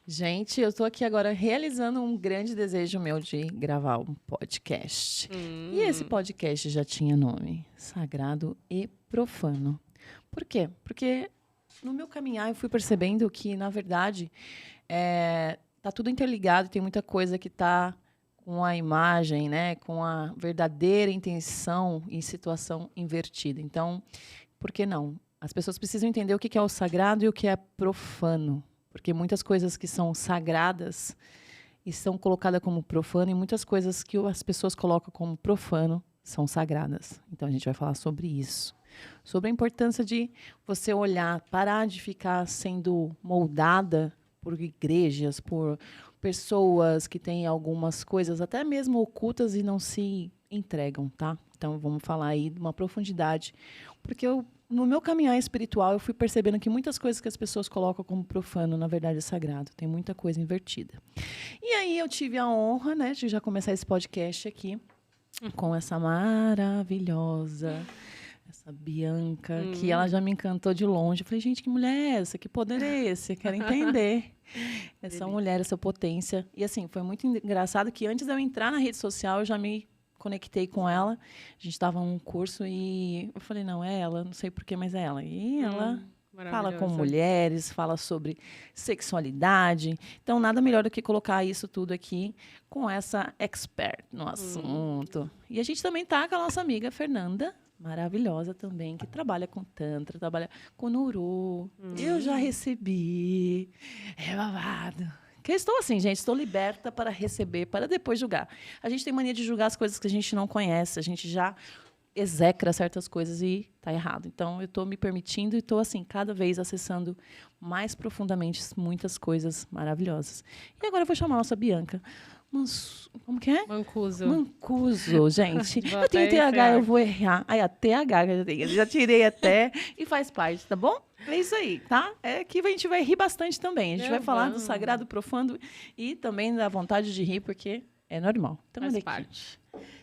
Gente, eu estou aqui agora realizando um grande desejo meu de gravar um podcast. E esse podcast já tinha nome: Sagrado e Profano. Por quê? Porque no meu caminhar eu fui percebendo que, na verdade, tá tudo interligado, tem muita coisa que tá com a imagem, né, com a verdadeira intenção e situação invertida. Então, por que não? As pessoas precisam entender o que é o sagrado e o que é profano. Porque muitas coisas que são sagradas e são colocadas como profano, e muitas coisas que as pessoas colocam como profano são sagradas. Então a gente vai falar sobre isso. Sobre a importância de você olhar, parar de ficar sendo moldada por igrejas, por pessoas que têm algumas coisas até mesmo ocultas e não se entregam, tá? Então vamos falar aí de uma profundidade, porque no meu caminhar espiritual, eu fui percebendo que muitas coisas que as pessoas colocam como profano, na verdade, é sagrado. Tem muita coisa invertida. E aí eu tive a honra, né, de já começar esse podcast aqui com essa maravilhosa, essa Bianca, que ela já me encantou de longe. Eu falei, gente, que mulher é essa? Que poder é esse? Eu quero entender essa mulher, essa potência. E assim, foi muito engraçado que antes de eu entrar na rede social, eu já me conectei com ela. A gente estava num curso e eu falei, não, é ela, não sei porquê, mas é ela. E ela fala com mulheres, fala sobre sexualidade. Então, nada melhor do que colocar isso tudo aqui com essa expert no assunto. E a gente também tá com a nossa amiga Fernanda, maravilhosa também, que trabalha com Tantra, trabalha com Nuru. Eu já recebi. É babado. Que eu estou assim, gente, estou liberta para receber, para depois julgar. A gente tem mania de julgar as coisas que a gente não conhece, a gente já execra certas coisas e está errado. Então, eu estou me permitindo e estou, assim, cada vez acessando mais profundamente muitas coisas maravilhosas. E agora eu vou chamar a nossa Bianca. Como que é? Mancuso. Mancuso, gente. Eu tenho TH, eu vou errar. Aí, a TH que eu já tenho. Eu já tirei até e faz parte, tá bom? É isso aí, tá? É que a gente vai rir bastante também. A gente vai falar do sagrado, profano e também da vontade de rir, porque é normal. Então, faz parte.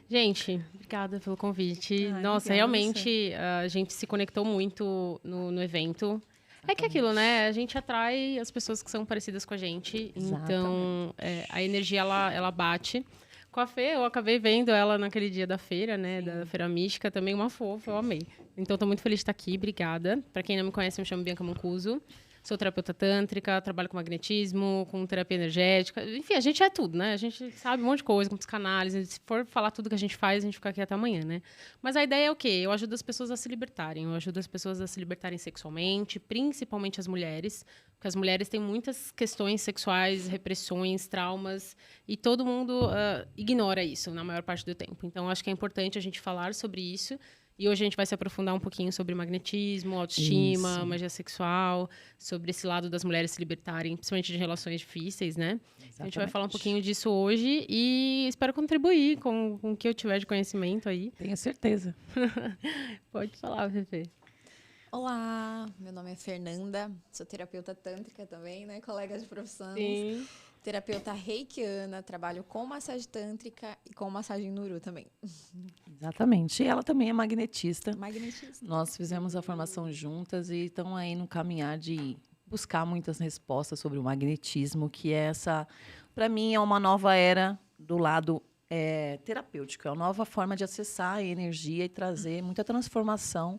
Gente, obrigada pelo convite. Nossa, realmente, a gente se conectou muito no evento. Exatamente. É que aquilo, né? A gente atrai as pessoas que são parecidas com a gente. Exatamente. Então, a energia, ela bate. Com a Fê, eu acabei vendo ela naquele dia da feira, né? Sim. Da Feira Mística, também uma fofa, eu amei. Então, estou muito feliz de estar aqui, obrigada. Para quem não me conhece, eu me chamo Bianca Mancuso. Sou terapeuta tântrica, trabalho com magnetismo, com terapia energética. Enfim, a gente é tudo, né? A gente sabe um monte de coisa, com psicanálise. Se for falar tudo que a gente faz, a gente fica aqui até amanhã, né? Mas a ideia é o quê? Eu ajudo as pessoas a se libertarem. Eu ajudo as pessoas a se libertarem sexualmente, principalmente as mulheres. Porque as mulheres têm muitas questões sexuais, repressões, traumas. E todo mundo ignora isso na maior parte do tempo. Então, acho que é importante a gente falar sobre isso. E hoje a gente vai se aprofundar um pouquinho sobre magnetismo, autoestima, magia sexual, sobre esse lado das mulheres se libertarem, principalmente de relações difíceis, né? Exatamente. A gente vai falar um pouquinho disso hoje e espero contribuir com o que eu tiver de conhecimento aí. Tenho certeza. Pode falar, Fefe. Olá, meu nome é Fernanda, sou terapeuta tântrica também, né? Colega de profissão. Sim. Terapeuta reikiana, trabalho com massagem tântrica e com massagem Nuru também. Exatamente. E ela também é magnetista. Magnetista. Nós fizemos a formação juntas e estão aí no caminhar de buscar muitas respostas sobre o magnetismo, que é essa, para mim, é uma nova era do lado terapêutico. É uma nova forma de acessar a energia e trazer muita transformação.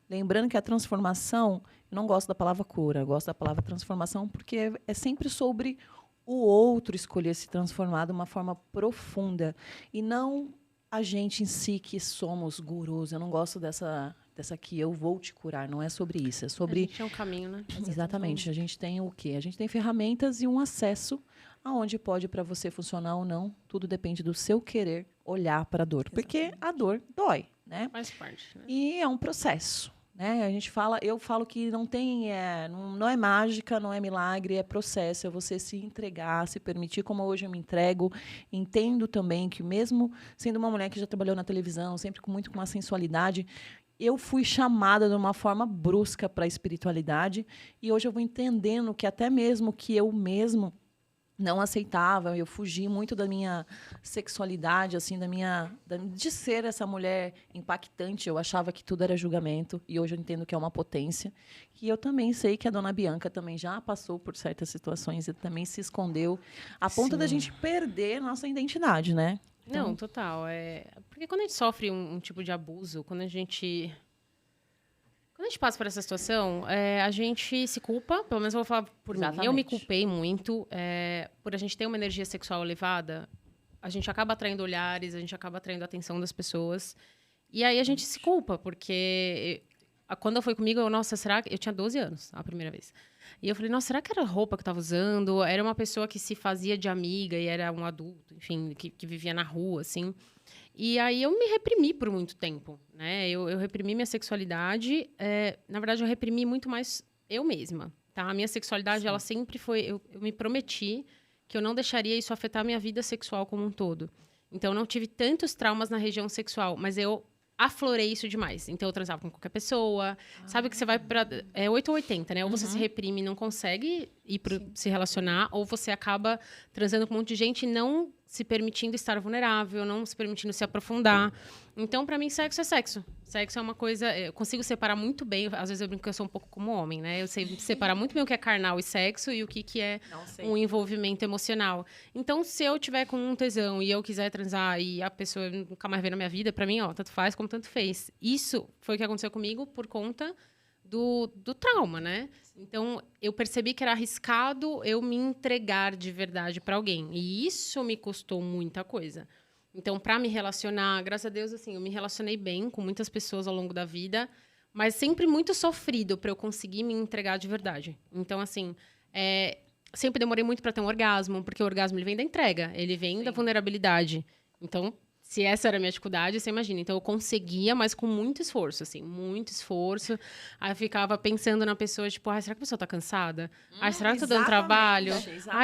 Lembrando que a transformação, eu não gosto da palavra cura, eu gosto da palavra transformação porque é sempre sobre o outro escolher se transformar de uma forma profunda e não a gente em si que somos gurus. Eu não gosto dessa que eu vou te curar, não é sobre isso, é sobre... A gente é um caminho, né? Exatamente, a gente tem o quê? A gente tem ferramentas e um acesso aonde pode para você funcionar ou não, tudo depende do seu querer olhar para a dor, porque a dor dói, né? Faz parte, né? E é um processo. Né? Eu falo que não tem, não é mágica, não é milagre, é processo, é você se entregar, se permitir, como hoje eu me entrego. Entendo também que mesmo sendo uma mulher que já trabalhou na televisão, sempre com uma sensualidade, eu fui chamada de uma forma brusca para a espiritualidade e hoje eu vou entendendo que até mesmo que eu mesmo não aceitavam, eu fugi muito da minha sexualidade, assim, de ser essa mulher impactante. Eu achava que tudo era julgamento, e hoje eu entendo que é uma potência. E eu também sei que a dona Bianca também já passou por certas situações e também se escondeu, a ponto da gente perder nossa identidade, né? Não, total. Porque quando a gente sofre um tipo de abuso, quando a gente passa por essa situação, a gente se culpa, pelo menos eu vou falar por mim. Eu me culpei muito. Por a gente ter uma energia sexual elevada, a gente acaba atraindo olhares, a gente acaba atraindo a atenção das pessoas. E aí a gente se culpa, porque quando foi comigo, nossa, será que... Eu tinha 12 anos a primeira vez. E eu falei, nossa, será que era a roupa que eu estava usando? Era uma pessoa que se fazia de amiga e era um adulto, enfim, que vivia na rua, assim. E aí eu me reprimi por muito tempo, né? Eu reprimi minha sexualidade. Na verdade, eu reprimi muito mais eu mesma, tá? A minha sexualidade, ela sempre foi... Eu me prometi que eu não deixaria isso afetar a minha vida sexual como um todo. Então, eu não tive tantos traumas na região sexual, mas eu aflorei isso demais. Então, eu transava com qualquer pessoa. Sabe que você vai pra... 8 ou 80, né? Ou você se reprime e não consegue se relacionar, ou você acaba transando com um monte de gente e não se permitindo estar vulnerável, não se permitindo se aprofundar. Então, pra mim, sexo é sexo. Sexo é uma coisa... Eu consigo separar muito bem. Às vezes eu brinco que eu sou um pouco como homem, né? Eu sei separar muito bem o que é carnal e sexo e o que é um envolvimento emocional. Então, se eu tiver com um tesão e eu quiser transar e a pessoa nunca mais ver na minha vida, pra mim, ó, tanto faz como tanto fez. Isso foi o que aconteceu comigo por conta do trauma, né? Então, eu percebi que era arriscado eu me entregar de verdade para alguém. E isso me custou muita coisa. Então, para me relacionar, graças a Deus, assim, eu me relacionei bem com muitas pessoas ao longo da vida, mas sempre muito sofrido para eu conseguir me entregar de verdade. Então, assim, sempre demorei muito para ter um orgasmo, porque o orgasmo ele vem da entrega, ele vem da vulnerabilidade. Então, se essa era a minha dificuldade, você imagina. Então, eu conseguia, mas com muito esforço, assim. Muito esforço. Aí, eu ficava pensando na pessoa, tipo... será que a pessoa tá cansada? Será que tá dando trabalho?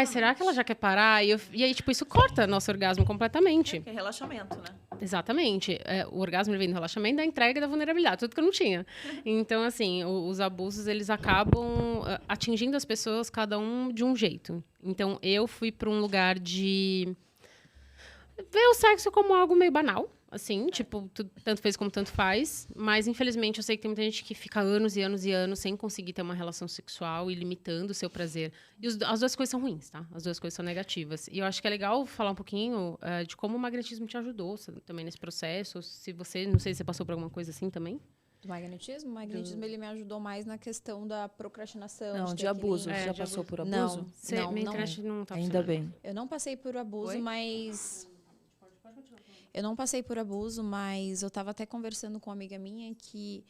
Será que ela já quer parar? E aí, tipo, isso corta nosso orgasmo completamente. É relaxamento, né? Exatamente. O orgasmo vem do relaxamento, da entrega e da vulnerabilidade. Tudo que eu não tinha. Então, assim, os abusos, eles acabam atingindo as pessoas, cada um de um jeito. Então, eu fui para um lugar de... ver o sexo como algo meio banal, assim, tipo, tanto fez como tanto faz. Mas, infelizmente, eu sei que tem muita gente que fica anos e anos e anos sem conseguir ter uma relação sexual e limitando o seu prazer. E as duas coisas são ruins, tá? As duas coisas são negativas. E eu acho que é legal falar um pouquinho de como o magnetismo te ajudou também nesse processo. Se você, não sei se você passou por alguma coisa assim também. Do magnetismo? O magnetismo, ele me ajudou mais na questão da procrastinação. Não, de abuso. Você já passou por abuso? Não, minha internet não tá Ainda bem. Eu não passei por abuso, mas... Eu não passei por abuso, mas eu estava até conversando com uma amiga minha que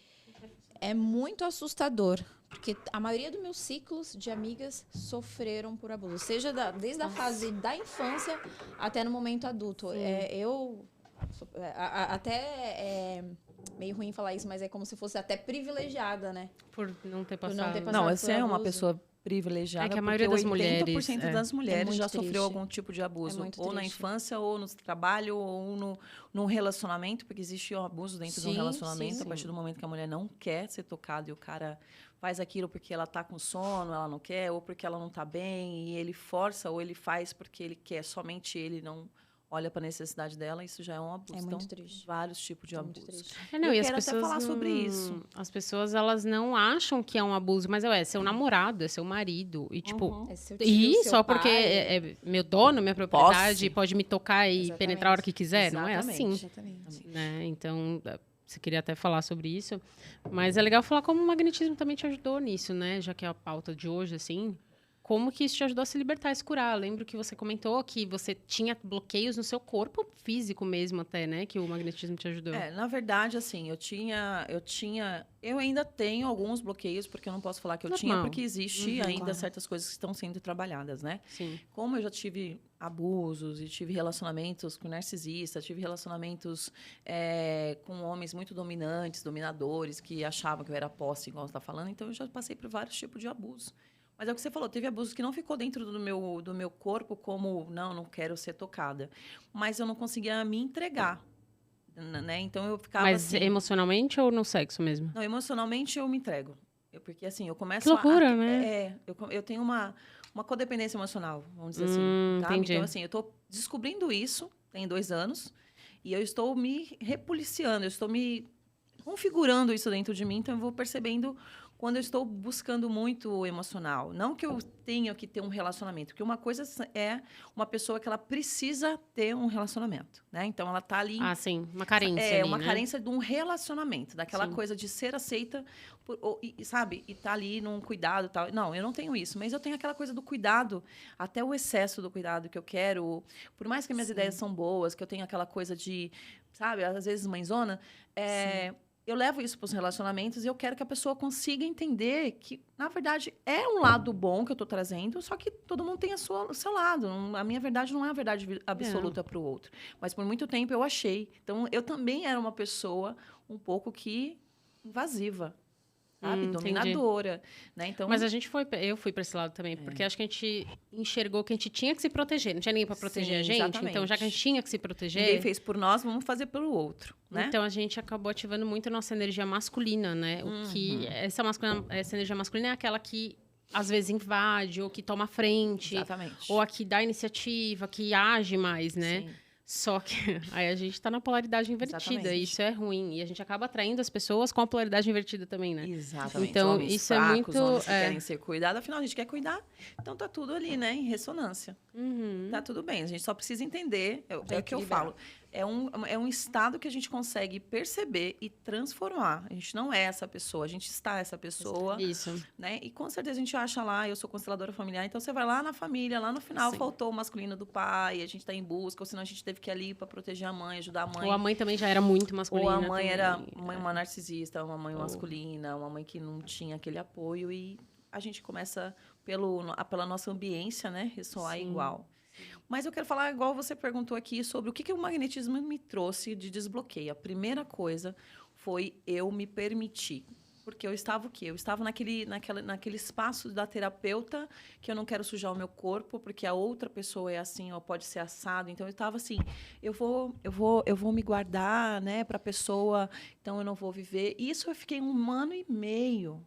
é muito assustador. Porque a maioria dos meus ciclos de amigas sofreram por abuso. Seja desde a fase da infância até no momento adulto. Até meio ruim falar isso, mas é como se fosse até privilegiada, né? Por não ter passado. Não, você é uma pessoa privilegiada, que a maioria das mulheres, 80% das mulheres já triste. sofreu algum tipo de abuso, ou na infância, ou no trabalho, ou no relacionamento, porque existe o abuso dentro de um relacionamento, a partir do momento que a mulher não quer ser tocada e o cara faz aquilo porque ela tá com sono, ela não quer, ou porque ela não tá bem, e ele força, ou ele faz porque ele quer, somente ele não olha para a necessidade dela, isso já é um abuso. É muito então, triste. Vários tipos de abuso. Não, eu quero até falar sobre isso. As pessoas, elas não acham que é um abuso, mas é seu namorado, é seu marido. E, tipo, é seu tio, só pai. Porque é meu dono, minha propriedade, pode me tocar e penetrar a hora que quiser. Não é assim. Exatamente. Né? Então, você queria até falar sobre isso. Mas é legal falar como o magnetismo também te ajudou nisso, né? Já que é a pauta de hoje, assim... Como que isso te ajudou a se libertar, a se curar? Eu lembro que você comentou que você tinha bloqueios no seu corpo físico mesmo até, né? Que o magnetismo te ajudou. Na verdade, assim, eu ainda tenho alguns bloqueios, porque eu não posso falar que eu tinha, porque existe ainda certas coisas que estão sendo trabalhadas, né? Sim. Como eu já tive abusos e tive relacionamentos com narcisistas, tive relacionamentos com homens muito dominantes, dominadores, que achavam que eu era posse, igual você está falando, então eu já passei por vários tipos de abuso. Mas é o que você falou, teve abuso que não ficou dentro do meu corpo como, não quero ser tocada. Mas eu não conseguia me entregar, né? Então, eu ficava Mas assim... emocionalmente ou no sexo mesmo? Não, emocionalmente eu me entrego. Porque, assim, eu começo Que loucura, né? Eu tenho uma codependência emocional, vamos dizer assim. Tá? Entendi. Então, assim, eu estou descobrindo isso, tem 2 anos, e eu estou me repoliciando, eu estou me configurando isso dentro de mim, então eu vou percebendo quando eu estou buscando muito o emocional. Não que eu tenha que ter um relacionamento, porque uma coisa é uma pessoa que ela precisa ter um relacionamento, né? Então ela tá ali... Sim, uma carência ali, uma né? carência de um relacionamento, daquela Sim. coisa de ser aceita, sabe? E tá ali num cuidado e tal. Não, eu não tenho isso, mas eu tenho aquela coisa do cuidado, até o excesso do cuidado que eu quero. Por mais que minhas ideias são boas, que eu tenho aquela coisa de, sabe? Às vezes mãezona, eu levo isso para os relacionamentos e eu quero que a pessoa consiga entender que, na verdade, é um lado bom que eu estou trazendo, só que todo mundo tem o seu lado. A minha verdade não é a verdade absoluta para o outro. Mas por muito tempo eu achei. Então, eu também era uma pessoa um pouco que invasiva. Sabe? Dominadora, né? Então, mas eu fui para esse lado também, porque acho que a gente enxergou que a gente tinha que se proteger, não tinha ninguém para proteger a gente, exatamente. Então já que a gente tinha que se proteger, ninguém fez por nós, vamos fazer pelo outro, né? Então a gente acabou ativando muito a nossa energia masculina, né? O que essa energia masculina é aquela que às vezes invade ou que toma a frente, exatamente. ou a que dá iniciativa, que age mais, né? Sim. Só que aí a gente está na polaridade invertida, exatamente. Isso é ruim. E a gente acaba atraindo as pessoas com a polaridade invertida também, né? Exatamente. Então, homens isso fracos, é muito... homens que querem ser cuidados, afinal, a gente quer cuidar. Então, tá tudo ali, né? Em ressonância. Tá tudo bem. A gente só precisa entender, é o que eu falo. É um estado que a gente consegue perceber e transformar. A gente não é essa pessoa, a gente está essa pessoa. Isso. Né? E com certeza a gente acha lá, eu sou consteladora familiar, então você vai lá na família, lá no final Sim. faltou o masculino do pai, a gente está em busca, ou senão a gente teve que ir ali para proteger a mãe, ajudar a mãe. Ou a mãe também já era muito masculina. Ou a mãe era uma narcisista, uma mãe masculina, uma mãe que não tinha aquele apoio e a gente começa pela nossa ambiência, né, ressoar Sim. igual. Mas eu quero falar, igual você perguntou aqui, sobre o que o magnetismo me trouxe de desbloqueio. A primeira coisa foi eu me permitir. Porque eu estava o quê? Eu estava naquele espaço da terapeuta, que eu não quero sujar o meu corpo, porque a outra pessoa é assim, ou pode ser assado. Então, eu estava assim, eu vou me guardar, né, para a pessoa, então eu não vou viver. Isso eu fiquei 1 ano e meio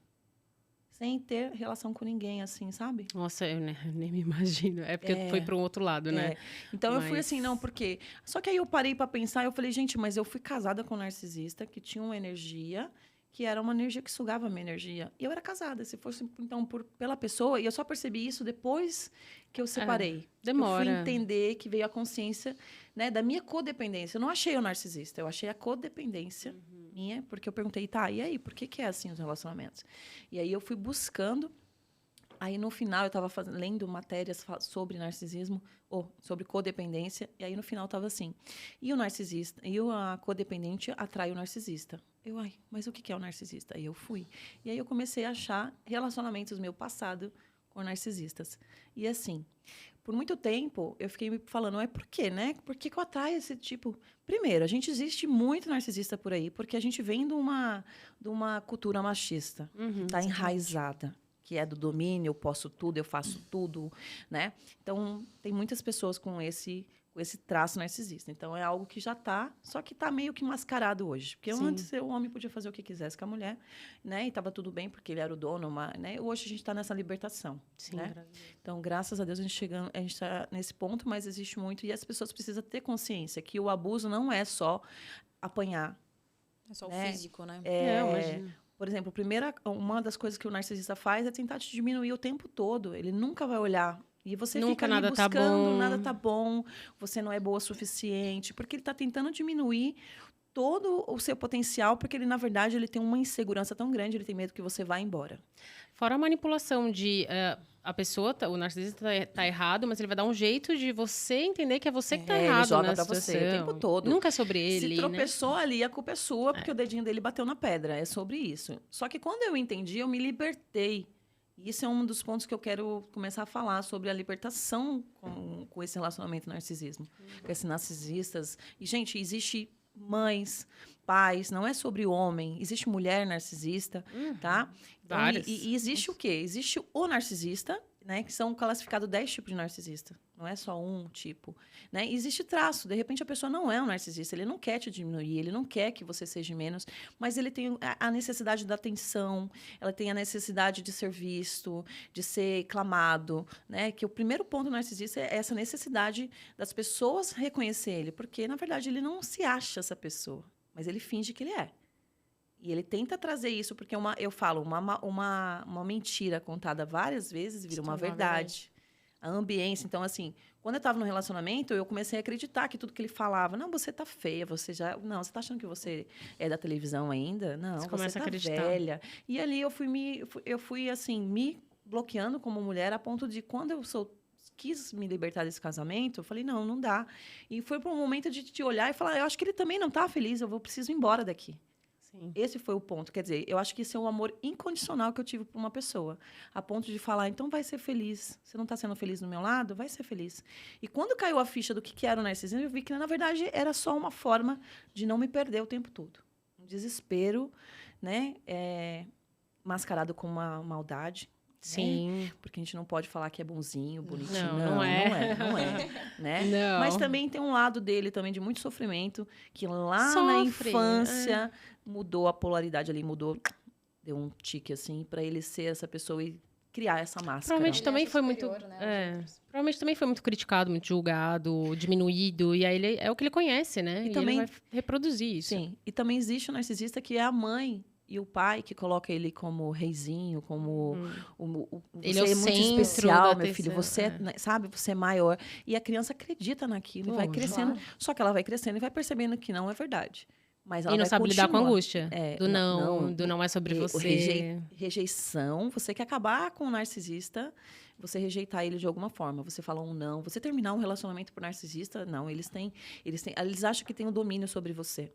sem ter relação com ninguém, assim, sabe? Nossa, eu nem me imagino. É porque foi para um outro lado, né? Então, eu fui assim, não, porque... Só que aí eu parei para pensar, eu falei, gente, mas eu fui casada com um narcisista que tinha uma energia, que era uma energia que sugava a minha energia. E eu era casada. Se fosse, então, pela pessoa... E eu só percebi isso depois que eu separei. Demora. Eu fui entender que veio a consciência, né, da minha codependência. Eu não achei o narcisista, eu achei a codependência minha, porque eu perguntei, tá, e aí, por que é assim os relacionamentos? E aí eu fui buscando. Aí, no final, eu estava lendo matérias sobre narcisismo, ou sobre codependência, e aí, no final, estava assim, e o narcisista, e a codependente atrai o narcisista. Mas o que é o narcisista? Aí eu fui. E aí eu comecei a achar relacionamentos meu passado com narcisistas. E assim, por muito tempo, eu fiquei me falando, por quê, né? Por que eu atraio esse tipo... Primeiro, a gente existe muito narcisista por aí, porque a gente vem de uma cultura machista, que está enraizada, que é do domínio, eu posso tudo, eu faço tudo, né? Então, tem muitas pessoas com esse traço narcisista. Então, é algo que já está, só que está meio que mascarado hoje. Porque Sim. antes o homem podia fazer o que quisesse com a mulher, né? E estava tudo bem, porque ele era o dono, né? Hoje a gente está nessa libertação. Sim, né? Então, graças a Deus, a gente está nesse ponto, mas existe muito. E as pessoas precisam ter consciência que o abuso não é só apanhar. É só o físico, né? Imagina. Por exemplo, uma das coisas que o narcisista faz é tentar te diminuir o tempo todo. Ele nunca vai olhar. E você fica ali buscando, nada tá bom, você não é boa o suficiente, porque ele está tentando diminuir todo o seu potencial, porque ele, na verdade, ele tem uma insegurança tão grande, ele tem medo que você vá embora. Fora a manipulação de... a pessoa, o narcisista tá errado, mas ele vai dar um jeito de você entender que é você que tá errado. Ele joga pra você o tempo todo. Nunca é sobre ele, Se tropeçou ali, a culpa é sua, porque o dedinho dele bateu na pedra. É sobre isso. Só que quando eu entendi, eu me libertei. E isso é um dos pontos que eu quero começar a falar sobre a libertação com esse relacionamento narcisismo. Com esses narcisistas. E, gente, existe mães, pais, não é sobre homem. Existe mulher narcisista, tá? Então, Várias. e existe o quê? Existe o narcisista, né? Que são classificados 10 tipos de narcisista. Não é só um tipo, né? Existe traço. De repente, a pessoa não é um narcisista. Ele não quer te diminuir, ele não quer que você seja menos, mas ele tem a necessidade da atenção, ela tem a necessidade de ser visto, de ser clamado, né? Que o primeiro ponto do narcisista é essa necessidade das pessoas reconhecer ele, porque, na verdade, ele não se acha essa pessoa, mas ele finge que ele é. E ele tenta trazer isso, porque eu falo, uma mentira contada várias vezes vira uma verdade. A ambiência. Então, assim, quando eu estava no relacionamento, eu comecei a acreditar que tudo que ele falava, não, você tá feia, você já... Não, você tá achando que você é da televisão ainda? Não, você começa tá a acreditar. velha. E ali eu fui, assim, me bloqueando como mulher, a ponto de, quando eu quis me libertar desse casamento, eu falei, não dá. E foi para um momento de te olhar e falar, eu acho que ele também não tá feliz, preciso ir embora daqui. Sim. Esse foi o ponto. Quer dizer, eu acho que esse é um amor incondicional que eu tive por uma pessoa. A ponto de falar, então vai ser feliz. Você não está sendo feliz do meu lado? Vai ser feliz. E quando caiu a ficha do que era o narcisismo, eu vi que, na verdade, era só uma forma de não me perder o tempo todo. Um desespero, né? Mascarado com uma maldade. Sim. Né? Porque a gente não pode falar que é bonzinho, bonitinho. Não é. Não é. Né? Não. Mas também tem um lado dele também de muito sofrimento, que lá na infância mudou a polaridade ali, deu um tique assim, para ele ser essa pessoa e criar essa máscara. Provavelmente também foi muito... provavelmente também foi muito criticado, muito julgado, diminuído. E aí ele é o que ele conhece, né? E também ele vai reproduzir isso. Sim. E também existe o narcisista que é a mãe e o pai que coloca ele como reizinho, como ele é muito especial, meu filho. Você sabe, você é maior. E a criança acredita naquilo, vai crescendo. Claro. Só que ela vai crescendo e vai percebendo que não é verdade. Mas ela e não sabe lidar com a angústia. Do não é sobre você. Rejeição. Você quer acabar com o narcisista, você rejeitar ele de alguma forma. Você fala um não. Você terminar um relacionamento por narcisista, não. Eles acham que tem o domínio sobre você.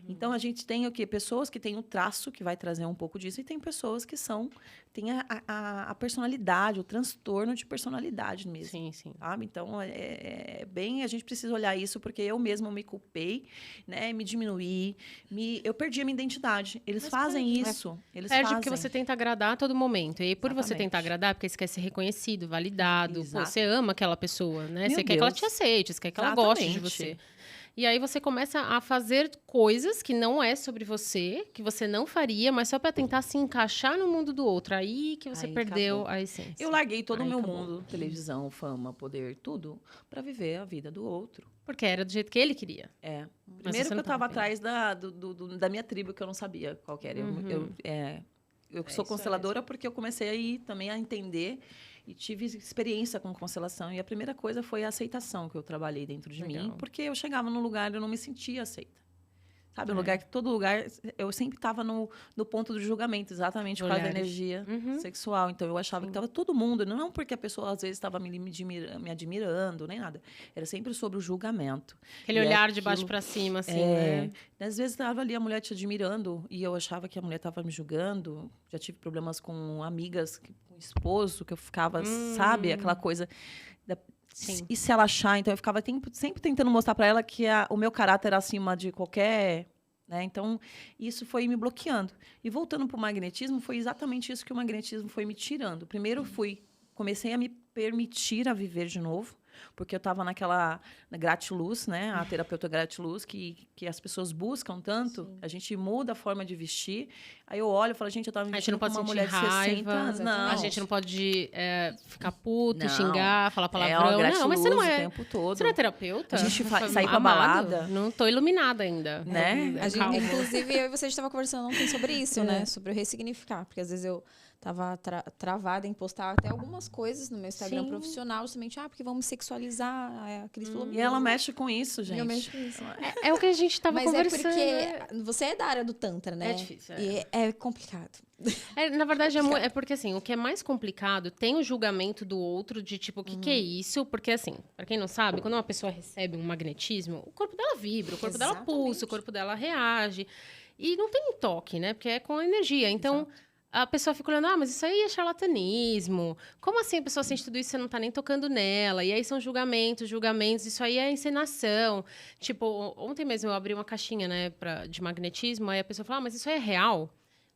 Então, a gente tem o quê? Pessoas que têm o traço, que vai trazer um pouco disso, e tem pessoas que têm a personalidade, o transtorno de personalidade mesmo. Sim, sim. Sabe? Então, a gente precisa olhar isso, porque eu mesma me culpei, né? Me diminuí, eu perdi a minha identidade. Eles fazem isso. Perde porque você tenta agradar a todo momento. E por você tentar agradar, porque você quer ser reconhecido, validado. Pô, você ama aquela pessoa, né? Você quer que ela te aceite, você quer que ela goste de você. E aí você começa a fazer coisas que não é sobre você, que você não faria, mas só para tentar se encaixar no mundo do outro. Aí que você perdeu a essência. Eu larguei todo o meu mundo, televisão, fama, poder, tudo, para viver a vida do outro. Porque era do jeito que ele queria. Primeiro que eu estava atrás da minha tribo, que eu não sabia qual que era. Eu sou consteladora porque eu comecei aí também a entender e tive experiência com constelação. E a primeira coisa foi a aceitação que eu trabalhei dentro de mim, porque eu chegava num lugar e eu não me sentia aceita. Sabe, todo lugar, eu sempre estava no ponto do julgamento, exatamente por causa da energia sexual. Então, eu achava que estava todo mundo, não porque a pessoa, às vezes, estava me admirando, nem nada. Era sempre sobre o julgamento. Aquele olhar de baixo para cima, assim, né? Às vezes, estava ali a mulher te admirando e eu achava que a mulher estava me julgando. Já tive problemas com amigas, com esposo, que eu ficava, sabe, aquela coisa... Sim. E se ela achar? Então, eu ficava sempre tentando mostrar para ela que o meu caráter era acima de qualquer... Né? Então, isso foi me bloqueando. E voltando para o magnetismo, foi exatamente isso que o magnetismo foi me tirando. Primeiro, comecei a me permitir a viver de novo, porque eu estava naquela gratiluz, né? A terapeuta gratiluz, que as pessoas buscam tanto. Sim. A gente muda a forma de vestir. Aí eu olho e falo, gente, eu estava vestindo com uma mulher de 60 anos. Não. A gente não pode ficar puto, xingar, falar palavrão. Não, mas você não é. O tempo todo. Você não é terapeuta? A gente sair pra balada. Não estou iluminada ainda. Né? Inclusive, eu e você estava conversando ontem sobre isso, né? Sobre o ressignificar. Porque às vezes eu estava travada em postar até algumas coisas no meu Instagram profissional, justamente, porque vamos sexualizar. A Cris falou, e ela mexe com isso, gente. Eu mexo com isso. É o que a gente estava conversando. Mas é porque você é da área do Tantra, né? É difícil. E é complicado. Na verdade, é porque, assim, o que é mais complicado tem o julgamento do outro de, tipo, o que é isso? Porque, assim, pra quem não sabe, quando uma pessoa recebe um magnetismo, o corpo dela vibra, o corpo dela pulsa, o corpo dela reage. E não tem toque, né? Porque é com a energia. Então... a pessoa fica olhando, mas isso aí é charlatanismo. Como assim a pessoa sente tudo isso e você não tá nem tocando nela? E aí são julgamentos, isso aí é encenação. Tipo, ontem mesmo eu abri uma caixinha, né, de magnetismo, aí a pessoa fala, mas isso aí é real?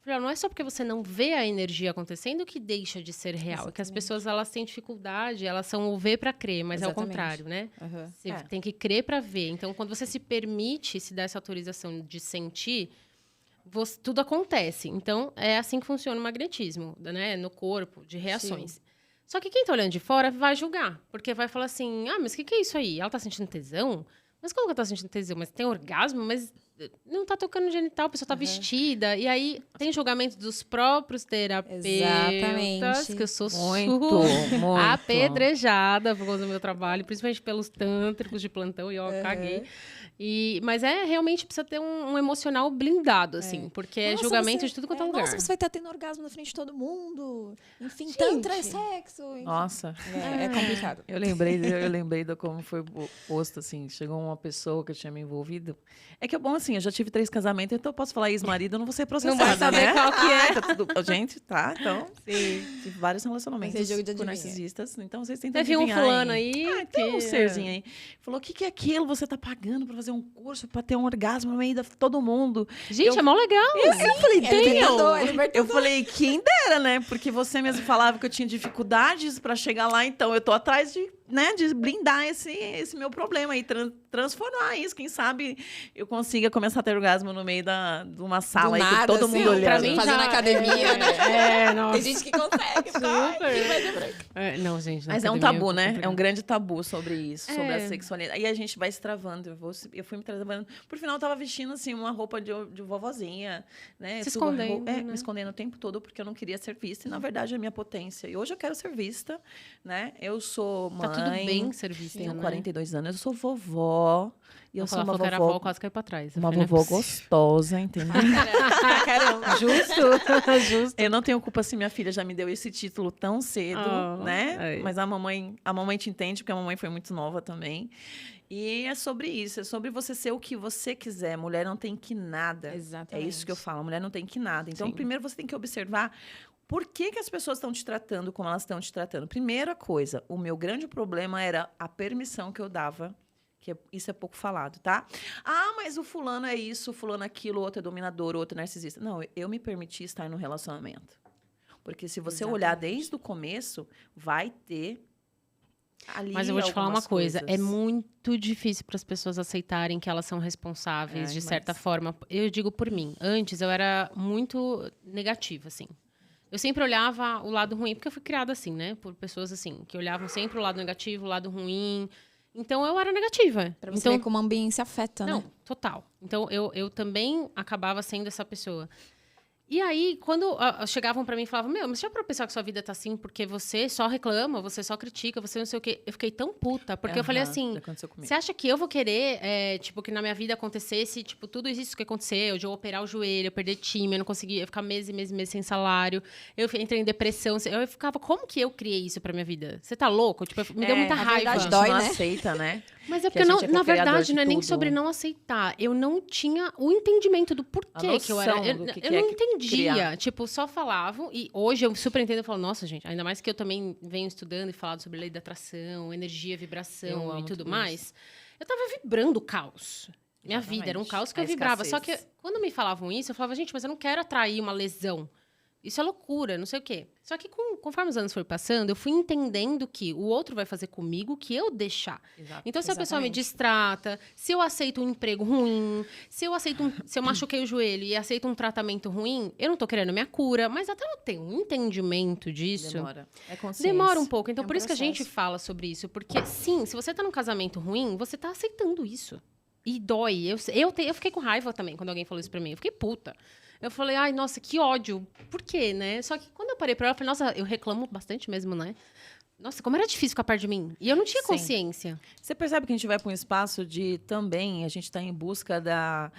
Eu falei, não é só porque você não vê a energia acontecendo que deixa de ser real. Exatamente. É que as pessoas, elas têm dificuldade, elas são o ver para crer, mas é o contrário, né? Você tem que crer para ver. Então, quando você se permite, se dá essa autorização de sentir, tudo acontece. Então, é assim que funciona o magnetismo, né? No corpo, de reações. Sim. Só que quem tá olhando de fora vai julgar. Porque vai falar assim, mas o que é isso aí? Ela tá sentindo tesão? Mas como que ela tá sentindo tesão? Mas tem orgasmo? Mas não tá tocando genital, a pessoa tá vestida. E aí, tem julgamento dos próprios terapeutas. Exatamente. Que eu sou muito apedrejada por causa do meu trabalho. Principalmente pelos tântricos de plantão. E eu caguei. Mas realmente precisa ter um emocional blindado, assim. Porque é julgamento de tudo quanto é lugar. Nossa, você vai estar tendo orgasmo na frente de todo mundo. Enfim, tantra é sexo. Enfim. Nossa. É complicado. Eu lembrei de como foi posto, assim. Chegou uma pessoa que eu tinha me envolvido. É que é bom, assim, eu já tive 3 casamentos, então eu posso falar ex-marido, eu não vou ser processada, não vai saber, né? Qual que é. Tá tudo... Gente, tá, então... Sim. Tive vários relacionamentos com narcisistas, então vocês tentam adivinhar. Teve um fulano aí... tem um serzinho aí. Falou, o que é aquilo? Você tá pagando pra fazer um curso, pra ter um orgasmo no meio de todo mundo. Gente, é mó legal. Eu falei, libertador. Eu falei, quem dera, né? Porque você mesmo falava que eu tinha dificuldades pra chegar lá, então eu tô atrás de blindar esse meu problema e transformar isso. Quem sabe eu consiga começar a ter orgasmo no meio de uma sala aí com todo mundo olhando. Pra mim, fazendo academia, né? Nossa. Tem gente que consegue. Não, gente. Mas é um tabu, né? É um grande tabu sobre isso, sobre a sexualidade. Aí a gente vai se travando. Eu fui me travando. Por final, eu tava vestindo, assim, uma roupa de vovozinha, né? Se escondendo, né? Me escondendo o tempo todo, porque eu não queria ser vista. E, na verdade, é a minha potência. E hoje eu quero ser vista, né? Eu sou mãe. Tá tudo bem ser vista, tenho 42 anos. Eu sou vovó. E eu sou uma vovó... Era avó, quase caiu pra trás. Uma vovó gostosa, entendeu? Caramba. Justo. Eu não tenho culpa se minha filha já me deu esse título tão cedo, né? Mas a mamãe te entende, porque a mamãe foi muito nova também. E é sobre isso, é sobre você ser o que você quiser. Mulher não tem que nada. Exatamente. É isso que eu falo, mulher não tem que nada. Então, primeiro você tem que observar por que as pessoas estão te tratando como elas estão te tratando. Primeira coisa, o meu grande problema era a permissão que eu dava, que isso é pouco falado, tá? Mas o fulano é isso, o fulano é aquilo, o outro é dominador, o outro é narcisista. Não, eu me permiti estar no relacionamento. Porque se você olhar desde o começo, vai ter ali. Mas eu vou te falar uma coisa, coisas. é muito difícil para as pessoas aceitarem que elas são responsáveis, de certa forma. Eu digo por mim, antes eu era muito negativa, assim. Eu sempre olhava o lado ruim, porque eu fui criada assim, né? Por pessoas assim, que olhavam sempre o lado negativo, o lado ruim. Então, eu era negativa. Pra você ver como a ambiência afeta, né? Não, total. Então, eu também acabava sendo essa pessoa. E aí, quando chegavam pra mim e falavam, mas já pra pensar que sua vida tá assim porque você só reclama, você só critica, você não sei o quê. Eu fiquei tão puta, porque eu falei assim, você acha que eu vou querer, que na minha vida acontecesse, tudo isso que aconteceu, de eu operar o joelho, eu perder time, eu não conseguia, eu ficar meses e meses sem salário, eu entrei em depressão, eu ficava, como que eu criei isso pra minha vida? Você tá louco? Me deu muita raiva. A gente dói, não aceita, né? Mas é porque, na verdade, não é nem sobre não aceitar. Eu não tinha o entendimento do porquê que eu era. Eu não entendia. Criar. Só falavam. E hoje eu super entendo e falo, nossa, gente, ainda mais que eu também venho estudando e falado sobre lei da atração, energia, vibração e tudo mais. Eu tava vibrando o caos. Minha vida era um caos que eu vibrava. Só que quando me falavam isso, eu falava, gente, mas eu não quero atrair uma lesão. Isso é loucura, não sei o quê. Só que conforme os anos foram passando, eu fui entendendo que o outro vai fazer comigo o que eu deixar. Então, se a pessoa me distrata, se eu aceito um emprego ruim, se eu machuquei o joelho e aceito um tratamento ruim, eu não tô querendo minha cura, mas até eu ter um entendimento disso... Demora. Demora um pouco. Então, por isso que a gente fala sobre isso. Porque, sim, se você tá num casamento ruim, você tá aceitando isso. E dói. Eu fiquei com raiva também quando alguém falou isso pra mim. Eu fiquei puta. Eu falei, ai, nossa, que ódio. Por quê, né? Só que quando eu parei pra ela, eu falei, nossa, eu reclamo bastante mesmo, né? Nossa, como era difícil ficar perto de mim. E eu não tinha consciência. Você percebe que a gente vai para um espaço de também, a gente está em busca da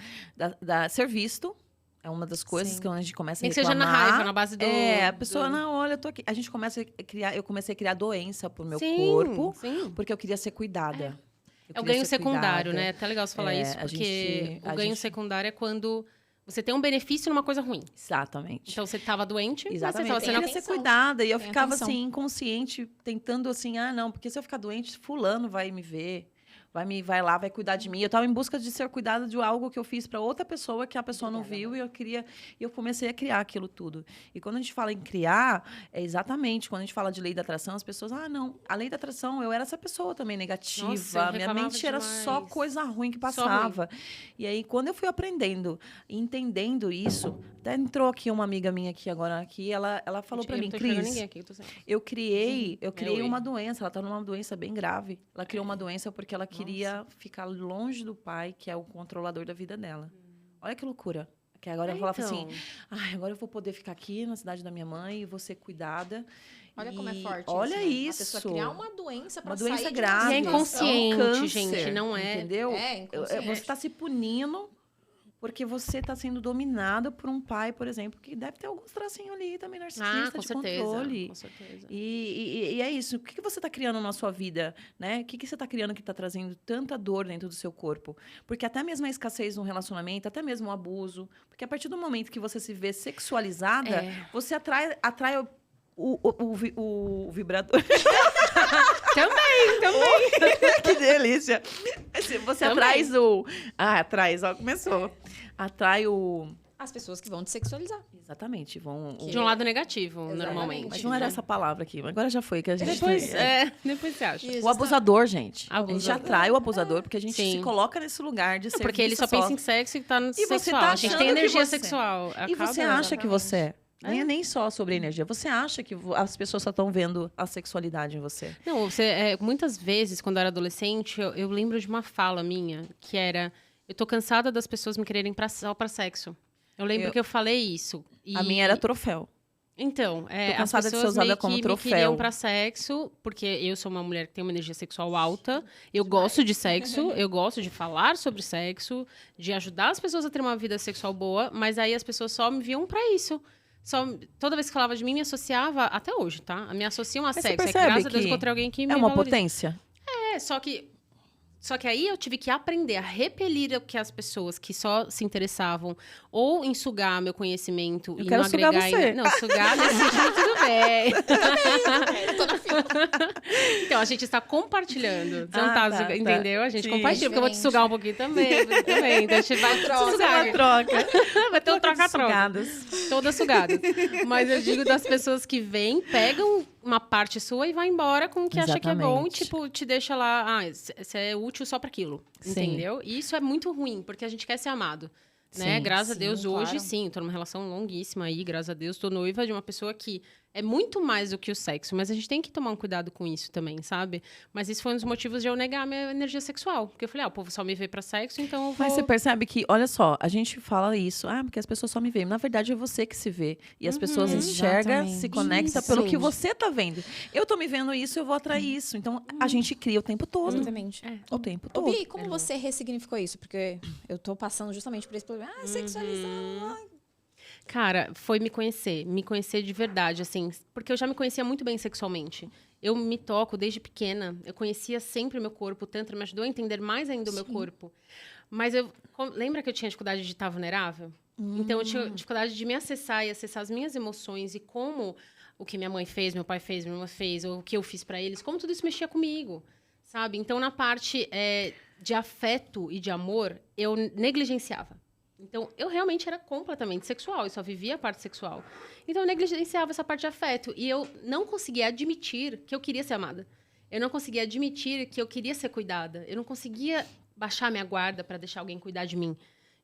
ser visto. É uma das coisas que a gente começa a reclamar. Nem que seja na raiva, na base do... a pessoa, não, olha, eu tô aqui. A gente começa a criar... Eu comecei a criar doença pro meu corpo, porque eu queria ser cuidada. É o ganho secundário, né? É até legal você falar isso, porque o ganho secundário é quando Você tem um benefício numa coisa ruim. Exatamente. Então, você estava doente, Exatamente. mas você Eu estava queria ser cuidada. E eu Tem ficava, atenção. assim, inconsciente, tentando, assim, não, porque se eu ficar doente, fulano vai me ver. Vai lá, vai cuidar de mim. Eu estava em busca de ser cuidada de algo que eu fiz para outra pessoa que a pessoa não viu e eu comecei a criar aquilo tudo. E quando a gente fala em criar, é exatamente quando a gente fala de lei da atração, as pessoas, não, a lei da atração, eu era essa pessoa também negativa, Nossa, eu minha reclamava mente era só demais. coisa ruim que Só passava. E aí quando eu fui aprendendo, e entendendo isso, até entrou aqui uma amiga minha aqui agora aqui, ela falou para mim, Cris, eu criei uma doença, ela está numa doença bem grave. Ela criou uma doença porque ela queria ficar longe do pai, que é o controlador da vida dela. Olha que loucura. Que agora ela falava assim, agora eu vou poder ficar aqui na cidade da minha mãe e vou ser cuidada. Olha como é forte olha isso. Né? isso. A pessoa criar uma doença para sair doença de grave. E é inconsciente, câncer, gente, não é. Entendeu? Inconsciente. Você está se punindo porque você está sendo dominada por um pai, por exemplo, que deve ter alguns tracinhos ali também narcisista, Com de certeza, controle. Com certeza. E é isso. O que você está criando na sua vida? Né? O que você está criando que está trazendo tanta dor dentro do seu corpo? Porque até mesmo a escassez no relacionamento, até mesmo o abuso. Porque a partir do momento que você se vê sexualizada, você atrai o vibrador. Também. Que delícia. Você atrai começou. Atrai as pessoas que vão te sexualizar. Exatamente. De um lado negativo, Exatamente. normalmente. Mas não era essa palavra aqui. Agora já foi que a gente... Depois você acha. Isso, O abusador, gente. Abusador. A gente atrai o abusador porque a gente Sim. se coloca nesse lugar de ser Porque ele só pensa em sexo e tá no você sexual. tá A gente achando tem que energia você- sexual. E você Acaba- acha que você é. Nem só sobre energia. Você acha que as pessoas só estão vendo a sexualidade em você. Não, muitas vezes, quando eu era adolescente, eu lembro de uma fala minha, que era... Eu tô cansada das pessoas me quererem só pra sexo. Eu lembro que eu falei isso. A minha era troféu. Então, Tô as cansada de ser pessoas usada meio como que me troféu. queriam pra sexo, porque eu sou uma mulher que tem uma energia sexual alta, eu gosto de sexo, eu gosto de falar sobre sexo, de ajudar as pessoas a ter uma vida sexual boa, mas aí as pessoas só me viam pra isso. Toda vez que falava de mim, me associava, até hoje, tá? Me associam a Mas você sexo. É que, percebe graças a Deus, que encontrei alguém que me É uma valoriza. potência. Só que aí eu tive que aprender a repelir o que as pessoas que só se interessavam ou em sugar meu conhecimento Eu e quero não sugar agregar... você. Não, sugar nesse sentido, tudo bem. Então, a gente está compartilhando. Você não tá, entendeu? A gente Sim. compartilha, porque eu vou te sugar um pouquinho também. Então, a gente vai Troca. sugar. Uma troca. Vai ter um troca-troca. Sugadas. Todas sugadas. Mas eu digo das pessoas que vêm, pegam uma parte sua e vai embora com o que acha que é bom. E, Exatamente. tipo, te deixa lá... Você é útil só para aquilo. Sim. Entendeu? E isso é muito ruim, porque a gente quer ser amado. Né? Sim, Graças a sim, Deus, claro. hoje sim, tô numa relação longuíssima aí, graças a Deus, tô noiva de uma pessoa que é muito mais do que o sexo, mas a gente tem que tomar um cuidado com isso também, sabe? Mas isso foi um dos motivos de eu negar a minha energia sexual, porque eu falei, o povo só me vê pra sexo, então eu vou... Mas você percebe que, olha só, a gente fala isso, porque as pessoas só me veem. Na verdade, é você que se vê. E as pessoas enxergam, Exatamente. se conectam Isso. pelo que você tá vendo. Eu tô me vendo isso, eu vou atrair isso. Então, a gente cria o tempo todo. Exatamente. O tempo Ô, todo. Bi, como você ressignificou isso? Porque eu tô passando justamente por esse problema. Sexualizando. Cara, foi me conhecer de verdade, assim, porque eu já me conhecia muito bem sexualmente. Eu me toco desde pequena, eu conhecia sempre o meu corpo, o Tantra me ajudou a entender mais ainda o meu corpo. Mas lembra que eu tinha dificuldade de estar vulnerável? Então eu tinha dificuldade de me acessar e acessar as minhas emoções e como o que minha mãe fez, meu pai fez, minha irmã fez, ou o que eu fiz pra eles, como tudo isso mexia comigo, sabe? Então na parte de afeto e de amor, eu negligenciava. Então, eu realmente era completamente sexual, eu só vivia a parte sexual. Então, eu negligenciava essa parte de afeto. E eu não conseguia admitir que eu queria ser amada. Eu não conseguia admitir que eu queria ser cuidada. Eu não conseguia baixar minha guarda para deixar alguém cuidar de mim.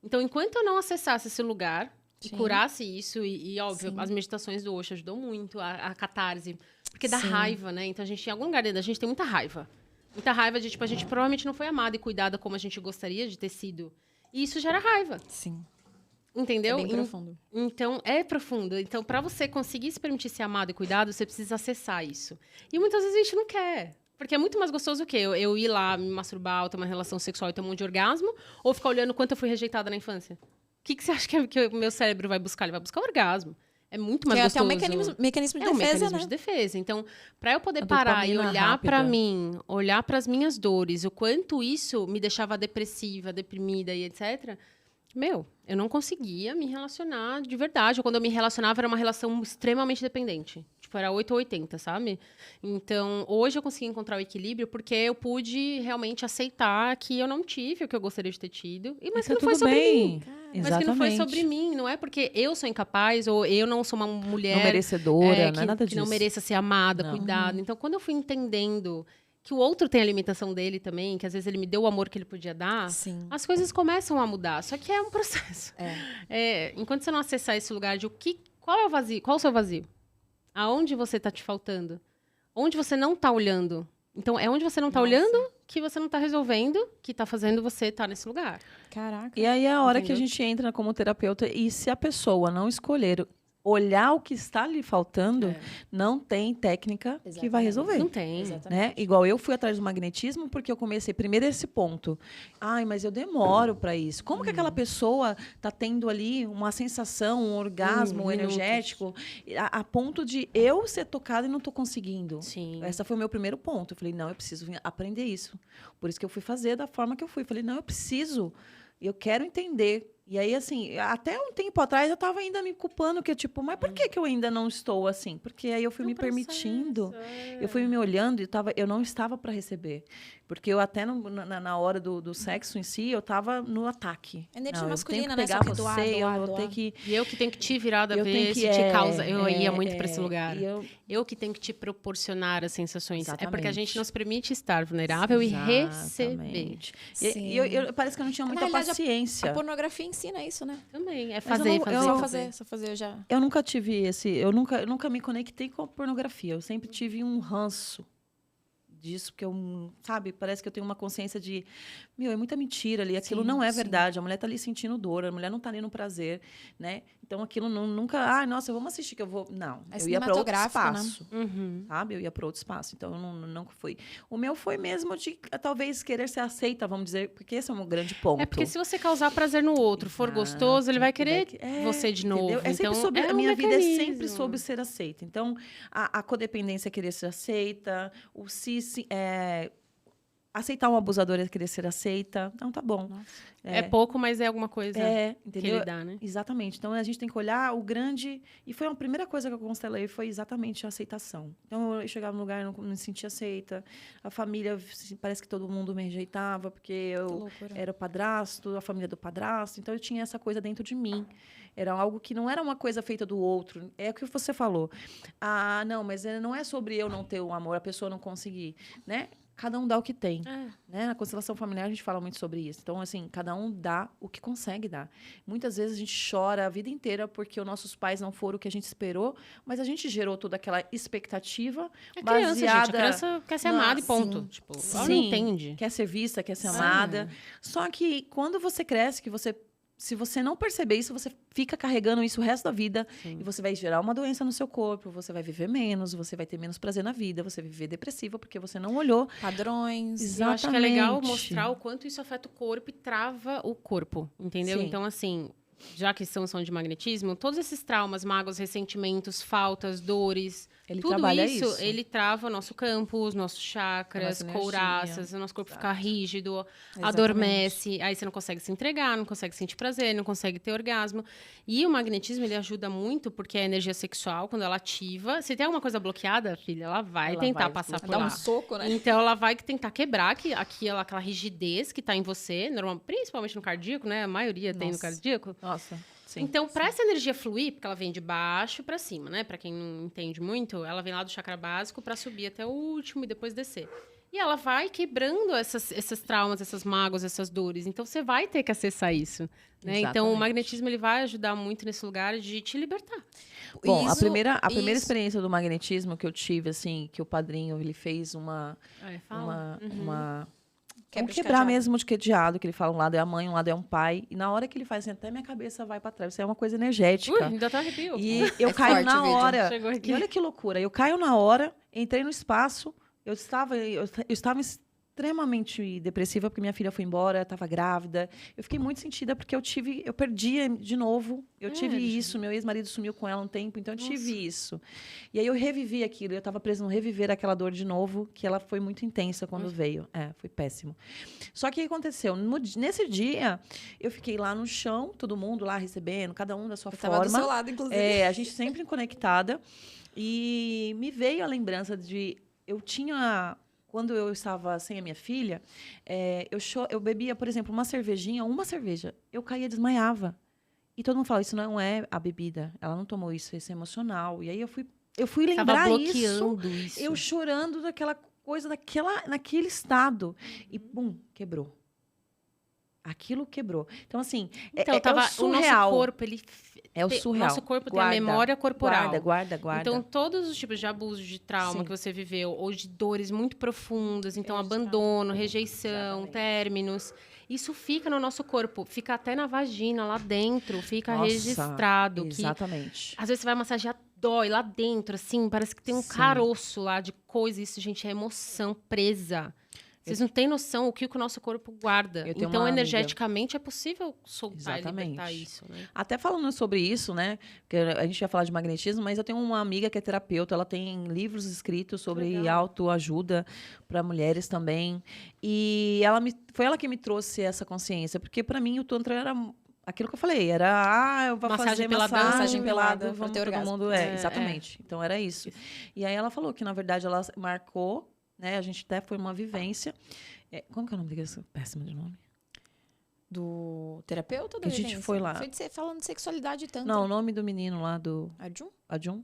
Então, enquanto eu não acessasse esse lugar e Sim. curasse isso, e óbvio, Sim. as meditações do Osho ajudam muito, a catarse. Porque dá Sim. raiva, né? Então, em algum lugar dentro da gente tem muita raiva. Muita raiva de, tipo, a gente provavelmente não foi amada e cuidada como a gente gostaria de ter sido. E isso gera raiva. Sim. Entendeu? É bem profundo. Então, é profundo. Então, para você conseguir se permitir ser amado e cuidado, você precisa acessar isso. E muitas vezes a gente não quer. Porque é muito mais gostoso o quê? Eu ir lá, me masturbar, ou ter uma relação sexual e ter um monte de orgasmo, ou ficar olhando quanto eu fui rejeitada na infância? O que você acha que o meu cérebro vai buscar? Ele vai buscar orgasmo. É muito mais Que é gostoso. até um mecanismo de É um defesa, mecanismo né? de defesa. Então, para eu poder A parar e dopamina olhar rápida. para mim, olhar para as minhas dores, o quanto isso me deixava depressiva, deprimida e etc., Eu não conseguia me relacionar de verdade. Ou quando eu me relacionava, era uma relação extremamente dependente. Tipo, era 8 ou 80, sabe? Então, hoje eu consegui encontrar o equilíbrio porque eu pude realmente aceitar que eu não tive o que eu gostaria de ter tido. Mas que não foi sobre mim. Mas que não foi sobre mim. Não é porque eu sou incapaz ou eu não sou uma mulher... Não merecedora, não é nada disso. Que não mereça ser amada, cuidada. Então, quando eu fui entendendo... que o outro tem a limitação dele também, que às vezes ele me deu o amor que ele podia dar, as coisas começam a mudar. Só que é um processo. Enquanto você não acessar esse lugar de qual é o vazio, qual é o seu vazio? Aonde você está te faltando? Onde você não está olhando? Então, é onde você não está olhando que você não está resolvendo, que está fazendo você estar nesse lugar. Caraca. E aí é a hora que a gente entra como terapeuta e se a pessoa não escolher olhar o que está lhe faltando, não tem técnica que vai resolver. Não tem. Né? Igual eu fui atrás do magnetismo porque eu comecei primeiro esse ponto. Ai, mas eu demoro para isso. Como que aquela pessoa está tendo ali uma sensação, um orgasmo energético, a ponto de eu ser tocada e não estou conseguindo? Sim. Esse foi o meu primeiro ponto. Eu falei, não, eu preciso aprender isso. Por isso que eu fui fazer da forma que eu fui. Eu falei, não, eu quero entender. E aí, assim, até um tempo atrás eu estava ainda me culpando, que tipo, mas por que eu ainda não estou assim? Porque aí eu fui me permitindo, eu fui me olhando e eu não estava para receber. Porque eu até na hora do sexo em si, eu estava no ataque. Energia não, masculina, eu tenho que pegar você, eu vou ter que... E eu que tenho que te virar da vez, te causa... Eu ia muito para esse lugar. Eu que tenho que te proporcionar as sensações. Exatamente. É porque a gente não se permite estar vulnerável e receber. E parece que eu não tinha muita paciência. A pornografia ensina isso, né? Também. É Só fazer, eu já... Eu nunca tive eu nunca me conectei com a pornografia. Eu sempre tive um ranço disso, porque eu, sabe, parece que eu tenho uma consciência de, é muita mentira ali, aquilo não é verdade, a mulher tá ali sentindo dor, a mulher não tá ali no prazer, né? Então aquilo nunca, nossa, vamos assistir que eu vou, não, eu ia para outro espaço, né? sabe? Eu ia para outro espaço, então eu não fui. O meu foi mesmo de talvez querer ser aceita, vamos dizer, porque esse é um grande ponto. É porque se você causar prazer no outro, for gostoso, ele vai querer você de novo. É sempre sobre, a minha vida é sempre sobre ser aceita. Então, a codependência é querer ser aceita, o aceitar um abusador é querer ser aceita. Então, tá bom. É pouco, mas é alguma coisa que ele dá, né? Exatamente. Então, a gente tem que olhar o grande... E foi a primeira coisa que eu constelei, foi exatamente a aceitação. Então, eu chegava no lugar e não me sentia aceita. A família, parece que todo mundo me rejeitava, porque eu era o padrasto, a família do padrasto. Então, eu tinha essa coisa dentro de mim. Era algo que não era uma coisa feita do outro. É o que você falou. Não, mas não é sobre eu não ter um amor, a pessoa não conseguir, né? Cada um dá o que tem. Né? Na constelação familiar, a gente fala muito sobre isso. Então, assim, cada um dá o que consegue dar. Muitas vezes a gente chora a vida inteira porque os nossos pais não foram o que a gente esperou, mas a gente gerou toda aquela expectativa baseada... A criança quer ser amada e ponto. Tipo, ela não entende. Quer ser vista, quer ser amada. Só que quando você cresce, se você não perceber isso, você fica carregando isso o resto da vida. Sim. E você vai gerar uma doença no seu corpo, você vai viver menos, você vai ter menos prazer na vida, você vai viver depressiva porque você não olhou. Padrões. Exatamente. Eu acho que é legal mostrar o quanto isso afeta o corpo e trava o corpo, entendeu? Sim. Então, assim, já que estamos falando de magnetismo, todos esses traumas, mágoas, ressentimentos, faltas, dores... Tudo isso, ele trava o nosso campo, os nossos chakras, couraças, o nosso corpo fica rígido, adormece, aí você não consegue se entregar, não consegue sentir prazer, não consegue ter orgasmo. E o magnetismo, ele ajuda muito, porque a energia sexual, quando ela ativa, se tem alguma coisa bloqueada, filha, ela vai tentar passar por lá. Dar um soco, né? Então, ela vai tentar quebrar aquela rigidez que está em você, principalmente no cardíaco, né? A maioria tem no cardíaco. Nossa. Sim, então, para essa energia fluir, porque ela vem de baixo para cima, né? Para quem não entende muito, ela vem lá do chakra básico para subir até o último e depois descer. E ela vai quebrando esses traumas, essas mágoas, essas dores. Então, você vai ter que acessar isso. Né? Então, o magnetismo ele vai ajudar muito nesse lugar de te libertar. Bom, a primeira experiência do magnetismo que eu tive, assim, que o padrinho ele fez uma quebrar mesmo de cadeado, que ele fala, um lado é a mãe, um lado é um pai. E na hora que ele faz, assim, até minha cabeça vai para trás. Isso é uma coisa energética. Ainda tá arrepio. E eu caio na hora. E olha que loucura. Eu caio na hora, entrei no espaço, eu estava extremamente depressiva porque minha filha foi embora, estava grávida. Eu fiquei muito sentida porque eu perdi de novo. Eu tive isso, meu ex-marido sumiu com ela um tempo, então eu tive isso. E aí eu revivi aquilo, eu estava presa no reviver aquela dor de novo, que ela foi muito intensa quando veio. Foi péssimo. Só que o que aconteceu? Nesse dia, eu fiquei lá no chão, todo mundo lá recebendo, cada um da sua forma. Estava do seu lado, inclusive. A gente sempre conectada. E me veio a lembrança de... Quando eu estava sem a minha filha, eu bebia, por exemplo, uma cerveja, eu caía, desmaiava. E todo mundo fala, isso não é a bebida. Ela não tomou isso, isso é emocional. E aí eu fui lembrar isso, eu chorando daquela coisa, naquele estado. E, bum, quebrou. Aquilo quebrou. Então, assim, então, o surreal. O nosso corpo, o surreal. Nosso corpo tem a memória corporal. Guarda. Então, todos os tipos de abuso, de trauma que você viveu, ou de dores muito profundas, então, abandono, rejeição, términos, isso fica no nosso corpo, fica até na vagina, lá dentro, fica registrado. Exatamente. Às vezes você vai massagear, dói lá dentro, assim, parece que tem um caroço lá de coisa. Isso, gente, é emoção presa. Vocês não têm noção o que o nosso corpo guarda. Então, energeticamente, é possível soltar e libertar isso. Né? Até falando sobre isso, né? Porque a gente ia falar de magnetismo, mas eu tenho uma amiga que é terapeuta, ela tem livros escritos sobre autoajuda para mulheres também. E foi ela que me trouxe essa consciência, porque para mim o Tantra era aquilo que eu falei, eu vou fazer massagem pelada, vamos todo mundo. Exatamente. Então era isso. E aí ela falou que, na verdade, ela marcou. Né? A gente até foi uma vivência. Como que é o nome desse? Péssimo de nome. Do terapeuta? Que a gente foi lá. Foi falando de sexualidade tanto. Não, o nome do menino lá do... Adjun.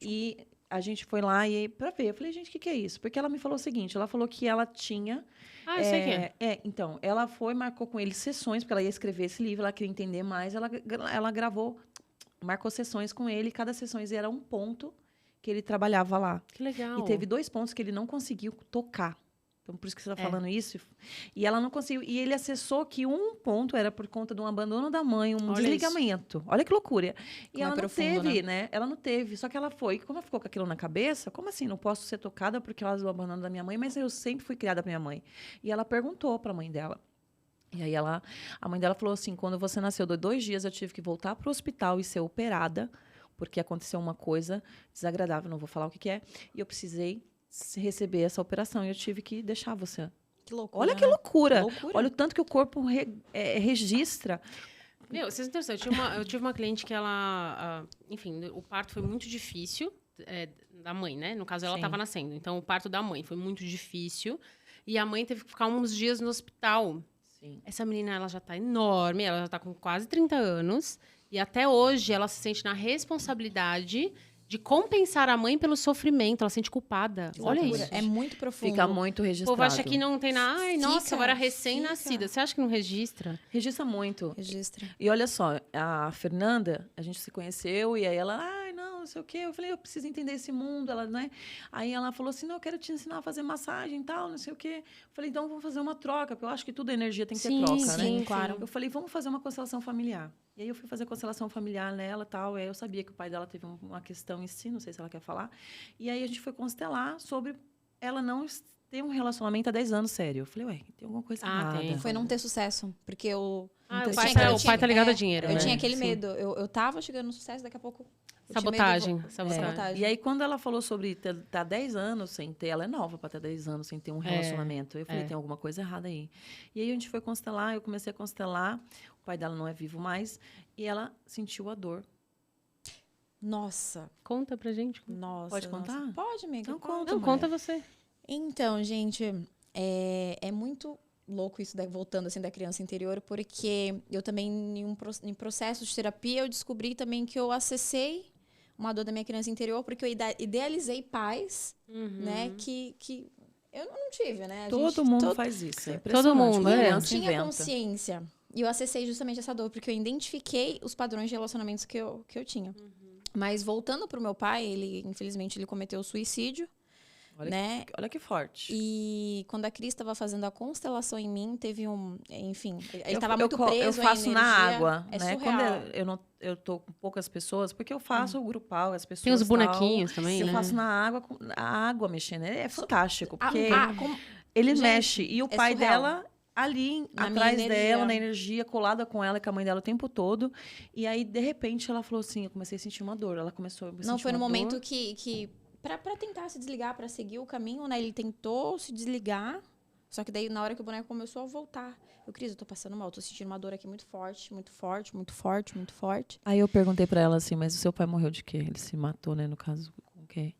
E a gente foi lá pra ver. Eu falei, gente, o que é isso? Porque ela me falou o seguinte, ela falou que ela tinha... eu sei que é. Então, ela marcou com ele sessões, porque ela ia escrever esse livro, ela queria entender mais. Ela marcou sessões com ele, e cada sessão era um ponto que ele trabalhava lá. Que legal. E teve 2 pontos que ele não conseguiu tocar. Então, por isso que você está falando isso. E ela não conseguiu. E ele acessou que um ponto era por conta de um abandono da mãe, desligamento. Olha que loucura. E ela não teve, né? Ela não teve. Só que ela foi. Como ela ficou com aquilo na cabeça, como assim? Não posso ser tocada porque ela do abandono da minha mãe, mas eu sempre fui criada pra minha mãe. E ela perguntou para a mãe dela. E aí a mãe dela falou assim, quando você nasceu, 2 dias eu tive que voltar para o hospital e ser operada, porque aconteceu uma coisa desagradável, não vou falar o que é, e eu precisei receber essa operação, e eu tive que deixar você. Que loucura. Olha que loucura. Olha o tanto que o corpo registra. Meu, vocês não têm noção, eu tive uma cliente que ela... enfim, o parto foi muito difícil, da mãe, né? No caso, ela estava nascendo. Então, o parto da mãe foi muito difícil, e a mãe teve que ficar uns dias no hospital. Sim. Essa menina, ela já está enorme, ela já está com quase 30 anos, e até hoje ela se sente na responsabilidade de compensar a mãe pelo sofrimento. Ela se sente culpada. Olha isso. É muito profundo. Fica muito registrado. O povo acha que não tem nada. Ai, nossa, eu era recém-nascida. Você acha que não registra? Registra muito. Registra. E olha só, a Fernanda, a gente se conheceu e aí ela, não sei o quê. Eu falei, eu preciso entender esse mundo. Ela, né? Aí ela falou assim, não, eu quero te ensinar a fazer massagem e tal, não sei o quê. Eu falei, então vamos fazer uma troca, porque eu acho que tudo energia tem que ter troca, né? Sim, claro. Eu falei, vamos fazer uma constelação familiar. E aí eu fui fazer constelação familiar nela e tal. Aí eu sabia que o pai dela teve uma questão em si, não sei se ela quer falar. E aí a gente foi constelar sobre ela não ter um relacionamento há 10 anos sério. Eu falei, ué, tem alguma coisa errada. Tem. Foi não ter sucesso. Porque o pai tá ligado a dinheiro. Eu tinha aquele medo. Eu tava chegando no sucesso, daqui a pouco... Sabotagem. E aí, quando ela falou sobre estar 10 anos sem ter... Ela é nova para ter 10 anos sem ter um relacionamento. Eu falei, tem alguma coisa errada aí. E aí, a gente foi constelar. Eu comecei a constelar. O pai dela não é vivo mais. E ela sentiu a dor. Nossa. Conta pra gente. Nossa. Pode contar? Nossa. Pode, amiga. Então, conta. Não, conta você. Então, gente, é muito louco isso, voltando assim, da criança interior, porque eu também, em processo de terapia, eu descobri também que eu acessei uma dor da minha criança interior, porque eu idealizei pais, né, que eu não tive, né? Todo mundo faz isso. Todo mundo, eu tinha consciência. E eu acessei justamente essa dor, porque eu identifiquei os padrões de relacionamentos que eu tinha. Mas voltando pro meu pai, infelizmente, ele cometeu suicídio. Olha que forte. E quando a Cris estava fazendo a constelação em mim, teve enfim, ele estava muito preso. Eu faço na água, né? Surreal. Quando eu tô com poucas pessoas, porque eu faço o grupal, as pessoas. Tem os bonequinhos também, eu né? faço na água, a água mexendo. É fantástico. Porque ele Gente, mexe. E o pai surreal. dela ali, Na atrás minha dela, energia. na energia, colada com ela, com a mãe dela o tempo todo. E aí, de repente, ela falou assim, eu comecei a sentir uma dor. Ela começou a sentir Não, foi no uma momento dor. que pra tentar se desligar, pra seguir o caminho, né? Ele tentou se desligar, só que daí na hora que o boneco começou a voltar. Cris, eu tô passando mal, tô sentindo uma dor aqui muito forte, muito forte, muito forte, muito forte. Aí eu perguntei pra ela assim, mas o seu pai morreu de quê? Ele se matou, né, no caso, com o quê?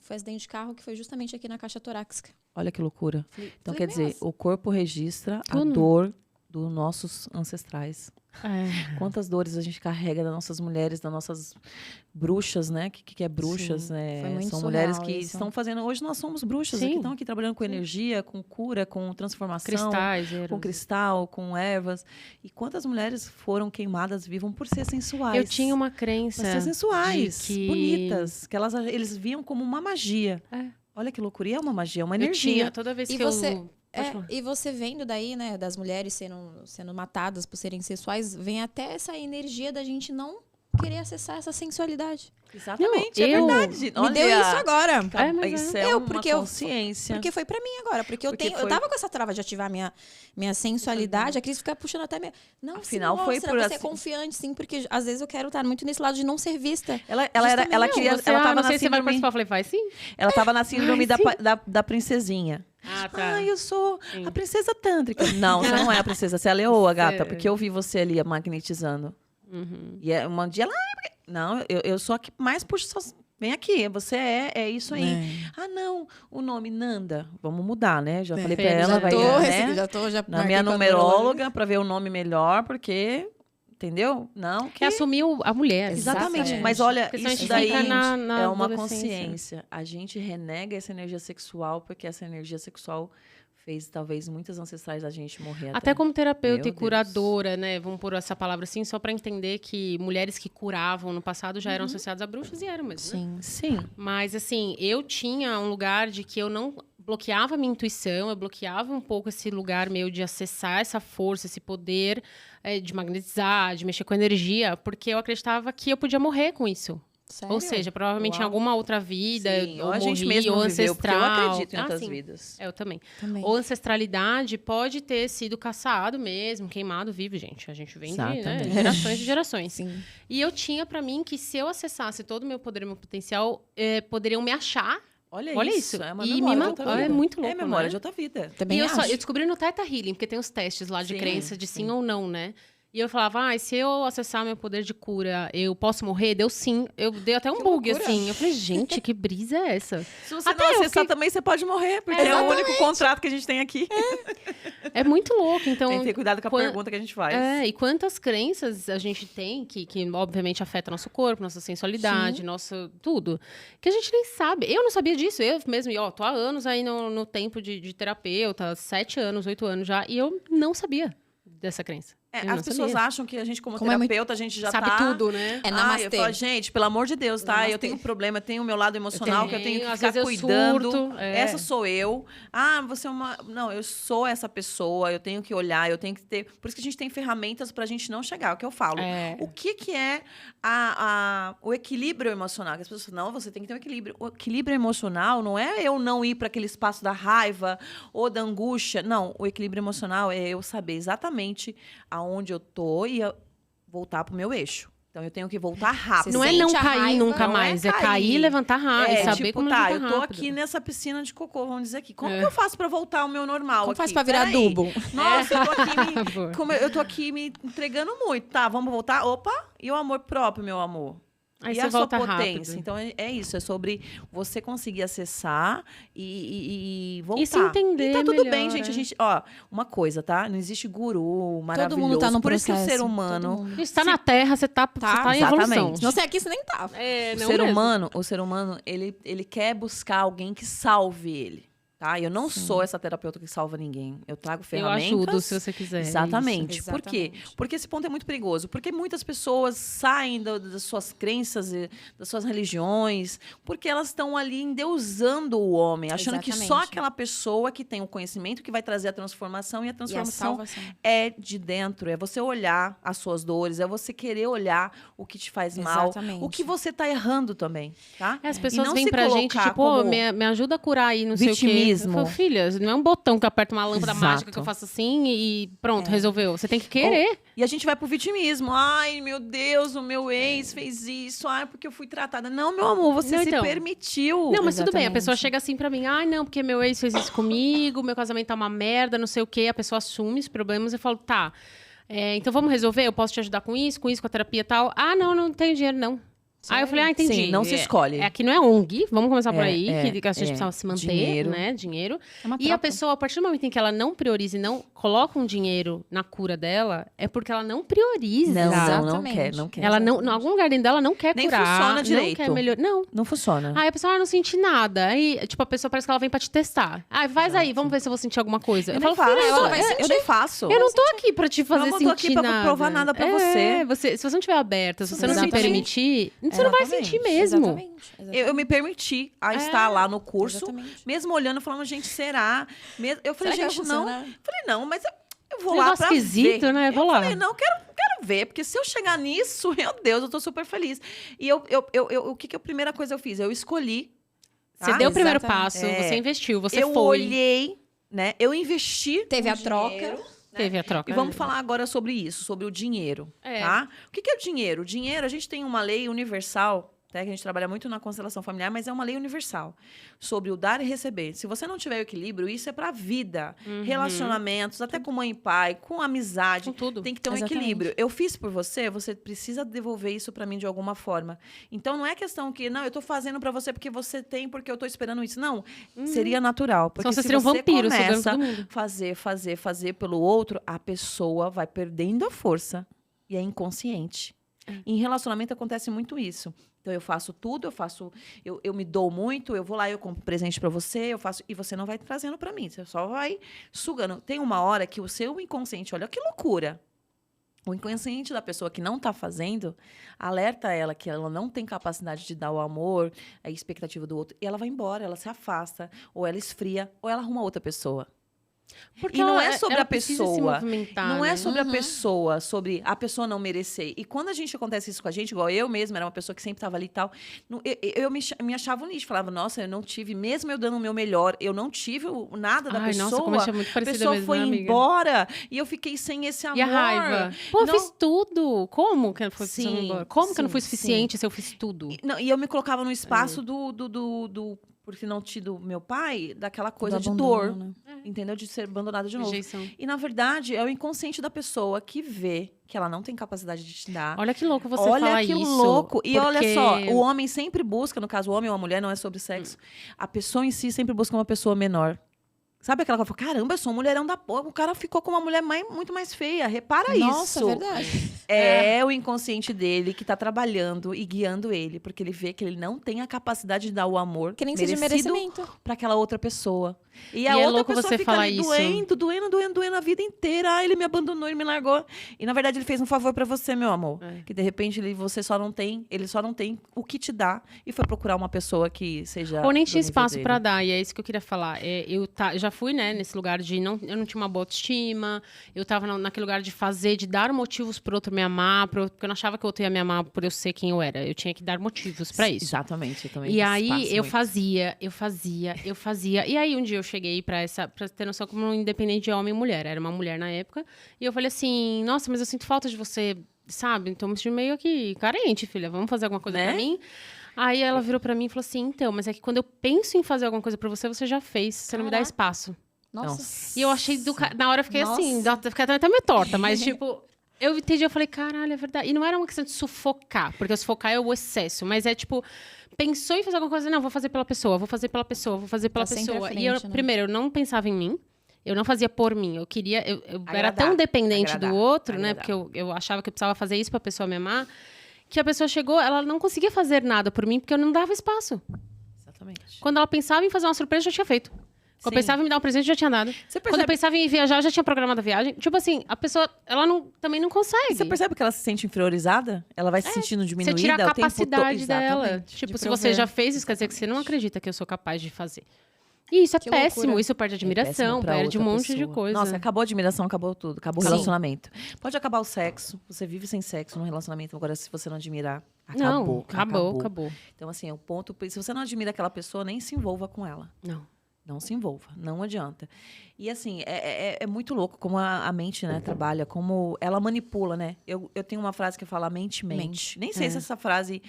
Foi acidente de carro que foi justamente aqui na caixa torácica. Olha que loucura. Então, quer dizer, nossa. o corpo registra a Tudo. dor dos nossos ancestrais. É. Quantas dores a gente carrega das nossas mulheres, das nossas bruxas, né? O que é bruxas? Sim, né? foi muito São surreal mulheres que isso. estão fazendo... Hoje nós somos bruxas, Sim. que estão aqui trabalhando com energia, com cura, com transformação. Cristais, Com cristal, com ervas. E quantas mulheres foram queimadas vivas por ser sensuais? Eu tinha uma crença Por ser sensuais, de que... bonitas. Que eles viam como uma magia. É. Olha que loucura. E é uma magia, é uma Eu energia. tinha, toda vez E que você- eu... Pode falar. E você vendo daí, né, das mulheres sendo matadas por serem sensuais, vem até essa energia da gente não querer acessar essa sensualidade. Exatamente, Não, é eu- verdade. Me deu isso agora. É, mas Isso é. é Eu, uma porque eu- consciência. Porque foi pra mim agora. Porque Porque eu foi- tava com essa trava de ativar minha sensualidade. A Cris fica puxando até minha. Não, Afinal, se foi mostra, por você assim- é confiante, sim, porque às vezes eu quero estar muito nesse lado de não ser vista. Ela Justamente. queria, Você, ela não tava na sei se você vai síndrome, participar. Eu falei, vai sim. ela tava na síndrome Ai, sim. da princesinha. Ah, tá. Ah, eu sou Sim. a princesa tântrica. Não, você não é a princesa, você é a leoa, gata, Você- porque eu vi você ali magnetizando. Uhum. E um dia ela, não, eu sou a que mais puxa suas... Vem aqui, você é isso aí. Ah, não, o nome Nanda, vamos mudar, né? Já falei pra Fê, ela, já vai, tô né? já Na minha numeróloga, pra ver o nome melhor, porque, entendeu? Não, que... É assumir a mulher. Exatamente, Exatamente. mas olha, Porque senão a isso gente daí fica na é uma adolescência. consciência. A gente renega essa energia sexual, porque essa energia sexual fez, talvez, muitas ancestrais da gente morrer. Até como terapeuta Meu e curadora, né? Vamos pôr essa palavra assim, só pra entender que mulheres que curavam no passado já eram associadas a bruxas e eram mesmo. Né? Sim. Sim. Mas, assim, eu tinha um lugar de que eu não bloqueava a minha intuição, eu bloqueava um pouco esse lugar meu de acessar essa força, esse poder de magnetizar, de mexer com energia, porque eu acreditava que eu podia morrer com isso. Sério? Ou seja, provavelmente em Uau. alguma outra vida, Sim, ou ou a gente morri, mesmo ou viveu, porque eu ancestral. acredito em outras sim. vidas. Eu também. Também. Ou ancestralidade pode ter sido caçado mesmo, queimado vivo, gente. A gente vem de né, Exatamente. gerações e gerações. Sim. E eu tinha pra mim que se eu acessasse todo o meu poder e meu potencial, poderiam me achar. Olha Olha isso. isso. É uma E memória me de outra matou. vida. É muito louco, É memória né? de outra vida. Também E eu acho. descobri no Theta Healing, porque tem os testes lá de Sim, crença de sim sim. ou não, né? E eu falava, se eu acessar meu poder de cura, eu posso morrer? Deu sim. Eu dei até um Que bug, loucura. assim. Eu falei, gente, que brisa é essa? Se você Até não eu acessar fiquei- também, você pode morrer, porque é o único contrato que a gente tem aqui. É muito louco. Então, Tem que ter cuidado com a quan- pergunta que a gente faz. e quantas crenças a gente tem que obviamente afeta nosso corpo, nossa sensualidade, nosso tudo, que a gente nem sabe. Eu não sabia disso, eu mesmo, tô há anos aí no tempo de terapeuta, 7 anos, 8 anos já, e eu não sabia dessa crença. Eu não As pessoas sabia. acham que a gente, como Como é muito- terapeuta, a gente já Sabe tá... tudo, né? É Eu namastê. falo, gente, pelo amor de Deus, tá? Namastê. Eu tenho um problema, eu tenho o meu lado emocional que eu tenho que às ficar vezes eu cuidando. surto, Essa sou eu. Ah, você é uma... Não, eu sou essa pessoa, eu tenho que olhar, eu tenho que ter... Por isso que a gente tem ferramentas pra gente não chegar, é o que eu falo. É. O que é o equilíbrio emocional? Que as pessoas falam, não, você tem que ter um equilíbrio. O equilíbrio emocional não é eu não ir para aquele espaço da raiva ou da angústia. Não, o equilíbrio emocional é eu saber exatamente aonde eu tô e voltar pro meu eixo. Então, eu tenho que voltar rápido. Não é sente não a cair raiva, nunca não é mais, é cair. cair e levantar rápido, saber tipo, como tá, levantar eu tô rápido. aqui nessa piscina de cocô, vamos dizer aqui. Como É. que eu faço pra voltar ao meu normal Como aqui? faz pra virar Peraí. adubo? Nossa, eu tô aqui Boa. eu tô aqui me entregando muito. Tá, vamos voltar? Opa, e o amor próprio, meu amor? Aí E você a sua volta potência. rápido. Então, é isso. É sobre você conseguir acessar e voltar. E se entender E tá tudo melhor, bem, gente. é. A gente, ó, uma coisa, tá? Não existe guru maravilhoso. Todo mundo tá no Por isso processo. que o ser todo humano... mundo. Você tá na Terra, você tá em exatamente. evolução. Se não sei aqui, você nem tava. É, O não ser mesmo. humano, ele quer buscar alguém que salve ele. Tá? Eu não sou essa terapeuta que salva ninguém. Eu trago Eu ferramentas. ajudo se você quiser. Exatamente. isso. Por quê? Exatamente. Porque esse ponto é muito perigoso. Porque muitas pessoas saem das suas crenças, das suas religiões, porque elas estão ali endeusando o homem, achando que só Exatamente. aquela pessoa que tem o conhecimento que vai trazer a transformação, e a E a transformação salvação. é de dentro. É você olhar as suas dores, é você querer olhar o que te faz mal, Exatamente. o que você está errando também, tá? As E pessoas não vêm se pra gente, colocar tipo, como me ajuda a curar aí, não sei o quê. vitimismo. vitimismo. Eu falo, filha, não é um botão que aperta uma lâmpada Exato. mágica que eu faço assim e pronto, resolveu. Você tem que querer. E a gente vai pro vitimismo. Ai, meu Deus, o meu ex fez isso. Ai, porque eu fui tratada. Não, meu amor, você Não, se então. permitiu. Não, mas tudo bem, a Exatamente. pessoa chega assim pra mim, ai, não, porque meu ex fez isso comigo, meu casamento tá uma merda, não sei o quê. A pessoa assume os problemas e fala, tá, então vamos resolver? Eu posso te ajudar com isso, com a terapia e tal? Ah, não tenho dinheiro, não. Aí eu falei, entendi. Sim, não se escolhe. Aqui não é ONG, vamos começar por aí, que a gente é. precisa se manter, Dinheiro. né? Dinheiro. É uma E a troca. pessoa, a partir do momento em que ela não prioriza e não coloca um dinheiro na cura dela, é porque ela não prioriza. Não Exatamente. quer, não quer. Ela não, em algum lugar dentro dela não quer Nem curar. funciona direito. Não quer melhorar. Não. Não funciona. Aí a pessoa, não senti nada. Aí, tipo, a pessoa parece que ela vem pra te testar. Ah, faz aí, vamos ver se eu vou sentir alguma coisa. Eu Eu nem falo, faço. filha, ela vai Eu sentir. nem faço. eu não tô aqui pra te fazer Eu não sentir tô aqui pra nada. provar nada pra você. Se você não estiver aberta, se você não se Exatamente. permitir, você não vai Exatamente. sentir mesmo. Exatamente. Eu me permiti a estar lá no curso, Exatamente. mesmo olhando, falando, gente, será? Eu falei, Será que gente, vai não. funcionar? Falei, não, mas eu vou Um lá negócio pra esquisito, ver. né? Vou Eu lá. falei, não, quero ver, porque se eu chegar nisso, meu Deus, eu tô super feliz. E o que a primeira coisa eu fiz? Eu escolhi. Você tá? deu o primeiro Exatamente. passo, você investiu, você eu foi. olhei, né? Eu investi. Teve um a troca. dinheiro, Teve a troca. E vamos falar agora sobre isso, sobre o dinheiro, tá? O que é o dinheiro? O dinheiro, a gente tem uma lei universal, né, que a gente trabalha muito na constelação familiar, mas é uma lei universal sobre o dar e receber. Se você não tiver o equilíbrio, isso é pra vida. Relacionamentos, até com mãe e pai, com amizade. Com tudo. Tem que ter um Exatamente. equilíbrio. Eu fiz por você, você precisa devolver isso pra mim de alguma forma. Então, não é questão que, não, eu tô fazendo pra você porque você tem, porque eu tô esperando isso. Não, seria natural. Porque Senão você se seria um você vampiro, sugando começa todo mundo. fazer pelo outro, a pessoa vai perdendo a força e é inconsciente. Em relacionamento acontece muito isso. Então eu faço tudo, eu me dou muito, eu vou lá, eu compro presente pra você, eu faço e você não vai trazendo pra mim, você só vai sugando. Tem uma hora que o seu inconsciente, olha que loucura. O inconsciente da pessoa que não tá fazendo alerta ela que ela não tem capacidade de dar o amor, a expectativa do outro, e ela vai embora, ela se afasta, ou ela esfria, ou ela arruma outra pessoa. Porque E não ela- é sobre ela a precisa se pessoa. movimentar, Não é né? sobre a pessoa, sobre a pessoa não merecer. E quando a gente acontece isso com a gente, igual eu mesma, era uma pessoa que sempre estava ali e tal, eu me achava um lixo. Falava, nossa, eu não tive, mesmo eu dando o meu melhor, eu não tive nada da Ai, pessoa. nossa, como a gente é muito A parecida pessoa mesmo, foi né, amiga? embora e eu fiquei sem esse amor. E a raiva? Pô, eu Não- fiz tudo. Como que eu não fui Sim, embora? Como que eu não fui sim, suficiente se eu fiz tudo? Não, e eu me colocava no espaço É. do por ter não tido meu pai, daquela coisa Do de abandono, dor, né? entendeu? De ser abandonada de novo. Rejeição. E, na verdade, é o inconsciente da pessoa que vê que ela não tem capacidade de te dar. Olha que louco você Olha falar que isso. louco. E olha porque- só, o homem sempre busca, no caso, o homem ou a mulher, não é sobre sexo. A pessoa em si sempre busca uma pessoa menor. Sabe aquela coisa? Caramba, eu sou um mulherão da porra. O cara ficou com uma mulher muito mais feia. Repara Nossa, isso. verdade. É o inconsciente dele que tá trabalhando e guiando ele. Porque ele vê que ele não tem a capacidade de dar o amor Que nem seja merecido merecimento. para aquela outra pessoa. E a E é outra louco pessoa você fica falar ali isso. doendo a vida inteira. Ah, ele me abandonou, ele me largou. E na verdade ele fez um favor para você, meu amor. É. Que de repente ele só não tem o que te dá e foi procurar uma pessoa que seja Ou nem do tinha nível espaço dele. pra dar, e é isso que eu queria falar. Eu já fui, né, nesse lugar de eu não tinha uma boa autoestima, eu tava naquele lugar de dar motivos pro outro me amar, porque eu não achava que o outro ia me amar por eu ser quem eu era. Eu tinha que dar motivos pra isso. Exatamente, eu também E aí passo eu muito. fazia. E aí um dia eu cheguei pra ter noção como um independente de homem e mulher. Era uma mulher na época. E eu falei assim, nossa, mas eu sinto falta de você, sabe? Então eu me senti meio que carente, filha. Vamos fazer alguma coisa Né? pra mim? Aí ela virou pra mim e falou assim, então, mas é que quando eu penso em fazer alguma coisa pra você, você já fez. Você não me dá Caraca. espaço. Nossa. E eu achei na hora eu fiquei assim, fiquei até meio torta, mas tipo, eu entendi, eu falei, caralho, é verdade. E não era uma questão de sufocar, porque sufocar é o excesso, mas é tipo, pensou em fazer alguma coisa, não, vou fazer pela pessoa, vou fazer pela pessoa, vou fazer pela Tá sempre à pessoa. frente, E eu, né? primeiro, eu não pensava em mim. Eu não fazia por mim. Eu queria. Eu era Agradar, tão dependente agradar, do outro, né? agradar. Porque eu achava que eu precisava fazer isso pra pessoa me amar. Que a pessoa chegou, ela não conseguia fazer nada por mim, porque eu não dava espaço. Exatamente. Quando ela pensava em fazer uma surpresa, eu já tinha feito. Quando Sim. eu pensava em me dar um presente, eu já tinha dado. Você Quando eu percebe, pensava em viajar, eu já tinha programado a viagem. Tipo assim, a pessoa, ela também não consegue. você percebe que ela se sente inferiorizada? Ela vai se sentindo Você diminuída tira a o tempo todo. capacidade dela. Exatamente, Tipo, de se você prover. já fez, isso quer dizer que você não acredita que eu sou capaz de fazer. E isso é Que péssimo. loucura. Isso perde admiração, péssimo pra perde um outra monte de pessoa. coisa. Nossa, acabou a admiração, acabou tudo. Acabou o Sim. relacionamento. Pode acabar o sexo. Você vive sem sexo num relacionamento. Agora, se você não admirar, Não, acabou. acabou. Então, assim, é o ponto... Se você não admira aquela pessoa, nem se envolva com ela. Não. Não se envolva, não adianta. E assim, é muito louco como a mente, né, trabalha, como ela manipula, né? Eu tenho uma frase que fala mente mente. Nem sei se essa frase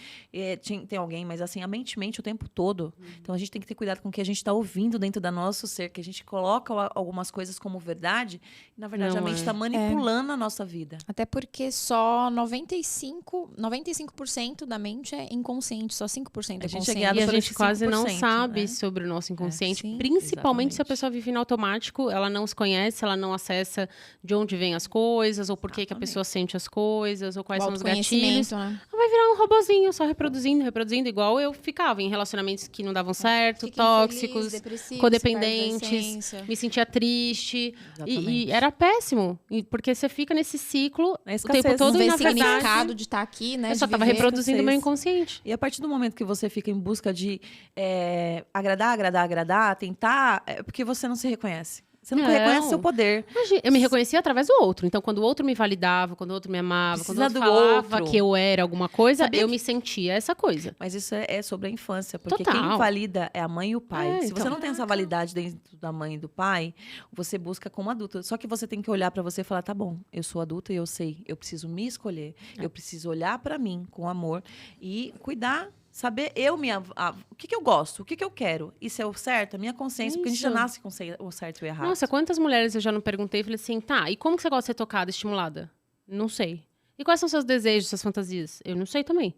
tem alguém, mas assim, a mente mente o tempo todo. Então a gente tem que ter cuidado com o que a gente está ouvindo dentro do nosso ser, que a gente coloca algumas coisas como verdade, e na verdade a mente está manipulando a nossa vida. Até porque só 95% da mente é inconsciente, só 5% é consciente. E a gente quase não sabe sobre o nosso inconsciente, principalmente se a pessoa vive no automático, ela não se conhece, ela não acessa de onde vêm as coisas, ou por que a pessoa sente as coisas, ou quais são os gatilhos. Né? Ela vai virar um robozinho, só reproduzindo, igual eu ficava em relacionamentos que não davam certo, tóxicos, codependentes, me sentia triste, e era péssimo, porque você fica nesse ciclo o tempo todo, e na significado de estar aqui, né? Eu só estava reproduzindo o meu inconsciente. E a partir do momento que você fica em busca de agradar, tentar, é porque você não se reconhece. Você não reconhece seu poder. Eu me reconhecia através do outro. Então, quando o outro me validava, quando o outro me amava, quando o outro falava que eu era alguma coisa, eu me sentia essa coisa. Mas isso é sobre a infância. Porque quem valida é a mãe e o pai. Se você não tem essa validade dentro da mãe e do pai, você busca como adulto. Só que você tem que olhar pra você e falar, tá bom, eu sou adulta e eu sei. Eu preciso me escolher. Eu preciso olhar pra mim com amor e cuidar. Saber o que eu gosto, o que eu quero. Isso é o certo? A minha consciência, porque a gente já nasce com o certo e o errado. Nossa, quantas mulheres eu já não perguntei e falei assim, tá, e como que você gosta de ser tocada, estimulada? Não sei. E quais são seus desejos, suas fantasias? Eu não sei também.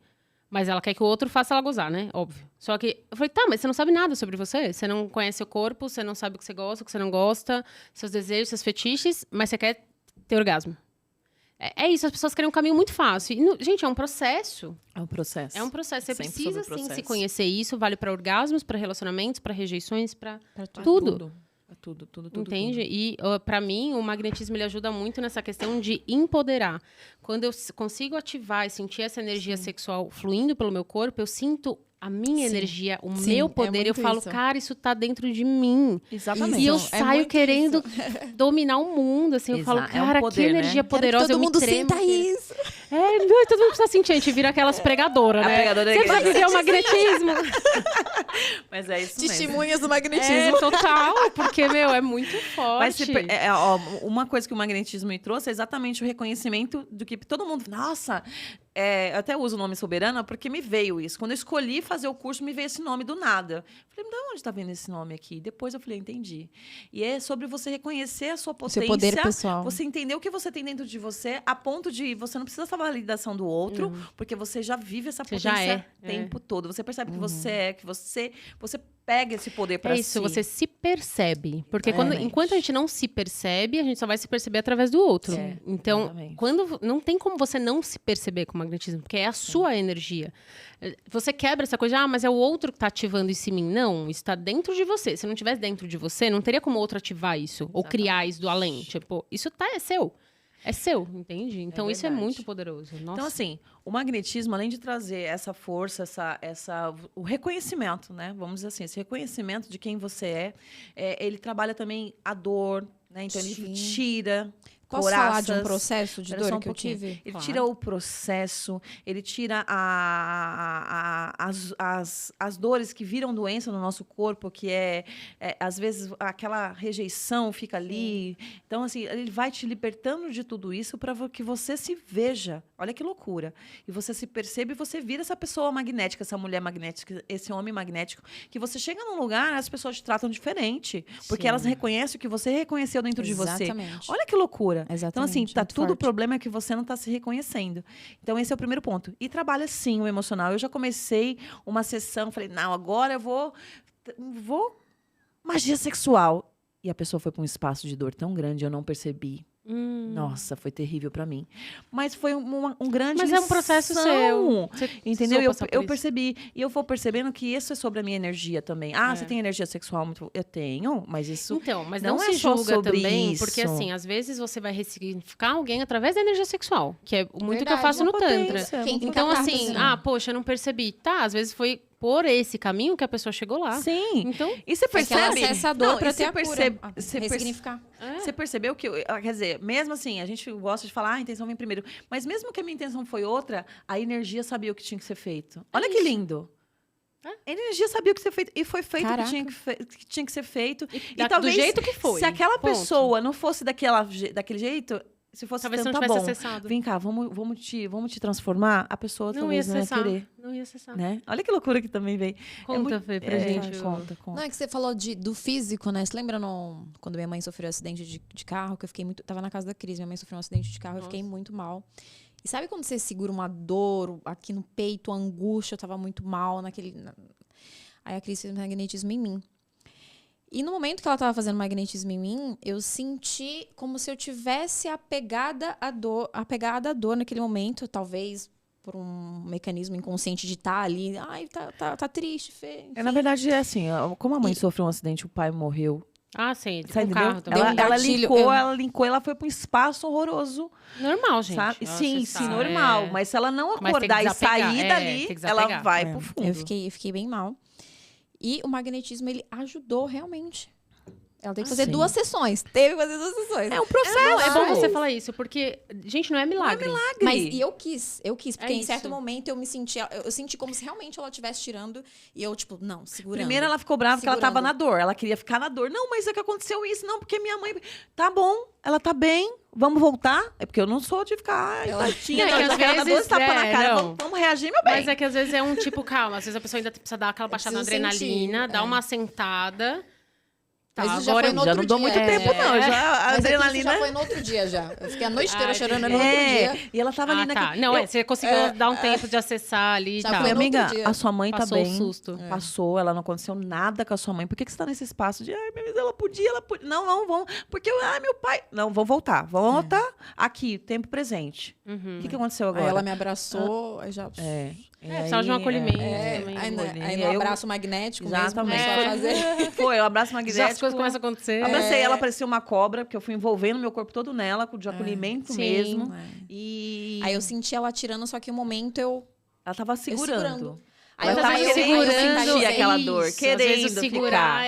Mas ela quer que o outro faça ela gozar, né? Óbvio. Só que eu falei, tá, mas você não sabe nada sobre você. Você não conhece o corpo, você não sabe o que você gosta, o que você não gosta, seus desejos, seus fetiches, mas você quer ter orgasmo. É isso, as pessoas querem um caminho muito fácil. E, gente, é um processo. É um processo. É um processo. Você precisa, sim, se conhecer isso. Vale para orgasmos, para relacionamentos, para rejeições, para tudo. Tudo. Entende? E, para mim, o magnetismo ele ajuda muito nessa questão de empoderar. Quando eu consigo ativar e sentir essa energia sexual fluindo pelo meu corpo, eu sinto a minha energia, o meu poder, eu falo, cara, isso tá dentro de mim. Exatamente. E eu saio querendo dominar o mundo, assim, eu falo, cara, poder, que energia poderosa, todo mundo sinta isso. Todo mundo precisa sentir, a gente vira aquelas pregadoras, né? Você vai viver o magnetismo. Mas é isso mesmo. Testemunhas do magnetismo. Total, porque, é muito forte. Mas, uma coisa que o magnetismo me trouxe é exatamente o reconhecimento do que todo mundo... Nossa... eu até uso o nome Soberana porque me veio isso. Quando eu escolhi fazer o curso, me veio esse nome do nada. Falei, de onde está vendo esse nome aqui? Depois eu falei, entendi. E é sobre você reconhecer a sua potência. Seu poder pessoal. Você entender o que você tem dentro de você, a ponto de você não precisa da validação do outro, porque você já vive essa potência o tempo todo. Você percebe que você é, que você pega esse poder para si. É isso, você se percebe. Porque enquanto a gente não se percebe, a gente só vai se perceber através do outro. Então, não tem como você não se perceber com o magnetismo, porque é a sua energia. Você quebra essa coisa, mas é o outro que está ativando isso em mim. Não, isso está dentro de você. Se não estivesse dentro de você, não teria como outro ativar isso. Ou criar isso do além. Tipo, isso é seu. É seu, entende? Então, isso é muito poderoso. Nossa. Então, assim, o magnetismo, além de trazer essa força, o reconhecimento, né? Vamos dizer assim, esse reconhecimento de quem você ele trabalha também a dor, né? Então, ele tira... Posso falar de um processo de dor que eu tive? Ele tira o processo, ele tira as dores que viram doença no nosso corpo, que às vezes, aquela rejeição fica ali. Então, assim, ele vai te libertando de tudo isso para que você se veja. Olha que loucura. E você se percebe e você vira essa pessoa magnética, essa mulher magnética, esse homem magnético, que você chega num lugar, as pessoas te tratam diferente, porque elas reconhecem o que você reconheceu dentro de você. Olha que loucura. Exatamente, então, assim, o problema é que você não está se reconhecendo. Então, esse é o primeiro ponto. E trabalha, sim, o emocional. Eu já comecei uma sessão, falei, não, agora eu vou magia sexual. E a pessoa foi para um espaço de dor tão grande, eu não percebi. Nossa, foi terrível para mim. Mas foi um grande Mas é um processo seu. Entendeu? Eu percebi. E eu vou percebendo que isso é sobre a minha energia também. Você tem energia sexual muito... Eu tenho, mas isso mas não se julga também. Isso. Porque, assim, às vezes você vai ressignificar alguém através da energia sexual. Que é muito o que eu faço no Tantra. Então, assim, poxa, eu não percebi. Tá, às vezes foi por esse caminho que a pessoa chegou lá. Sim. Então, e você percebe... Ela acessa a dor para ter a cura. Ressignificar. Você percebeu que... Quer dizer, mesmo assim, a gente gosta de falar, a intenção vem primeiro. Mas mesmo que a minha intenção foi outra, a energia sabia o que tinha que ser feito. Olha que lindo. A energia sabia o que ser feito. E foi feito o que tinha que ser feito. E talvez, do jeito que foi. Se aquela pessoa não fosse daquele jeito, se fosse talvez tanto, não tá tivesse bom, acessado. Vem cá, vamos te transformar, a pessoa talvez não ia querer. Não ia acessar. Né? Olha que loucura que também veio. Conta, Fê, pra gente. Conta. Não, é que você falou do físico, né? Você lembra quando minha mãe sofreu um acidente de carro, que eu fiquei muito... Tava na casa da Cris, minha mãe sofreu um acidente de carro, eu fiquei muito mal. E sabe quando você segura uma dor aqui no peito, angústia, eu tava muito mal Aí a Cris fez um magnetismo em mim. E no momento que ela tava fazendo magnetismo em mim, eu senti como se eu tivesse apegada à dor naquele momento, talvez por um mecanismo inconsciente de estar ali. Ai, tá triste, Fê. Na verdade, é assim, como a mãe sofreu um acidente, o pai morreu. Ah, sim, com o carro também. Ela linkou, ela foi para um espaço horroroso. Normal, gente. Sabe? Sim, normal. Mas se ela não acordar e sair dali, ela vai pro fundo. Eu fiquei bem mal. E o magnetismo, ele ajudou realmente. Ela teve que fazer 2 sessões. Teve que fazer 2 sessões. É um processo. É bom você falar isso, porque, gente, não é milagre. Não é milagre. Mas eu quis, porque em isso. certo momento eu me senti, eu senti como se realmente ela estivesse tirando e eu, tipo, não, segurando. Primeiro ela ficou brava porque ela tava na dor. Ela queria ficar na dor. Não, mas é que aconteceu isso. Não, porque minha mãe... Tá bom, ela tá bem. Vamos voltar? É porque eu não sou de ficar... Não, é que às vezes... na cara. Vamos reagir, meu bem. Mas é que às vezes é um tipo, calma. Às vezes a pessoa ainda precisa dar aquela baixada na adrenalina, dar uma sentada... Tá, mas agora já não dou muito tempo, não. Já, a adrenalina... já foi no outro dia, já. Eu fiquei a noite inteira chorando no outro dia. E ela tava ali naquele... Não, você conseguiu dar um tempo de acessar ali e tal. Amiga, a sua mãe tá bem. Passou o susto. Passou, ela não aconteceu nada com a sua mãe. Por que você tá nesse espaço de... Ai, mas ela podia... Não, vamos... Porque, meu pai... Não, vamos voltar. Vamos voltar aqui, tempo presente. O que aconteceu agora? Aí ela me abraçou, aí já... Precisava de um acolhimento também. Aí no abraço magnético exatamente. mesmo começou a fazer. Foi, o abraço magnético. Já as coisas começam a acontecer. Abracei ela, parecia uma cobra, porque eu fui envolvendo meu corpo todo nela, de acolhimento mesmo. E... Aí eu senti ela tirando, só que um momento ela tava segurando. Aí ela tava segurando aquela dor, querendo segurar.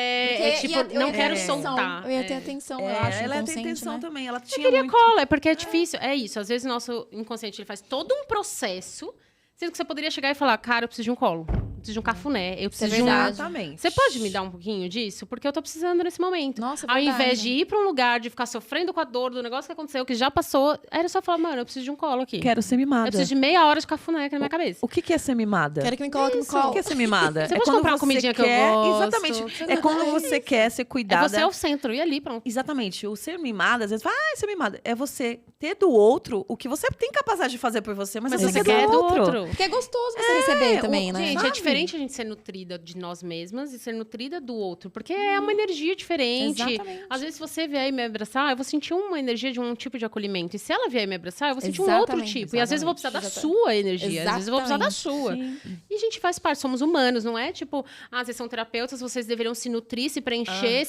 Ficar. Tipo, não quero soltar. Eu ia ter atenção, eu acho. Ela ia ter atenção, né? Também. Ela tinha queria cola, é porque é difícil. É isso, às vezes o nosso inconsciente ele faz todo um processo, sendo que você poderia chegar e falar, cara, eu preciso de um colo. Eu preciso de um cafuné. Eu preciso de um... Exatamente. Você pode me dar um pouquinho disso? Porque eu tô precisando nesse momento. Nossa, Ao invés de ir pra um lugar, de ficar sofrendo com a dor do negócio que aconteceu, que já passou, era só falar, mano, eu preciso de um colo aqui. Quero ser mimada. Eu preciso de meia hora de cafuné aqui na minha cabeça. O que é ser mimada? Quero que me coloque no colo. O que é ser mimada? Você pode comprar uma comidinha que eu gosto. Exatamente. É quando você quer ser cuidada. Você é o centro, e ali, pronto. Exatamente. O ser mimada, às vezes, fala, ser mimada. É você ter do outro o que você tem capacidade de fazer por você, mas você quer do outro. Porque é gostoso você receber também, né? Gente, é diferente a gente ser nutrida de nós mesmas e ser nutrida do outro, porque é uma energia diferente. Exatamente. Às vezes, se você vier e me abraçar, eu vou sentir uma energia de um tipo de acolhimento. E se ela vier e me abraçar, eu vou sentir um outro tipo. E às vezes eu vou precisar da sua energia, às vezes eu vou precisar da sua. Sim. E a gente faz parte, somos humanos, não é tipo, vocês são terapeutas, vocês deveriam se nutrir, se preencher,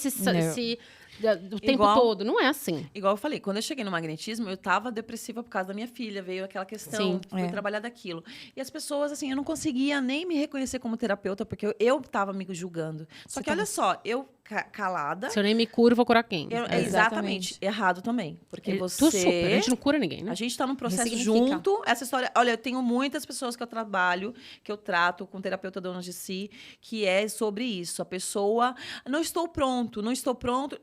do tempo todo. Não é assim. Igual eu falei, quando eu cheguei no magnetismo, eu tava depressiva por causa da minha filha. Veio aquela questão, fui trabalhar daquilo. E as pessoas, assim, eu não conseguia nem me reconhecer como terapeuta, porque eu tava me julgando. Só que olha só, eu calada... Se eu nem me curo, vou curar quem? Exatamente. Errado também. Porque você... Tu super. A gente não cura ninguém, né? A gente tá num processo junto. Essa história... Olha, eu tenho muitas pessoas que eu trabalho, que eu trato com terapeuta donas de si, que é sobre isso. A pessoa... Não estou pronto.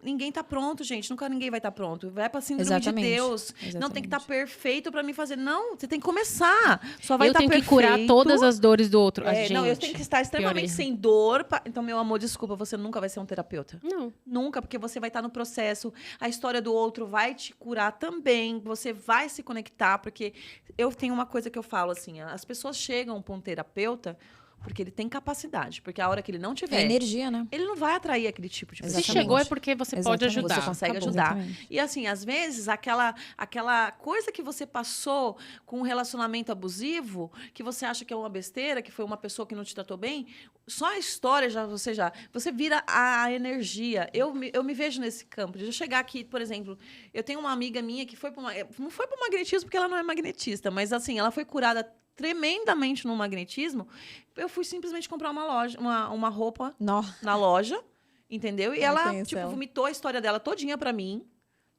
Ninguém tá pronto, gente. Nunca ninguém vai estar pronto. Vai pra síndrome de Deus. Não tem que estar perfeito pra mim fazer. Não, você tem que começar. Só vai estar perfeito. Eu tenho que curar todas as dores do outro. Não, eu tenho que estar extremamente sem dor. Então, meu amor, desculpa, você nunca vai ser um terapeuta. Não. Nunca, porque você vai estar no processo, a história do outro vai te curar também, você vai se conectar, porque eu tenho uma coisa que eu falo assim, as pessoas chegam para um terapeuta porque ele tem capacidade, porque a hora que ele não tiver... É energia, né? Ele não vai atrair aquele tipo de pessoa. Se chegou é porque você pode ajudar. Você consegue ajudar. E assim, às vezes, aquela coisa que você passou com um relacionamento abusivo, que você acha que é uma besteira, que foi uma pessoa que não te tratou bem, só a história você vira a energia. Eu me vejo nesse campo. De eu chegar aqui, por exemplo, eu tenho uma amiga minha que não foi para o magnetismo, porque ela não é magnetista, mas assim, ela foi curada tremendamente no magnetismo. Eu fui simplesmente comprar uma roupa na loja, entendeu? E ela vomitou a história dela todinha pra mim.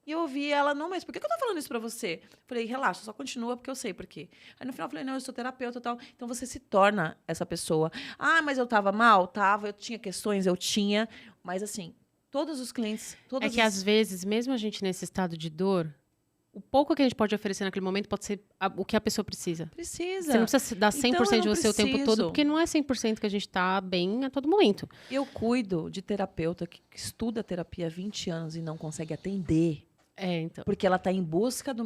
E eu ouvi ela, não, mas por que eu tô falando isso pra você? Falei, relaxa, só continua porque eu sei por quê. Aí no final eu falei, não, eu sou terapeuta e tal. Então você se torna essa pessoa. Ah, mas eu tava mal? Tava, eu tinha questões, eu tinha. Mas assim, todos os clientes... É que às vezes, mesmo a gente nesse estado de dor, o pouco que a gente pode oferecer naquele momento pode ser o que a pessoa precisa. Precisa. Você não precisa dar 100% Então, de você o tempo todo, porque não é 100% que a gente tá bem a todo momento. Eu cuido de terapeuta que estuda terapia há 20 anos e não consegue atender. Então. Porque ela está em busca do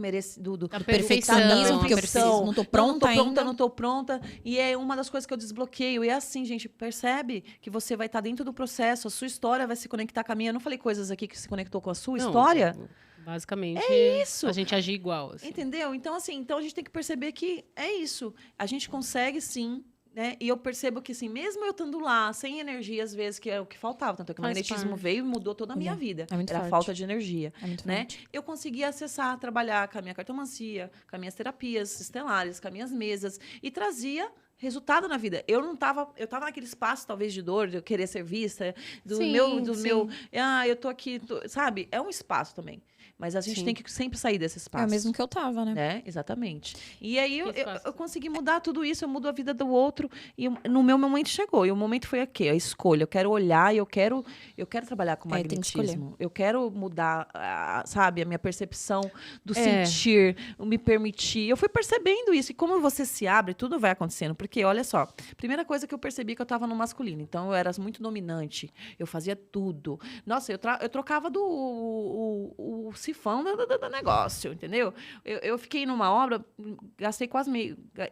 Da perfeccionismo, porque eu perfeição. preciso, não tô pronta ainda. Não tô pronta. E é uma das coisas que eu desbloqueio. E é assim, gente, percebe que você vai estar dentro do processo, a sua história vai se conectar com a minha. Eu não falei coisas aqui que se conectou com a sua história? Basicamente, isso. A gente agir igual. Assim. Entendeu? Então, assim, então a gente tem que perceber que é isso. A gente consegue, sim. Né? E eu percebo que, assim, mesmo eu estando lá, sem energia, às vezes, que é o que faltava. Tanto é que o magnetismo veio e mudou toda a minha vida. É muito Era forte. falta de energia. É muito né? forte. Eu conseguia acessar, trabalhar com a minha cartomancia, com as minhas terapias estelares, com as minhas mesas. E trazia resultado na vida. Eu tava naquele espaço, talvez, de dor, de eu querer ser vista, Sim. eu tô aqui, sabe? É um espaço também. Mas a gente tem que sempre sair desse espaço. É o mesmo que eu tava, né? Exatamente. E aí eu consegui mudar tudo isso, eu mudo a vida do outro. E no meu momento chegou. E o momento foi aqui, a escolha. Eu quero olhar e eu quero trabalhar com tem que magnetismo. Eu quero mudar, sabe, a minha percepção do sentir, o me permitir. Eu fui percebendo isso. E como você se abre, tudo vai acontecendo. Porque, olha só, primeira coisa que eu percebi que eu estava no masculino. Então, eu era muito dominante. Eu fazia tudo. Nossa, eu trocava o sifão do negócio, entendeu? Eu fiquei numa obra, gastei quase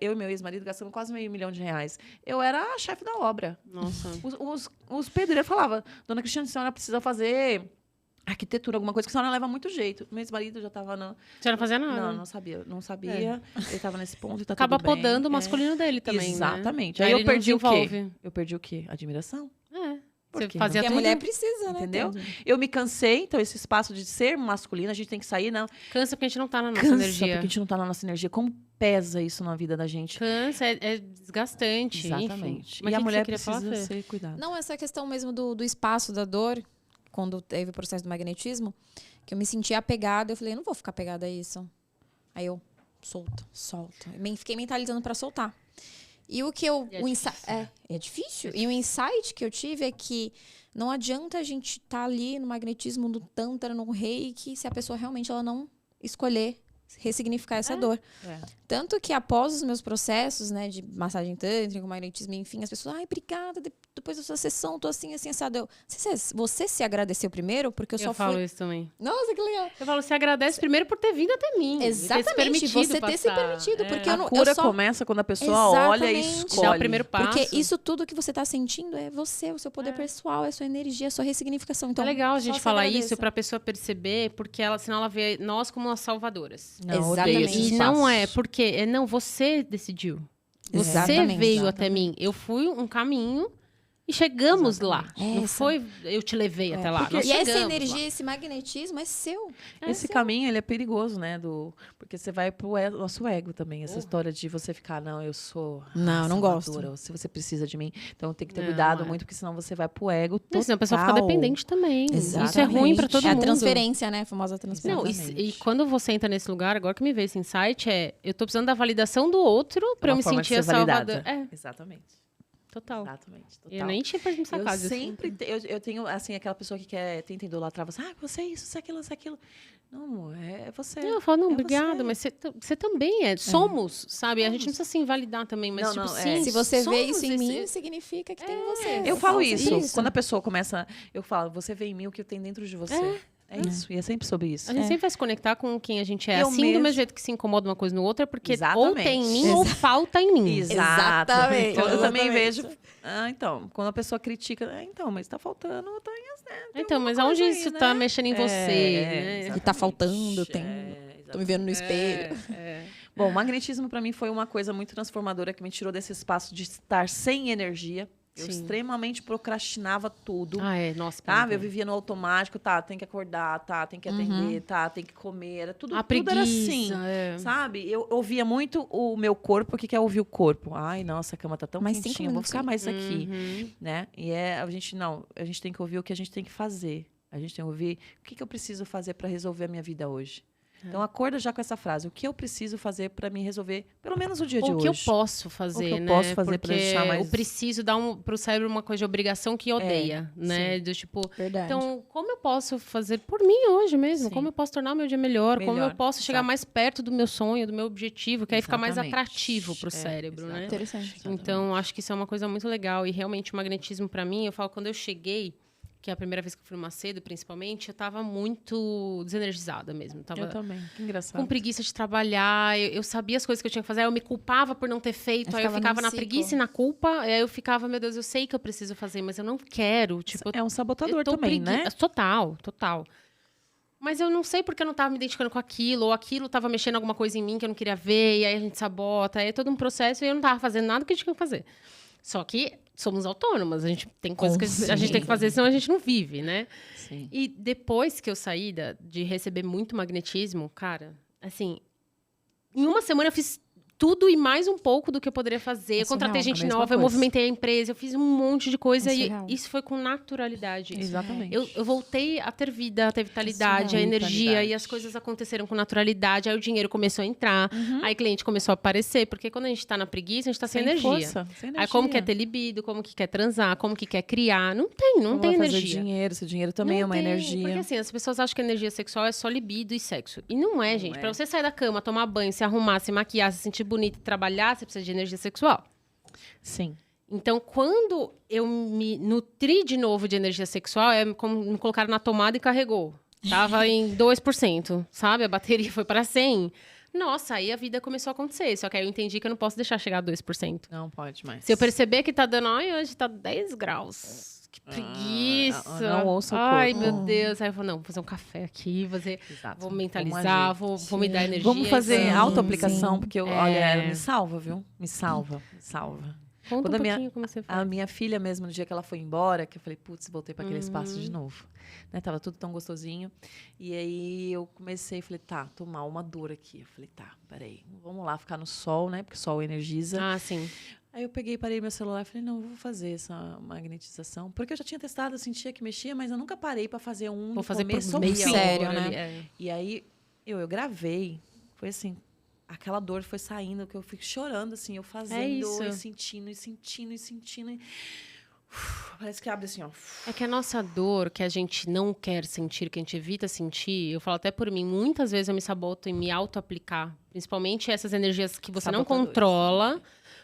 eu e meu ex-marido gastamos quase R$500 mil. Eu era a chefe da obra. Nossa. Os pedreiros falavam, dona Cristiane, a senhora precisa fazer arquitetura, alguma coisa que a senhora leva muito jeito. Meu ex-marido já estava na... Você não fazia nada? Não sabia. Ele estava nesse ponto e tá Acaba tudo bem. podando o masculino dele também, Exatamente. Né? Aí eu perdi o quê? Desenvolve. Eu perdi o quê? Admiração. Por Você quê? fazia Porque a tudo. mulher precisa, né? Entendeu? Eu me cansei, então esse espaço de ser masculino, a gente tem que sair, não. Cansa porque a gente não tá na nossa Cansa energia. porque a gente não tá na nossa energia. Como pesa isso na vida da gente? Cansa, é desgastante. Exatamente. Enfim. Mas E a que mulher você queria falar, precisa Fê? ser cuidada. Não, essa questão mesmo do espaço da dor, quando teve o processo do magnetismo, que eu me sentia apegada, eu falei, eu não vou ficar apegada a isso. Aí eu, solta. Fiquei mentalizando pra soltar. E o que eu... É difícil. E o insight que eu tive é que não adianta a gente estar ali no magnetismo, no tântra, no reiki, se a pessoa realmente ela não escolher ressignificar essa dor. Tanto que após os meus processos, né, de massagem tântrica, magnetismo, enfim, as pessoas, ai, obrigada, depois da sua sessão, tô assim, assado. Você se agradeceu primeiro? Porque eu só fui... Eu falo isso também. Nossa, que legal. Eu falo, você agradece primeiro por ter vindo até mim. Exatamente, você ter se permitido. Porque A cura começa quando a pessoa olha e escolhe. Dá o primeiro passo. Porque isso tudo que você tá sentindo é você, o seu poder pessoal, é a sua energia, a sua ressignificação. Então, é legal a gente só se falar agradeça. isso pra pessoa perceber, porque senão ela vê nós como as salvadoras. Não, Exatamente. odeio esses E não passos. é, porque você decidiu. Você Exatamente. veio até mim. Eu fui um caminho e chegamos lá. Não foi eu te levei até lá. Nós E essa chegamos energia, lá. esse magnetismo é seu. Esse caminho, ele é perigoso, né? Porque você vai pro nosso ego também. Essa história de você ficar, não, eu sou Não gosto. salvadora, se você precisa de mim. Então tem que ter cuidado muito, porque senão você vai pro ego total. Senão a pessoa fica dependente também. Exatamente. Isso é ruim pra todo É mundo. a transferência, né? A famosa Não, transferência. e quando você entra nesse lugar, agora que me veio esse insight, eu tô precisando da validação do outro pra eu me sentir a salvadora. Exatamente. Total. Total. Eu nem tinha perdido essa casa. Eu sempre eu tenho, assim, aquela pessoa que tenta idolatrar você. Ah, você é isso, você é aquilo, você é aquilo. Não, amor, é você. Eu falo, não, é obrigada, você. mas você também é. Somos, sabe? A gente não precisa se invalidar também, mas Não, sim. Se você vê somos isso em esse- mim, significa que tem você. Eu falo falo isso. Quando a pessoa começa, eu falo, você vê em mim o que tem dentro de você. É isso. E é sempre sobre isso. A gente sempre vai se conectar com quem a gente é. Eu Assim, do mesmo. mesmo jeito que se incomoda uma coisa no outro, é porque ou Exatamente. tem em mim ou falta em mim. Exatamente. Então, eu também Exatamente. vejo. Então, quando a pessoa critica, mas tá faltando, Então, mas alguma aonde coisa aí, isso né? tá mexendo em você? né? Que tá faltando, tô me vendo no espelho. Bom, o magnetismo para mim foi uma coisa muito transformadora que me tirou desse espaço de estar sem energia. Eu Sim. extremamente procrastinava tudo. Nossa. Sabe? Eu vivia no automático, tem que acordar, tem que atender, tem que comer. Era tudo, A tudo era preguiça, assim. Sabe? Eu ouvia muito o meu corpo. O que é ouvir o corpo? Ai, nossa, a cama tá tão Mais 5 quentinha, eu vou ficar mais aqui. Uhum. Né? E a gente tem que ouvir o que a gente tem que fazer. A gente tem que ouvir o que eu preciso fazer para resolver a minha vida hoje. Então, acorda já com essa frase. O que eu preciso fazer para me resolver, pelo menos o dia de hoje? O que eu posso fazer, O que eu né? posso fazer Porque para deixar mais... o preciso dá pro cérebro uma coisa de obrigação que odeia, né? Do tipo... Verdade. Então, como eu posso fazer por mim hoje mesmo? Sim. Como eu posso tornar o meu dia melhor? Como eu posso chegar exato. mais perto do meu sonho, do meu objetivo? Que aí fica mais Exatamente. atrativo pro cérebro, né? Interessante. Então, acho que isso é uma coisa muito legal. E realmente, o magnetismo, para mim, eu falo, quando eu cheguei, que é a primeira vez que eu fui no Macedo, principalmente, eu tava muito desenergizada mesmo. Tava Eu também, que engraçado. com preguiça de trabalhar, eu sabia as coisas que eu tinha que fazer, aí eu me culpava por não ter feito, aí eu ficava na preguiça e na culpa, aí eu ficava, meu Deus, eu sei que eu preciso fazer, mas eu não quero. Tipo, É um sabotador também, né? Total, total. Mas eu não sei porque eu não estava me identificando com aquilo, ou aquilo estava mexendo alguma coisa em mim que eu não queria ver, e aí a gente sabota, aí é todo um processo e eu não estava fazendo nada que eu tinha que fazer. Só que somos autônomas, a gente tem coisas que a gente tem que fazer, senão a gente não vive, né? Sim. E depois que eu saí de receber muito magnetismo, cara, assim, em uma semana eu fiz tudo e mais um pouco do que eu poderia fazer. Eu contratei gente nova, eu movimentei a empresa, eu fiz um monte de coisa e isso foi com naturalidade. Exatamente. Eu voltei a ter vida, a ter vitalidade, a energia, e as coisas aconteceram com naturalidade. Aí o dinheiro começou a entrar, aí cliente começou a aparecer, porque quando a gente tá na preguiça, a gente tá sem energia. Força, sem energia. Aí como quer ter libido, como que quer transar, como que quer criar, não tem energia. Fazer dinheiro, esse dinheiro também não é uma tem, energia. Porque assim, as pessoas acham que a energia sexual é só libido e sexo. E não é, gente. Pra você sair da cama, tomar banho, se arrumar, se maquiar, se sentir bonita e trabalhar, você precisa de energia sexual. Sim. Então, quando eu me nutri de novo de energia sexual, é como me colocaram na tomada e carregou. Tava em 2%, sabe? A bateria foi para 100%. Nossa, aí a vida começou a acontecer. Só que aí eu entendi que eu não posso deixar chegar a 2%. Não pode mais. Se eu perceber que tá dando... Ai, hoje tá 10 graus. Que preguiça. Não ouça o corpo. Ai, meu Deus. Aí eu vou, não, vou fazer um café aqui, vou mentalizar, vou me dar energia. Vamos fazer então, auto-aplicação, porque, olha, me salva, viu? Me salva, me salva. Conta Quando um pouquinho como você faz. A minha filha mesmo, no dia que ela foi embora, que eu falei, putz, voltei para aquele espaço de novo. Né? Tava tudo tão gostosinho. E aí eu comecei, falei, tá, tomar uma dor aqui. Eu falei, tá, peraí, vamos lá ficar no sol, né? Porque o sol energiza. Ah, sim. Aí eu peguei, parei meu celular e falei, não, vou fazer essa magnetização. Porque eu já tinha testado, eu sentia que mexia, mas eu nunca parei para fazer um Vou fazer começo por ao meia fim. sério, hora né? ali, é. E aí eu gravei, foi assim, aquela dor foi saindo, que eu fico chorando, assim, eu fazendo, isso. e sentindo, e sentindo, e sentindo. E... parece que abre assim, ó. É que a nossa dor, que a gente não quer sentir, que a gente evita sentir, eu falo até por mim, muitas vezes eu me saboto em me auto-aplicar. Principalmente essas energias que você não controla,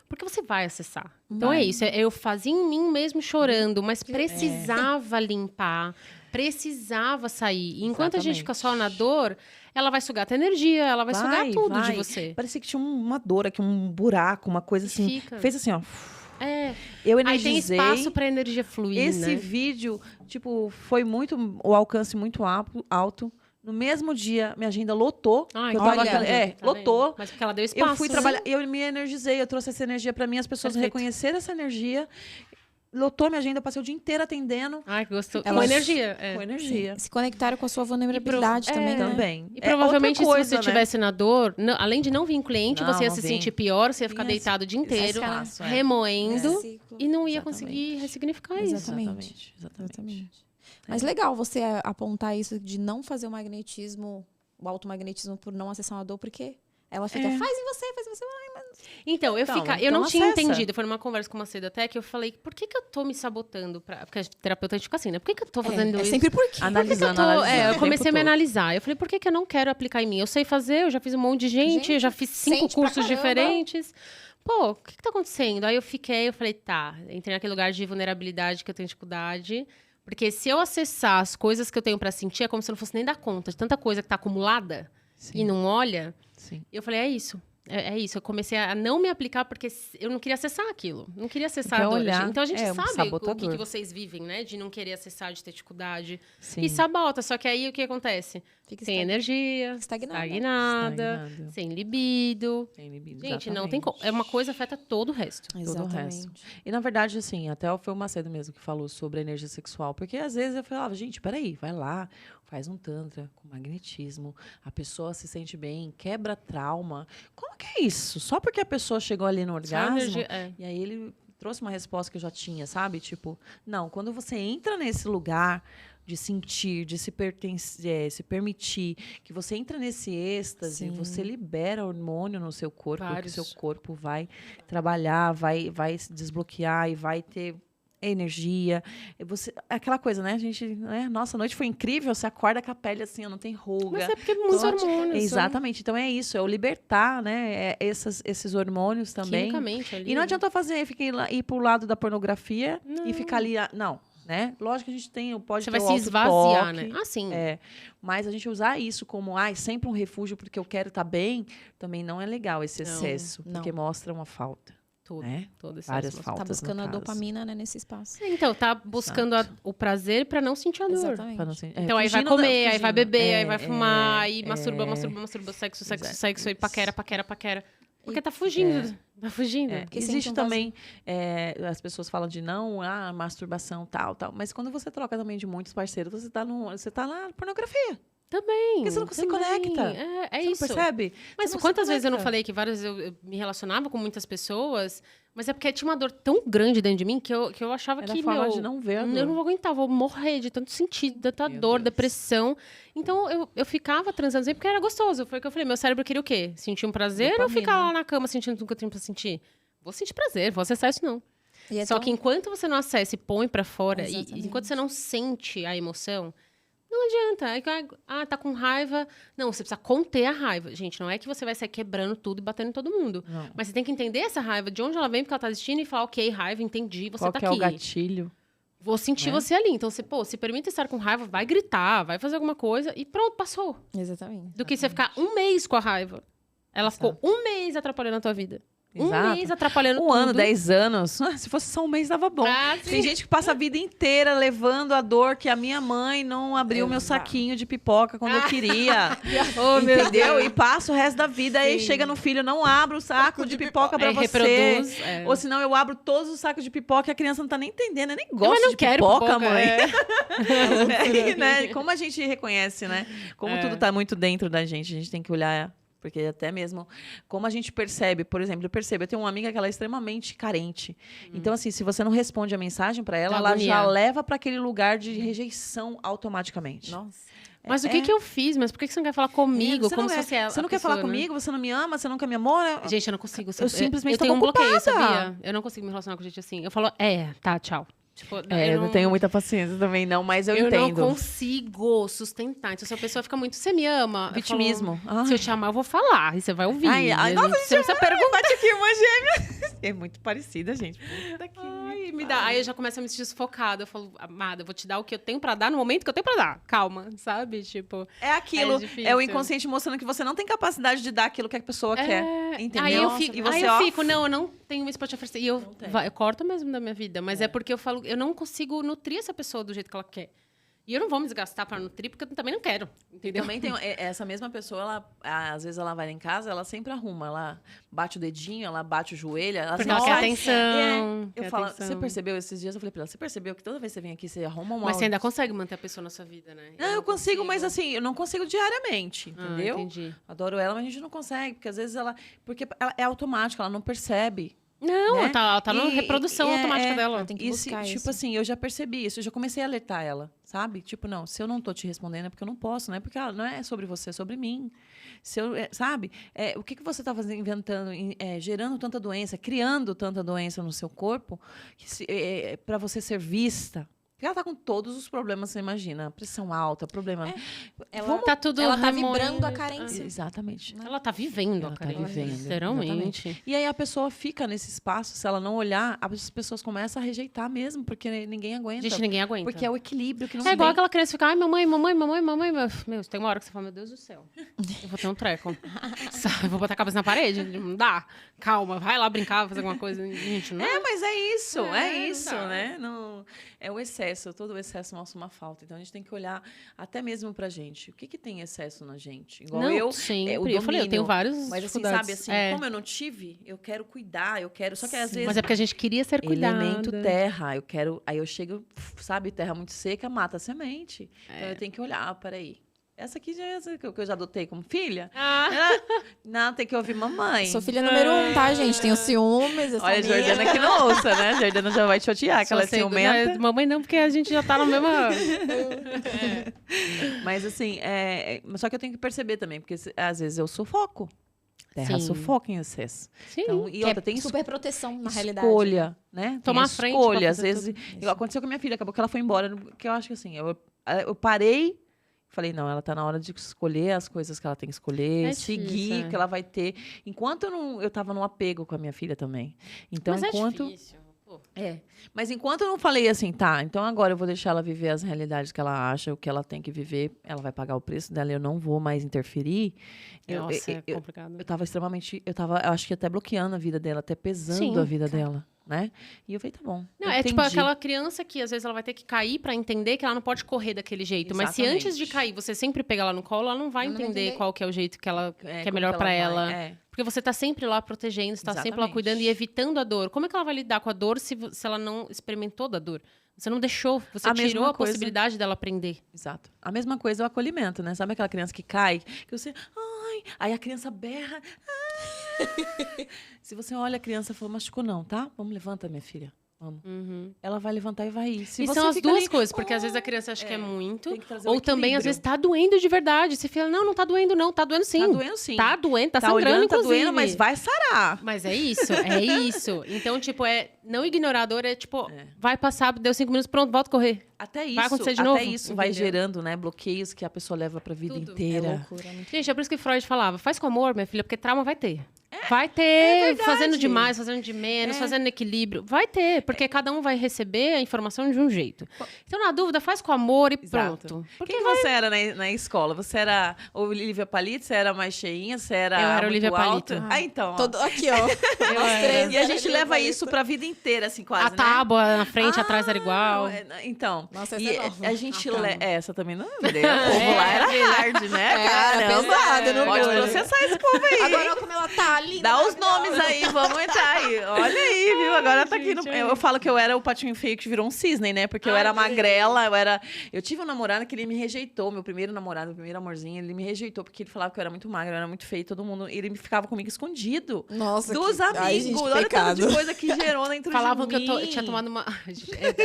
porque você vai acessar. Então é isso, eu fazia em mim mesmo chorando, mas precisava limpar, precisava sair. E enquanto a gente fica só na dor, ela vai sugar a tua energia, ela vai sugar tudo de você. Parecia que tinha uma dor aqui, um buraco, uma coisa assim. Fez assim, ó. Eu energizei. Aí tem espaço para energia fluir, Esse vídeo, tipo, foi muito... o alcance muito alto. No mesmo dia, minha agenda lotou. Ai, eu tava olha, lotou. Mas porque ela deu espaço. Eu fui trabalhar, eu me energizei, eu trouxe essa energia para mim, as pessoas reconheceram essa energia. Lotou minha agenda, eu passei o dia inteiro atendendo. Ai, que gostoso. Ela- Com energia. Com energia. Se conectaram com a sua vulnerabilidade também, né? Também. E provavelmente, outra coisa, se você estivesse na dor, além de não vir cliente, Não, você ia não se vem. sentir pior, você ia ficar Vinha deitado o dia inteiro, espaço, remoendo, Ciclo. e não ia Exatamente. conseguir ressignificar isso. Exatamente. Exatamente. Mas legal você apontar isso de não fazer o magnetismo, o automagnetismo por não acessar uma dor, porque ela fica, faz em você. Ai, mas... Então, eu Então não tinha acessa. entendido. Foi numa conversa com uma cedo até que eu falei, por que eu tô me sabotando? Porque a terapeuta fica assim, né? Por que eu tô fazendo isso? sempre por quê? Analisando, Eu comecei a me analisar. Eu falei, por que eu não quero aplicar em mim? Eu sei fazer, eu já fiz um monte de gente, eu já fiz 5 sente pra cursos caramba. diferentes. Pô, o que tá acontecendo? Aí eu falei, tá, entrei naquele lugar de vulnerabilidade que eu tenho dificuldade. Porque se eu acessar as coisas que eu tenho pra sentir, é como se eu não fosse nem dar conta de tanta coisa que tá acumulada e não olha. Sim. Eu falei, é isso. É isso. Eu comecei a não me aplicar porque eu não queria acessar aquilo. Não queria acessar a dor. olhar. Então a gente Um sabe o sabotador. que vocês vivem, né? De não querer acessar, de ter dificuldade. Sim. E sabota. Só que aí o que acontece? Fica Sem energia, estagnada, sem libido. Sem libido, Gente, não tem exatamente. como. É uma coisa afeta todo o resto. Todo o Exatamente. resto. E, na verdade, assim, até foi o Macedo mesmo que falou sobre a energia sexual. Porque, às vezes, eu falava, gente, peraí, vai lá, faz um tantra com magnetismo, a pessoa se sente bem, quebra trauma. Como que é isso? Só porque a pessoa chegou ali no Só orgasmo, energia, e aí ele trouxe uma resposta que eu já tinha, sabe? Tipo, não, quando você entra nesse lugar de sentir, de se pertencer, se permitir, que você entra nesse êxtase, você libera hormônio no seu corpo, que seu corpo vai trabalhar, vai se desbloquear e vai ter energia. Aquela coisa, né? A gente, né? Nossa, a noite foi incrível, você acorda com a pele assim, não tem ruga. Mas é porque muitos hormônios. Exatamente. Então é isso, é o libertar, né? Esses hormônios também. Quimicamente ali. E não adianta fazer, ir pro lado da pornografia e ficar ali. Não. Né? Lógico que a gente pode Você ter vai o se esvaziar, autotoque, né? Sim. Mas a gente usar isso como sempre um refúgio porque eu quero estar bem, também não é legal esse excesso, porque mostra uma falta. Tudo, né? Várias faltas. Tá buscando a dopamina, né, nesse espaço. Então, tá buscando o prazer pra não sentir a dor. Exatamente. Então, aí vai comer, aí vai beber, aí vai fumar, aí masturba, sexo, aí paquera. Porque tá fugindo. Tá fugindo. Existe também, as pessoas falam de masturbação, tal. Mas quando você troca também de muitos parceiros, você tá na pornografia. Também. Porque você não se conecta. É você isso. Não percebe? Mas quantas vezes eu não falei que eu me relacionava com muitas pessoas, mas é porque tinha uma dor tão grande dentro de mim que eu achava Era que, a forma de não ver a dor. Eu não vou aguentar, vou morrer de tanto sentir, de tanta dor, depressão. Então, eu ficava transando sempre porque era gostoso. Foi o que eu falei, meu cérebro queria o quê? Sentir um prazer ou ficar lá na cama sentindo tudo que eu tinha pra sentir? Vou sentir prazer, vou acessar isso não. Só que enquanto você não acessa e põe pra fora, e enquanto você não sente a emoção, não adianta. Tá com raiva. Não, você precisa conter a raiva. Gente, não é que você vai sair quebrando tudo e batendo em todo mundo. Não. Mas você tem que entender essa raiva, de onde ela vem, porque ela tá existindo, e falar, ok, raiva, entendi, você Qual tá que aqui. É o gatilho? Vou sentir você ali. Então, se permite estar com raiva, vai gritar, vai fazer alguma coisa e pronto, passou. Exatamente. Do que você ficar um mês com a raiva. Ela ficou um mês atrapalhando a tua vida. Exato. Um mês atrapalhando tudo. Ano, 10 anos. Se fosse só um mês, dava bom. Tem gente que passa a vida inteira levando a dor que a minha mãe não abriu meu saquinho de pipoca quando eu queria. Entendeu? E passa o resto da vida. Aí chega no filho, não abro o saco de pipoca pra você. Reproduz, Ou senão eu abro todos os sacos de pipoca e a criança não tá nem entendendo. Eu nem gosto de pipoca, mãe. Né? Como a gente reconhece, né? Como tudo tá muito dentro da gente. A gente tem que olhar... Porque até mesmo, como a gente percebe, por exemplo, eu tenho uma amiga que ela é extremamente carente. Então, assim, se você não responde a mensagem para ela, ela já leva para aquele lugar de rejeição automaticamente. Nossa. Mas o que eu fiz? Mas por que você não quer falar comigo? Você como não, se fosse você não quer falar comigo? Você não me ama? Você nunca me amor? Gente, eu não consigo. Eu simplesmente tenho um bloqueio, ocupada. sabia? Eu não consigo me relacionar com gente assim. Eu falo, tá, tchau. Tipo, eu não tenho muita paciência também, não, mas eu entendo. Eu não consigo sustentar. Então, se a pessoa fica muito, você me ama? Vitimismo. Se eu te amar, eu vou falar. E você vai ouvir. Nossa, você precisa perguntar. Bate aqui uma gêmea. É muito parecida, gente. Me dá. Aí eu já começo a me sentir sufocada. Eu falo, amada, eu vou te dar o que eu tenho pra dar no momento que eu tenho pra dar. Calma, sabe? Tipo. É aquilo. É o inconsciente mostrando que você não tem capacidade de dar aquilo que a pessoa quer. Entendeu? Aí eu fico, eu não tenho isso pra te oferecer. E eu corto mesmo da minha vida. Mas é porque eu falo, eu não consigo nutrir essa pessoa do jeito que ela quer. E eu não vou me desgastar para nutrir, porque eu também não quero, entendeu? Também tem essa mesma pessoa, às vezes ela vai em casa, ela sempre arruma. Ela bate o dedinho, ela bate o joelho. Porque ela quer atenção. Eu falo, você percebeu esses dias? Eu falei pra ela, você percebeu que toda vez que você vem aqui, você arruma uma... Mas você ainda consegue manter a pessoa na sua vida, né? Não, eu consigo, mas assim, eu não consigo diariamente, entendeu? Entendi. Adoro ela, mas a gente não consegue, porque às vezes porque ela é automática, ela não percebe. Não, né? ela tá na reprodução automática dela. Ela tem que buscar isso. Tipo assim, eu já percebi isso, eu já comecei a alertar ela, sabe? Tipo, não, se eu não tô te respondendo é porque eu não posso, não é porque não é sobre você, é sobre mim. Se eu, sabe? O que você tá fazendo, inventando, gerando tanta doença, criando tanta doença no seu corpo, para você ser vista? Porque ela tá com todos os problemas, você imagina. Pressão alta, problema... Ela tá vibrando a carência. Exatamente. Ela tá vivendo a carência. Literalmente. E aí a pessoa fica nesse espaço, se ela não olhar, as pessoas começam a rejeitar mesmo, porque ninguém aguenta. Gente, ninguém aguenta. Porque é o equilíbrio que não É igual aquela criança ficar, ai, mamãe. Meu, tem uma hora que você fala, meu Deus do céu. Eu vou ter um treco. Eu vou botar a cabeça na parede? Não dá. Calma, vai lá brincar, fazer alguma coisa. Gente, não. Mas é isso, né? É o excesso, todo o excesso mostra uma falta. Então a gente tem que olhar até mesmo pra gente. O que tem excesso na gente? Igual não, sempre. Eu falei, eu tenho vários. Mas assim, sabe, assim, como eu não tive, eu quero cuidar, só que às vezes. Mas é porque a gente queria ser cuidada. Elemento terra, aí eu chego, sabe, terra muito seca, mata a semente. Então eu tenho que olhar, peraí. Essa aqui já é essa que eu já adotei como filha. Ah. Não, tem que ouvir mamãe. Sou filha número 1, tá, gente? Tenho ciúmes. Olha, a Jordana que não ouça, né? A Jordana já vai te odiar, que ela é ciumenta. Não, mamãe não, porque a gente já tá na mesma... Mas assim, só que eu tenho que perceber também, porque às vezes eu sufoco. Terra sufoca em excesso. Sim. Então, e outra, tem super proteção, na realidade. escolha, né? Tomar Tem frente escolha. pra Às fazer vezes, igual aconteceu com a minha filha, acabou que ela foi embora. Que eu acho que assim, eu parei, falei, não, ela tá na hora de escolher as coisas que ela tem que escolher, seguir, difícil, que ela vai ter. Enquanto eu tava num apego com a minha filha também. Então, Mas enquanto. é difícil. Pô. Mas enquanto eu não falei assim, tá, então agora eu vou deixar ela viver as realidades que ela acha, o que ela tem que viver, ela vai pagar o preço dela, eu não vou mais interferir. Nossa, é complicado. Eu tava extremamente, eu acho que até bloqueando a vida dela, até pesando a vida dela, né? E eu falei, tá bom. Não, é tipo aquela criança que às vezes ela vai ter que cair pra entender que ela não pode correr daquele jeito. Mas se antes de cair você sempre pegar ela no colo, ela não vai entender qual que é o jeito que é melhor pra ela. Porque você tá sempre lá protegendo, você tá sempre lá cuidando e evitando a dor. Como é que ela vai lidar com a dor se ela não experimentou da dor? Você não deixou, você tirou a possibilidade dela aprender. Exato. A mesma coisa é o acolhimento, né? Sabe aquela criança que cai, que você... Ai, aí a criança berra. Se você olha a criança e fala, machucou não, tá? Vamos, levanta, minha filha. Vamos. Ela vai levantar e vai ir. E são as duas coisas, porque às vezes a criança acha que é muito, ou também às vezes tá doendo de verdade. Você fala, não tá doendo não, tá doendo sim. Tá doendo sim. Tá doendo, tá sangrando, olhando, tá inclusive. doendo, mas vai sarar. Mas é isso, é isso. Então, tipo, não ignorar a dor, vai passar, deu 5 minutos, pronto, volta a correr. Até isso, vai acontecer de novo. Até isso vai gerando, né, bloqueios que a pessoa leva pra vida inteira. É loucura, né? Gente, é por isso que Freud falava, faz com amor, minha filha, porque trauma vai ter. Vai ter, fazendo demais, fazendo de menos, fazendo equilíbrio. Vai ter, porque cada um vai receber a informação de um jeito. Então, na dúvida, faz com amor e pronto. Quem você era na escola? Você era Olivia Palito? Você era mais cheinha? Você era Eu era Olivia Palito. Então. Aqui, ó. Nós três. E a gente leva isso pra vida inteira, assim, quase, a tábua na frente, atrás era igual. Então. Nossa, e essa é nova. a gente essa também não deu. O povo lá era hard, né? Era pesado, não pode foi? processar esse povo aí. Agora como ela tá linda. Dá os nomes aí, vamos entrar aí. Olha aí, viu? Agora tá aqui no... Eu falo que eu era o patinho feio que virou um cisne, né? Porque eu era magrela, eu tive um namorado que ele me rejeitou, meu primeiro namorado, meu primeiro amorzinho, ele me rejeitou porque ele falava que eu era muito magra, eu era muito feio, todo mundo... Ele ficava comigo escondido. Nossa, dos amigos. Ai, gente, olha o tanto de coisa que gerou dentro Falavam de mim. que eu tinha tomado uma...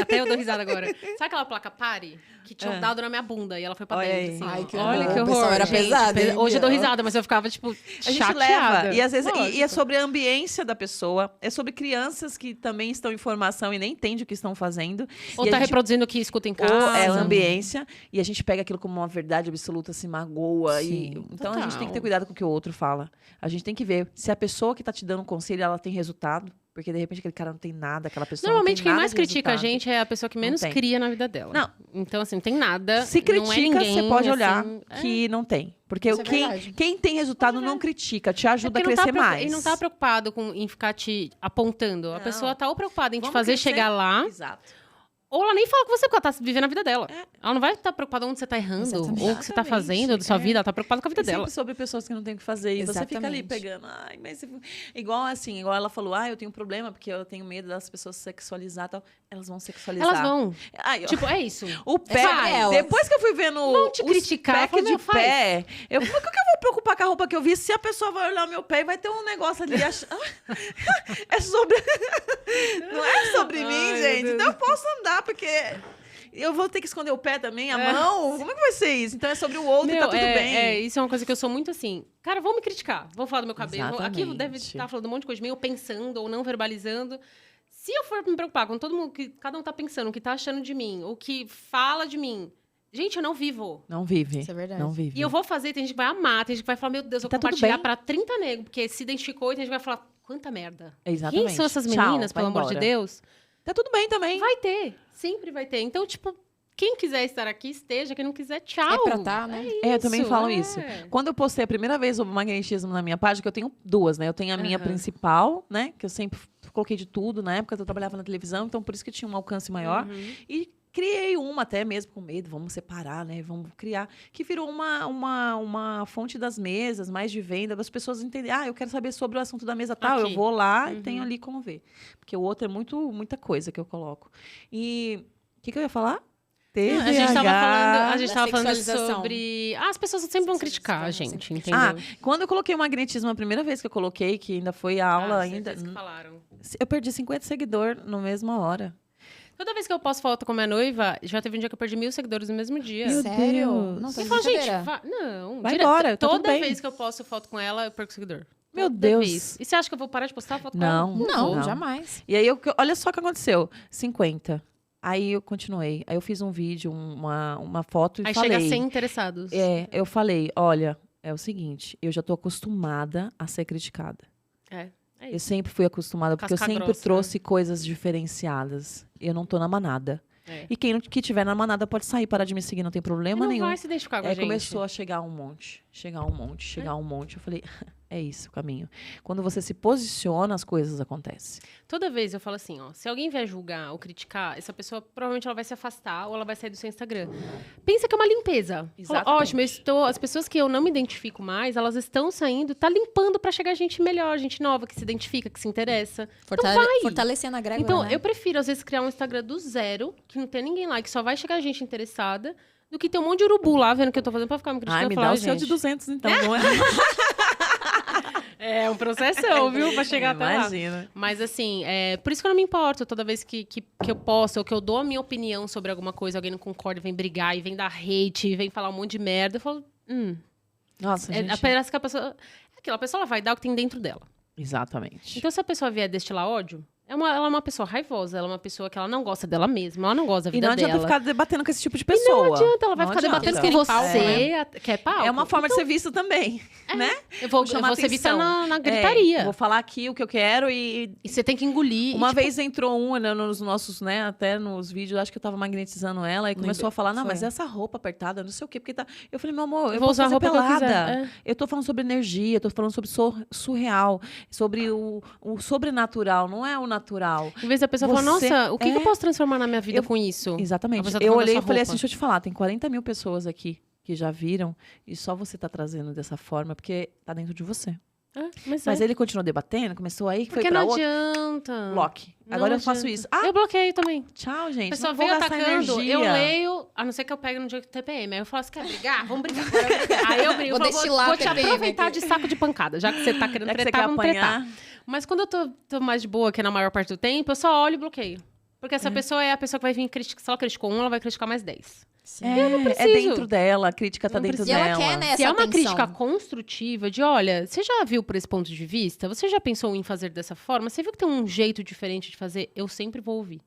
Até eu dou risada agora. Sabe aquela placa pare? Que tinham dado na minha bunda e ela foi pra dentro, assim. Ai, que olha horror. que O horror. pessoal era gente. pesado, hein, Hoje eu dou Bia? risada, mas eu ficava, tipo, A gente chateada. leva. E às vezes Lógico. e é sobre a ambiência da pessoa, é sobre crianças que também estão em formação e nem entendem o que estão fazendo. Ou E tá a gente- reproduzindo o que escuta em Ou casa. é a ambiência, e a gente pega aquilo como uma verdade absoluta, se magoa. Então a gente tem que ter cuidado com o que o outro fala. A gente tem que ver se a pessoa que tá te dando um conselho, ela tem resultado. Porque, de repente, aquele cara não tem nada, aquela pessoa Normalmente, não tem quem nada mais de critica a resultado. gente é a pessoa que menos tem. cria na vida dela. Não. Então, assim, não tem nada. Se critica, não é ninguém, você pode olhar assim, que não tem. Porque Isso é verdade. quem tem resultado não critica, te ajuda a porque crescer mais. Ele não tá preocupado em ficar te apontando. A Não. pessoa tá ou preocupada em te Vamos fazer crescer. chegar lá, Exato. ou ela nem fala com você, porque ela tá vivendo a vida dela. Ela não vai estar preocupada onde você tá errando, Exatamente. ou o que você tá fazendo da sua É. vida. Ela tá preocupada com a vida É dela. sempre sobre pessoas que não têm o que fazer. E você fica ali Exatamente. pegando. Ai, mas... Igual assim, igual ela falou, eu tenho um problema porque eu tenho medo das pessoas sexualizar e tal. Elas vão sexualizar. Elas vão. Ai, Tipo, é isso. o pé. sobre elas. Depois que eu fui vendo Vão te os criticar, pés fala, de "Meu, faz." pé, eu falei, por que eu vou preocupar com a roupa que eu vi se a pessoa vai olhar o meu pé e vai ter um negócio ali? É sobre... Não é sobre mim, Ai, meu gente. Deus. Então eu posso andar, porque... Eu vou ter que esconder o pé também, a mão? Como é que vai ser isso? Então é sobre o outro e tá tudo bem. Isso é uma coisa que eu sou muito assim. Cara, vão me criticar. Vão falar do meu cabelo. Aqui Exatamente. deve estar falando um monte de coisa de mim, eu pensando ou não verbalizando. Se eu for me preocupar com todo mundo, que cada um tá pensando, o que tá achando de mim, o que fala de mim. Gente, eu não vivo. Não vive. Isso é verdade. Não vive. E eu vou fazer, tem gente que vai amar, tem gente que vai falar, meu Deus, vou Tá tudo compartilhar bem. pra 30 negros, porque se identificou, e tem gente que vai falar, quanta merda. Exatamente. Quem são essas Tchau, meninas, vai pelo amor de embora. Deus? Tá tudo bem também. Vai ter, sempre vai ter. Então, tipo, quem quiser estar aqui, esteja. Quem não quiser, tchau. É pra tá, né? Eu também falo isso. é. Quando eu postei a primeira vez o magnetismo na minha página, que eu tenho duas, né? Eu tenho a minha principal, né? Que eu sempre coloquei de tudo. Na época eu trabalhava na televisão, então por isso que tinha um alcance maior. E criei uma até mesmo com medo, vamos separar, né? Vamos criar. Que virou uma fonte das mesas, mais de venda, das pessoas entenderem. Eu quero saber sobre o assunto da mesa tal. Aqui. Eu vou lá e tenho ali como ver. Porque o outro é muita coisa que eu coloco. E o que eu ia falar? A gente tava falando sexualização. sobre... as pessoas sempre vão criticar a gente, entendeu? Quando eu coloquei o magnetismo, a primeira vez que eu coloquei, que ainda foi a aula, ainda Que falaram. eu perdi 50 seguidores na mesma hora. Toda vez que eu posto foto com minha noiva, já teve um dia que eu perdi 1.000 seguidores no mesmo dia. Meu Sério? Deus. Não, tô Eu de falo, gente, brincadeira. não. Vai embora, tá tudo toda bem. vez que eu posto foto com ela, eu perco seguidor. Meu Toda Deus. vez. E você acha que eu vou parar de postar foto com Não. ela? Não, Não. jamais. E aí, olha só o que aconteceu. 50. Aí eu continuei. Aí eu fiz um vídeo, uma foto e Aí falei. chega a 100 interessados. Eu falei, olha, é o seguinte, eu já tô acostumada a ser criticada. É Eu isso. sempre fui acostumada, porque eu Casca sempre grossa, trouxe coisas diferenciadas. Eu não tô na manada. É. E quem que tiver na manada pode sair, parar de me seguir, não tem problema Não nenhum. vai se identificar com a Aí gente. começou a chegar um monte. Eu falei, é isso o caminho. Quando você se posiciona, as coisas acontecem. Toda vez eu falo assim, ó, se alguém vier julgar ou criticar, essa pessoa provavelmente ela vai se afastar ou ela vai sair do seu Instagram. Pensa que é uma limpeza. Fala, Exatamente. ótimo, as pessoas que eu não me identifico mais, elas estão saindo, tá limpando pra chegar gente melhor, gente nova, que se identifica, que se interessa. Fortalecendo a grégora, Então, né? eu prefiro, às vezes, criar um Instagram do zero, que não tem ninguém lá, que só vai chegar gente interessada, do que ter um monte de urubu lá vendo o que eu tô fazendo pra ficar me criticando. Ai, me e falar, dá o "Ai, seu gente, de 200, então, não é? É um processão, viu? Pra chegar até lá. Imagina. Mas, assim, por isso que eu não me importo. Toda vez que eu posto ou que eu dou a minha opinião sobre alguma coisa, alguém não concorda, vem brigar e vem dar hate, e vem falar um monte de merda, eu falo, Nossa, gente. parece que a pessoa... Aquela pessoa, ela vai dar o que tem dentro dela. Exatamente. Então, se a pessoa vier destilar ódio, ela é uma pessoa raivosa, ela é uma pessoa que ela não gosta dela mesma, ela não gosta da E vida não adianta dela. ficar debatendo com esse tipo de E pessoa. não adianta, ela vai Não ficar adianta. debatendo com você, quer palco. É uma forma de ser visto também, né? Eu vou chamar ser vista atenção. na gritaria. Vou falar aqui o que eu quero e... E você tem que engolir. Uma e, tipo, vez entrou né, nos nossos, né, até nos vídeos, acho que eu tava magnetizando ela e começou a falar, não, mas essa roupa apertada, não sei o quê, porque tá... Eu falei, meu amor, eu vou usar a fazer roupa que eu quiser. pelada. Eu tô falando sobre energia, eu tô falando sobre surreal, sobre o sobrenatural, não é o natural. Em vez da pessoa falar, Você nossa, o que eu posso transformar na minha vida com isso? A Exatamente. pessoa tá Eu falando da olhei sua e falei roupa. assim, deixa eu te falar, tem 40 mil pessoas aqui que já viram e só você tá trazendo dessa forma porque tá dentro de você. Mas ele continuou debatendo, começou aí, foi Porque pra não outro. adianta. Bloque. Não Agora eu faço adianta. isso. Eu bloqueio também. Tchau, gente. A pessoa não vou veio gastar atacando, energia. eu leio, a não ser que eu pegue no dia que TPM. Aí eu falo, você quer brigar? Vamos brigar. Aí eu brigo. Vou Eu falo, destilar vou te TPM aproveitar aqui. de saco de pancada. Já que você tá querendo Já que você tretar, quer vamos apanhar. tretar. Mas quando eu tô mais de boa, que é na maior parte do tempo, eu só olho e bloqueio. Porque essa pessoa é a pessoa que vai vir criticar. Se ela criticou ela vai criticar mais 10. É dentro dela, a crítica tá Não dentro precisa. E dela. ela quer, né, Se é essa uma atenção. crítica construtiva de, olha, você já viu por esse ponto de vista? Você já pensou em fazer dessa forma? Você viu que tem um jeito diferente de fazer? Eu sempre vou ouvir.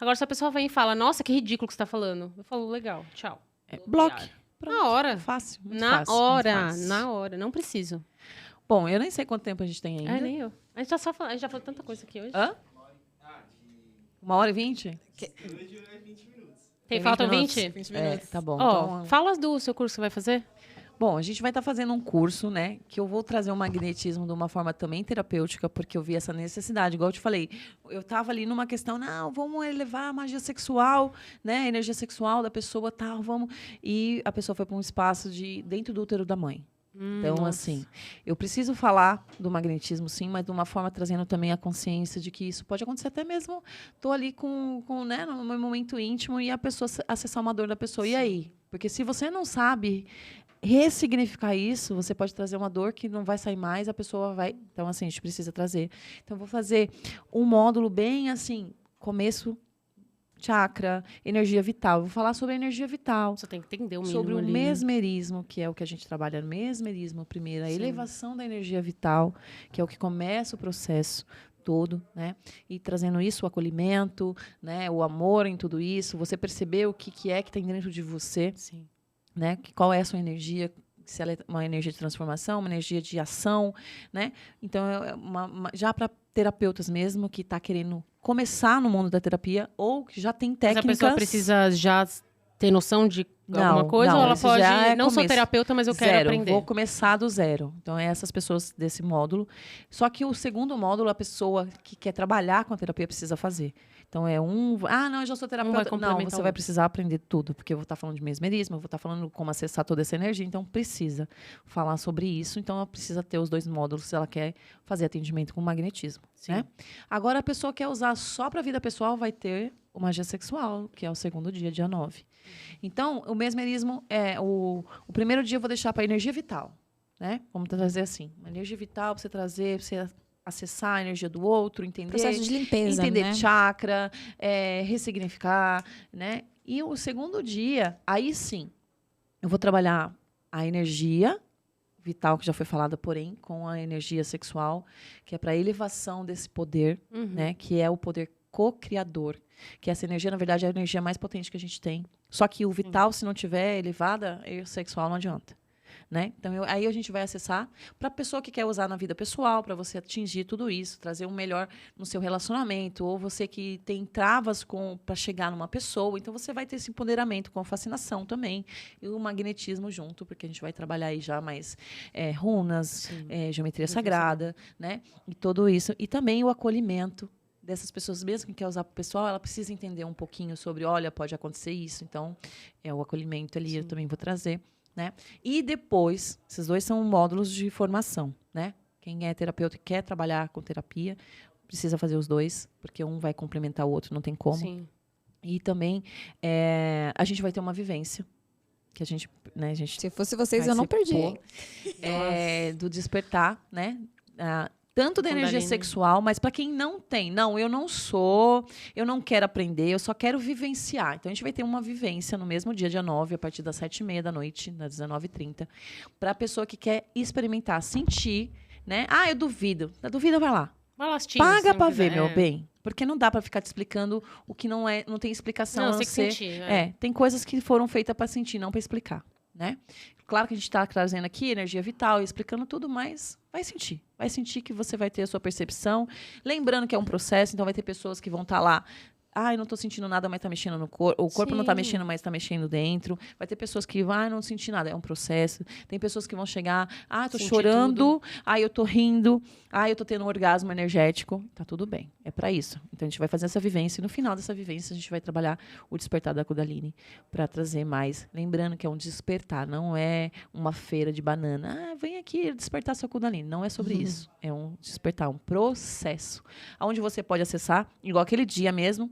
Agora, se a pessoa vem e fala, nossa, que ridículo que você tá falando. Eu falo, legal, tchau. Bloque. Na hora. Fácil. Muito Na fácil, muito hora. fácil. Na hora. Não preciso. Bom, eu nem sei quanto tempo a gente tem ainda. Nem eu. A gente já falou tanta coisa aqui hoje. Hã? 1h20? Tem faltam 20? 20 É, minutos. tá bom. Ó, Então, fala do seu curso que você vai fazer. bom, a gente vai estar fazendo um curso, né? Que eu vou trazer o magnetismo de uma forma também terapêutica, porque eu vi essa necessidade. Igual eu te falei, eu estava ali numa questão, não, vamos elevar a magia sexual, né? A energia sexual da pessoa, tal, vamos. E a pessoa foi para um espaço dentro do útero da mãe. Então, nossa. assim, eu preciso falar do magnetismo, sim, mas de uma forma trazendo também a consciência de que isso pode acontecer até mesmo. Estou ali né, no meu momento íntimo e a pessoa acessar uma dor da pessoa. Sim. E aí? Porque se você não sabe ressignificar isso, você pode trazer uma dor que não vai sair mais, a pessoa vai... Então, assim, a gente precisa trazer. Então, eu vou fazer um módulo bem, assim, começo... Chakra, energia vital. Vou falar sobre a energia vital. Você tem que entender o mínimo Sobre o ali. mesmerismo, que é o que a gente trabalha no mesmerismo, primeiro, a Sim. elevação da energia vital, que é o que começa o processo todo, né? E trazendo isso, o acolhimento, né? O amor em tudo isso, você perceber o que é que tem dentro de você, Sim. né? Qual é a sua energia, se ela é uma energia de transformação, uma energia de ação, né? Então, já para terapeutas mesmo que está querendo começar no mundo da terapia ou que já tem Mas técnicas... a pessoa precisa já ter noção de alguma coisa? não, ou ela isso pode... já é não sou começo. terapeuta, mas eu quero Zero, aprender. vou começar do zero. Então, é essas pessoas desse módulo. Só que o segundo módulo, a pessoa que quer trabalhar com a terapia precisa fazer. Então, não, eu já sou terapeuta. Não, complementar você o vai outro. precisar aprender tudo, porque eu vou estar falando de mesmerismo, eu vou estar falando como acessar toda essa energia. Então, precisa falar sobre isso. Então, ela precisa ter os 2 módulos se ela quer fazer atendimento com magnetismo. Sim. Né? Agora, a pessoa quer usar só para a vida pessoal, vai ter o magia sexual, que é o segundo dia 9. Então, o mesmerismo é o primeiro dia eu vou deixar para energia vital, né? Vamos trazer assim, uma energia vital para você trazer, para você acessar a energia do outro, entender, Processo de limpeza, entender né? chakra, ressignificar, né? E o segundo dia, aí sim, eu vou trabalhar a energia vital, que já foi falada, porém, com a energia sexual, que é para elevação desse poder, né? Que é o poder co-criador. Que essa energia, na verdade, é a energia mais potente que a gente tem. Só que o vital, se não tiver elevada, o sexual não adianta. Né? Então, aí a gente vai acessar para a pessoa que quer usar na vida pessoal, para você atingir tudo isso, trazer um melhor no seu relacionamento, ou você que tem travas para chegar numa pessoa, então você vai ter esse empoderamento com a fascinação também, e o magnetismo junto, porque a gente vai trabalhar aí já mais runas, geometria sagrada, né? E tudo isso. E também o acolhimento dessas pessoas, mesmo que quer usar para o pessoal, ela precisa entender um pouquinho sobre, olha, pode acontecer isso, então o acolhimento ali eu também vou trazer. Né? E depois, esses dois são módulos de formação, né? Quem é terapeuta e quer trabalhar com terapia, precisa fazer os dois, porque um vai complementar o outro, não tem como. Sim. E também a gente vai ter uma vivência, que a gente, né, se fosse vocês, eu não perdi. Do despertar, né? Tanto da energia sexual, mas para quem não tem, eu não quero aprender, eu só quero vivenciar. Então, a gente vai ter uma vivência no mesmo dia 9, a partir das 7h30 da noite, das 19h30, para a pessoa que quer experimentar, sentir, né? Eu duvido. Duvida, vai lá. Vai lá assistir, paga para ver, meu bem. Porque não dá para ficar te explicando o que não tem explicação. Não, você tem que sentir. Tem coisas que foram feitas para sentir, não para explicar, né? Claro que a gente está trazendo aqui energia vital, explicando tudo, mas vai sentir. Vai sentir que você vai ter a sua percepção. Lembrando que é um processo, então vai ter pessoas que vão estar lá. Eu não estou sentindo nada, mas está mexendo no corpo. O corpo não está mexendo, mas está mexendo dentro. Vai ter pessoas que não senti nada. É um processo. Tem pessoas que vão chegar, estou chorando, eu estou rindo, eu estou tendo um orgasmo energético. Tá tudo bem. É para isso. Então, a gente vai fazer essa vivência. E no final dessa vivência, a gente vai trabalhar o despertar da Kundalini para trazer mais. Lembrando que é um despertar, não é uma feira de banana. Vem aqui despertar sua Kundalini. Não é sobre isso. É um despertar, um processo. Onde você pode acessar, igual aquele dia mesmo.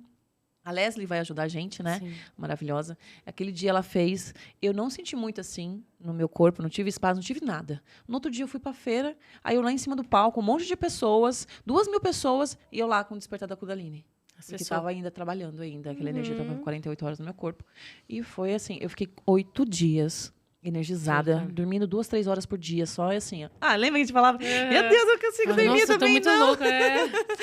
A Leslie vai ajudar a gente, né? Sim. Maravilhosa. Aquele dia ela fez... Eu não senti muito assim no meu corpo, não tive espaço, não tive nada. No outro dia eu fui pra feira, aí eu lá em cima do palco, um monte de pessoas, 2.000 pessoas, e eu lá com o despertar da Kundalini. Que estava ainda trabalhando ainda, aquela energia estava 48 horas no meu corpo. E foi assim, eu fiquei 8 dias energizada, dormindo 2, 3 horas por dia, só assim, ó. Lembra que a gente falava, meu Deus, eu não consigo dormir também, muito louca,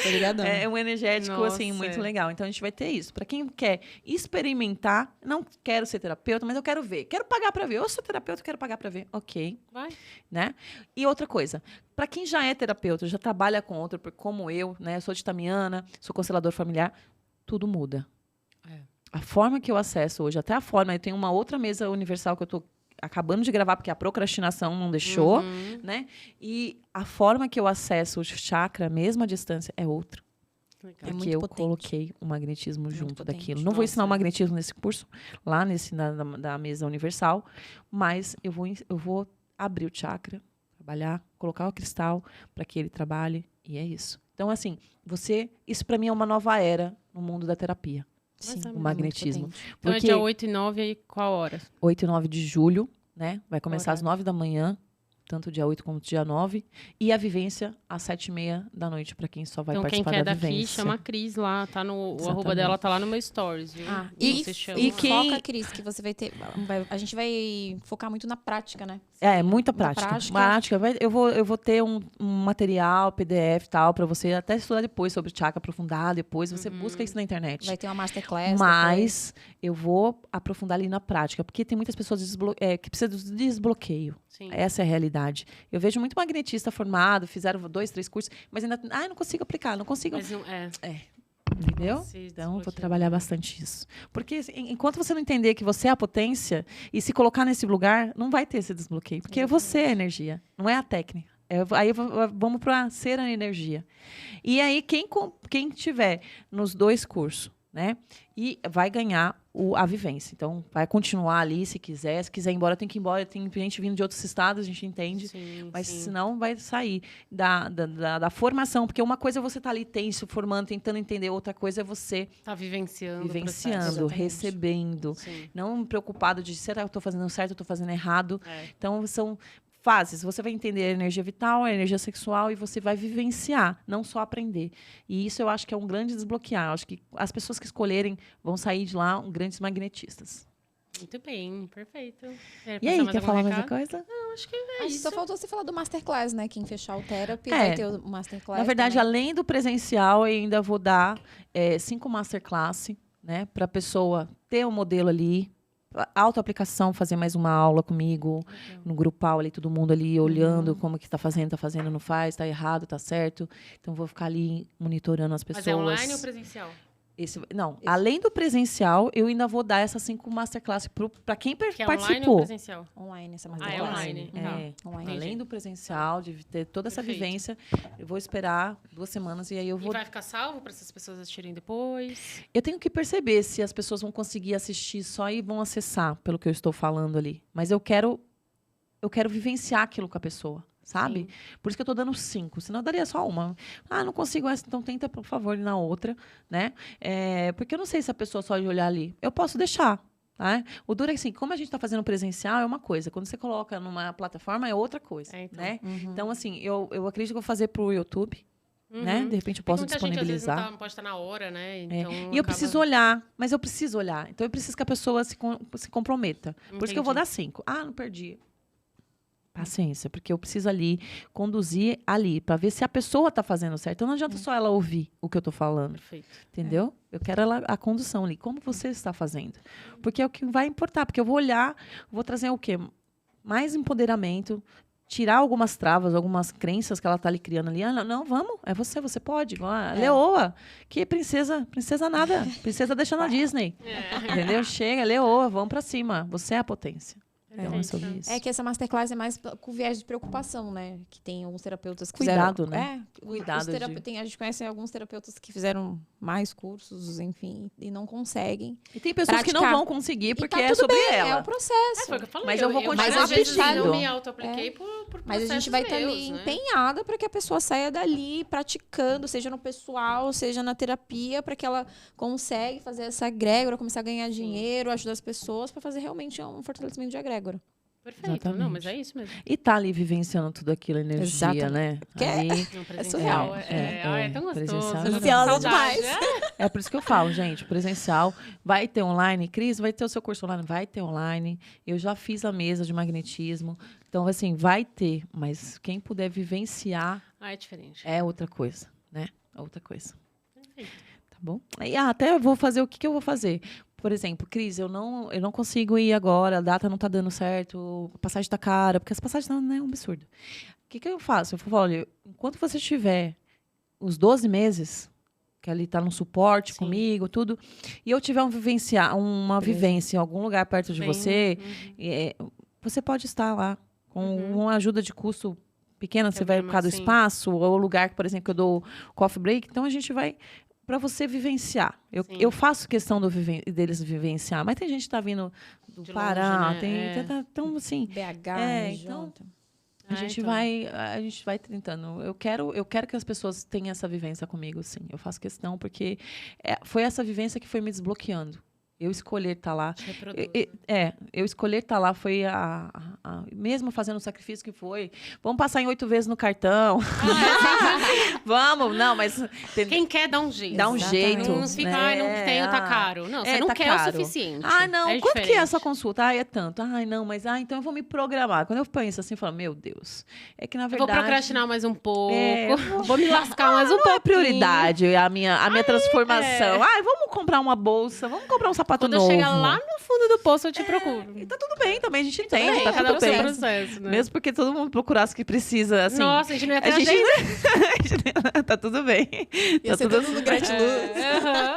Tô ligadão. É um energético, assim, muito legal. Então, a gente vai ter isso. Para quem quer experimentar, não quero ser terapeuta, mas eu quero ver. Quero pagar para ver. Eu sou terapeuta, eu quero pagar para ver. Ok. Vai. Né? E outra coisa, para quem já é terapeuta, já trabalha com outro, como eu, né? Eu sou de Tamiana, sou constelador familiar, tudo muda. A forma que eu acesso hoje, até a forma, eu tenho uma outra mesa universal que eu tô acabando de gravar, porque a procrastinação não deixou, né? E a forma que eu acesso o chakra, mesmo à distância, é outra. É muito eu potente. Coloquei o magnetismo junto potente. daquilo. Não vou ensinar o magnetismo nesse curso, lá da mesa universal, mas eu vou abrir o chakra, trabalhar, colocar o cristal para que ele trabalhe, e é isso. Então, assim, isso para mim é uma nova era no mundo da terapia. Sim, o magnetismo. Então, é dia 8 e 9, aí qual hora? 8 e 9 de julho, né? Vai começar às 9 da manhã, tanto dia 8 como dia 9. E a vivência às 7h30 da noite, para quem só vai participar da vivência. Então, quem quer daqui, chama a Cris lá. Tá o arroba dela tá lá no meu stories, viu? E foca, Cris, que você vai ter... a gente vai focar muito na prática, né? Muita prática. Eu vou ter um material, PDF e tal, para você até estudar depois sobre chakra, aprofundar depois. Você busca isso na internet. Vai ter uma masterclass. Mas eu vou aprofundar ali na prática, porque tem muitas pessoas que precisam de desbloqueio. Sim. Essa é a realidade. Eu vejo muito magnetista formado, fizeram 2, 3 cursos, mas ainda não consigo aplicar, não consigo. Mas não, Entendeu? Então, vou trabalhar bastante isso. Porque enquanto você não entender que você é a potência e se colocar nesse lugar, não vai ter esse desbloqueio. Porque você é a energia, não é a técnica. Vamos para ser a energia. E aí, quem tiver nos 2 cursos, né? E vai ganhar a vivência. Então, vai continuar ali se quiser. Se quiser ir embora, tem que ir embora. Tem gente vindo de outros estados, a gente entende. Sim, mas sim. senão vai sair da formação. Porque uma coisa é você estar ali tenso, formando, tentando entender. Outra coisa é você Tá vivenciando, vivenciando, recebendo. Sim. Não preocupado de será que eu estou fazendo certo, eu estou fazendo errado. É. Então, são fases. Você vai entender a energia vital, a energia sexual e você vai vivenciar, não só aprender. E isso eu acho que é um grande desbloquear. Eu acho que as pessoas que escolherem vão sair de lá grandes magnetistas. Muito bem, perfeito. E aí, quer falar mais uma coisa? Não, acho que é Acho que isso. só faltou você falar do Masterclass, né? Quem fechar o Therapy É. vai ter o Masterclass. Na verdade, também. além do presencial, eu ainda vou dar 5 masterclass, né? Para a pessoa ter um modelo ali, autoaplicação, fazer mais uma aula comigo, no grupal ali, todo mundo ali olhando como que tá fazendo, não faz, tá errado, tá certo. Então, vou ficar ali monitorando as pessoas. Mas é online ou presencial? Além do presencial, eu ainda vou dar essas 5 masterclass para quem Que é online ou participou. presencial? Online, essa É Masterclass. online. Tá. Online. Além do presencial, de ter toda essa Perfeito. vivência, eu vou esperar 2 semanas e aí eu E vou. vai ficar salvo para essas pessoas assistirem depois? Eu tenho que perceber se as pessoas vão conseguir assistir só e vão acessar pelo que eu estou falando ali. Mas eu quero vivenciar aquilo com a pessoa. Sabe? Sim. Por isso que eu tô dando 5. Senão eu daria só uma. Não consigo essa, então tenta, por favor, ir na outra, né? Porque eu não sei se a pessoa só de olhar ali. Eu posso deixar, tá? O duro é que, assim, como a gente tá fazendo presencial, é uma coisa. Quando você coloca numa plataforma, é outra coisa, Então. né? Uhum. Então, assim, eu acredito que eu vou fazer pro YouTube, né? De repente eu posso Muita gente, às vezes, disponibilizar. não pode estar na hora, né? Então, E eu acaba- preciso olhar, mas eu preciso olhar. Então, eu preciso que a pessoa se comprometa. Por isso que eu vou Entendi. dar 5. Não perdi. Paciência, porque eu preciso ali conduzir ali para ver se a pessoa está fazendo certo. Então não adianta só ela ouvir o que eu estou falando, Perfeito. entendeu? Eu quero a condução ali, como você está fazendo. Porque é o que vai importar, porque eu vou olhar, vou trazer o quê? Mais empoderamento, tirar algumas travas, algumas crenças que ela está ali criando ali. Não, vamos, é você pode. Leoa, que princesa nada, princesa deixa na Disney. Entendeu? Chega, Leoa, vamos para cima. Você é a potência. Então, é sobre isso. É que essa Masterclass é mais com viés de preocupação, né? Que tem alguns terapeutas que Cuidado, fizeram... né? Cuidado. Cuidado A gente conhece alguns terapeutas que fizeram mais cursos, enfim, e não conseguem. E tem pessoas que não praticar. vão conseguir E porque tá é tudo sobre bem, ela. é o processo. Foi o que eu falei. Mas eu vou continuar várias vezes assistindo. não me auto-apliquei por Mas a gente vai estar ali processos meus, né? empenhada para que a pessoa saia dali praticando, seja no pessoal, seja na terapia, para que ela consiga fazer essa egrégora, começar a ganhar dinheiro, ajudar as pessoas para fazer realmente um fortalecimento de egrégora. Perfeito. Exatamente. Não, mas é isso mesmo. E tá ali vivenciando tudo aquilo, energia, Exatamente. né? Que é- Ali, Não, presencial surreal. É tão gostoso. Presencial né? é Ansiosa Saudade, demais. né? é por isso que eu falo, gente, presencial vai ter online. Cris, vai ter o seu curso online? Vai ter online. Eu já fiz a mesa de magnetismo. Então, assim, vai ter. Mas quem puder vivenciar É diferente. é outra coisa, né? É outra coisa. Perfeito. Tá bom? E até eu vou fazer o que eu vou fazer. Por exemplo, Cris, eu não consigo ir agora, a data não tá dando certo, a passagem tá cara, porque as passagens não é um absurdo. O que eu faço? Eu falo, olha, enquanto você tiver os 12 meses, que ali tá no suporte Sim. comigo, tudo, e eu tiver uma vivência em algum lugar perto de Bem, você, você pode estar lá com uma ajuda de custo pequena, você vai por causa do sim. espaço, ou o lugar, por exemplo, que eu dou coffee break, então a gente vai para você vivenciar. Sim. Eu faço questão deles vivenciar, mas tem gente que tá vindo do De Pará, longe, né? então assim, BH, então, junto. a gente vai tentando. Eu quero que as pessoas tenham essa vivência comigo, sim. Eu faço questão porque foi essa vivência que foi me desbloqueando. Eu escolher estar lá. Te reproduz, Eu escolher estar lá foi mesmo fazendo o sacrifício que foi. Vamos passar em 8 vezes no cartão. Vamos, não, mas Quem quer dá um jeito. dá um Exatamente. jeito. Não fica, não tenho, tá caro. Não, você não tá quer caro. o suficiente. Não, É quanto que é diferente. essa consulta? É tanto. Não, mas então eu vou me programar. Quando eu penso assim, eu falo, meu Deus. É que na Eu verdade vou procrastinar mais um pouco. eu Vou me lascar mais um pouco. não é prioridade a minha transformação. Vamos comprar uma bolsa, vamos comprar um sapato Quando eu novo. chegar lá no fundo do poço, eu te procuro. E tá tudo bem também, a gente entende, tá Cada tudo um seu bem. processo, né? Mesmo porque todo mundo procurasse que precisa, assim. Nossa, a gente não ia ter a gente... agenda. tá tudo bem. Ia ser tudo no gratiluz. Aham.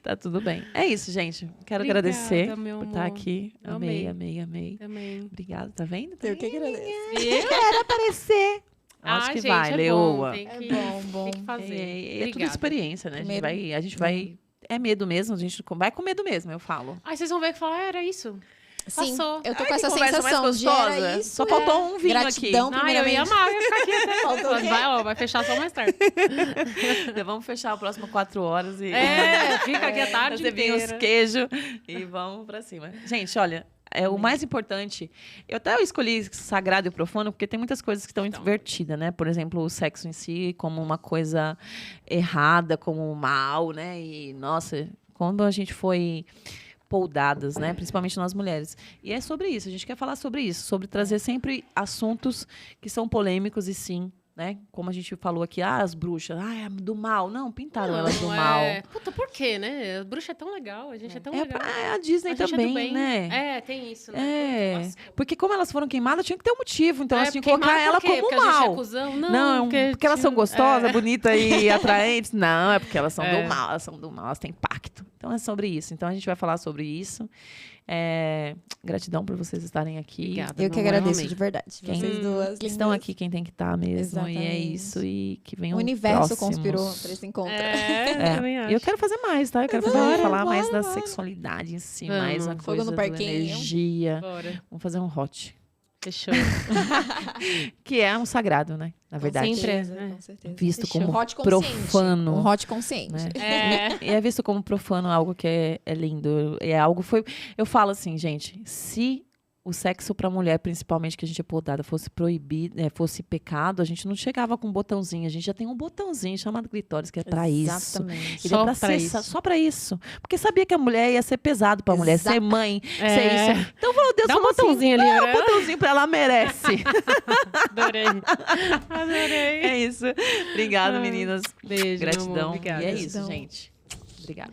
Tá tudo bem. É isso, gente. Quero Obrigada, agradecer meu por estar amor. aqui. Eu Amei, amei. amei. Também. Obrigada, tá vendo? Eu que agradeço. Quero aparecer. Acho que gente, vai, é Leoa. Bom, tem que, bom. Tem que fazer. É tudo Obrigada. experiência, né? Primeiro- A gente vai é medo mesmo, a gente vai com medo mesmo, eu falo. Aí vocês vão ver que falar, era isso. Sim, Passou. eu tô Ai, com que essa conversa mais sensação de gostosa. era isso. Só faltou um vinho Gratidão, aqui. Ah, eu ia primeiramente. amar, eu ia ficar aqui até. Faltou o quê? Vai fechar só mais tarde. Então, vamos fechar o próximo 4 horas e Fica aqui a tarde fazer vinhos, inteira. queijo e vamos pra cima. Gente, olha, o mais importante, eu até escolhi sagrado e profano porque tem muitas coisas que estão invertidas, né? Por exemplo, o sexo em si como uma coisa errada, como mal, né? E, nossa, quando a gente foi poldadas, né? Principalmente nós mulheres. E é sobre isso, a gente quer falar sobre isso, sobre trazer sempre assuntos que são polêmicos e sim, né? Como a gente falou aqui, as bruxas, é do mal. Não, pintaram elas do mal. Puta, por quê, né? A bruxa é tão legal, a gente é tão legal. A Disney A gente é do também, bem. né? Tem isso, né? É, porque como elas foram queimadas, tinha que ter um motivo. Então, elas tinham que queimado colocar ela por quê? como Porque a gente é mal. cuzão? Não, porque elas são gostosas, bonitas e atraentes. Não, é porque elas são do mal. Elas são do mal, elas têm pacto. Então, é sobre isso. Então, a gente vai falar sobre isso. Gratidão por vocês estarem aqui. Obrigada. Eu que agradeço, de verdade. Quem Vocês duas que estão lindas. aqui, quem tem que estar mesmo. Exatamente. E é isso. E que venham O universo próximos. conspirou pra esse encontro. Eu também acho. E eu quero fazer mais, tá? Eu quero falar mais da sexualidade em si, Vamos. mais a Fogo coisa no da parquinho. energia. Bora. Vamos fazer um hot. Fechou. Que é um sagrado, né? Na verdade. Sempre é. Com certeza. Visto Fechou. como Hot consciente. profano. Um hot consciente. Né? E é visto como profano algo que é lindo. É algo eu falo assim, gente, se o sexo para mulher, principalmente que a gente é podada, fosse proibido, fosse pecado, a gente não chegava com um botãozinho. A gente já tem um botãozinho chamado clitóris que é para isso. Exatamente. Ele é Só pra pra ser isso. só pra isso. Porque sabia que a mulher ia ser pesado pra mulher, ser mãe, ser É. isso. Então falou, Deus, Dá um falou assim, botãozinho ali, dá um né? botãozinho pra ela, merece. Adorei. Adorei. É isso. Obrigada, meninas. Beijo, meu amor. Gratidão. Obrigada. E é isso, Gratidão. gente. Obrigada.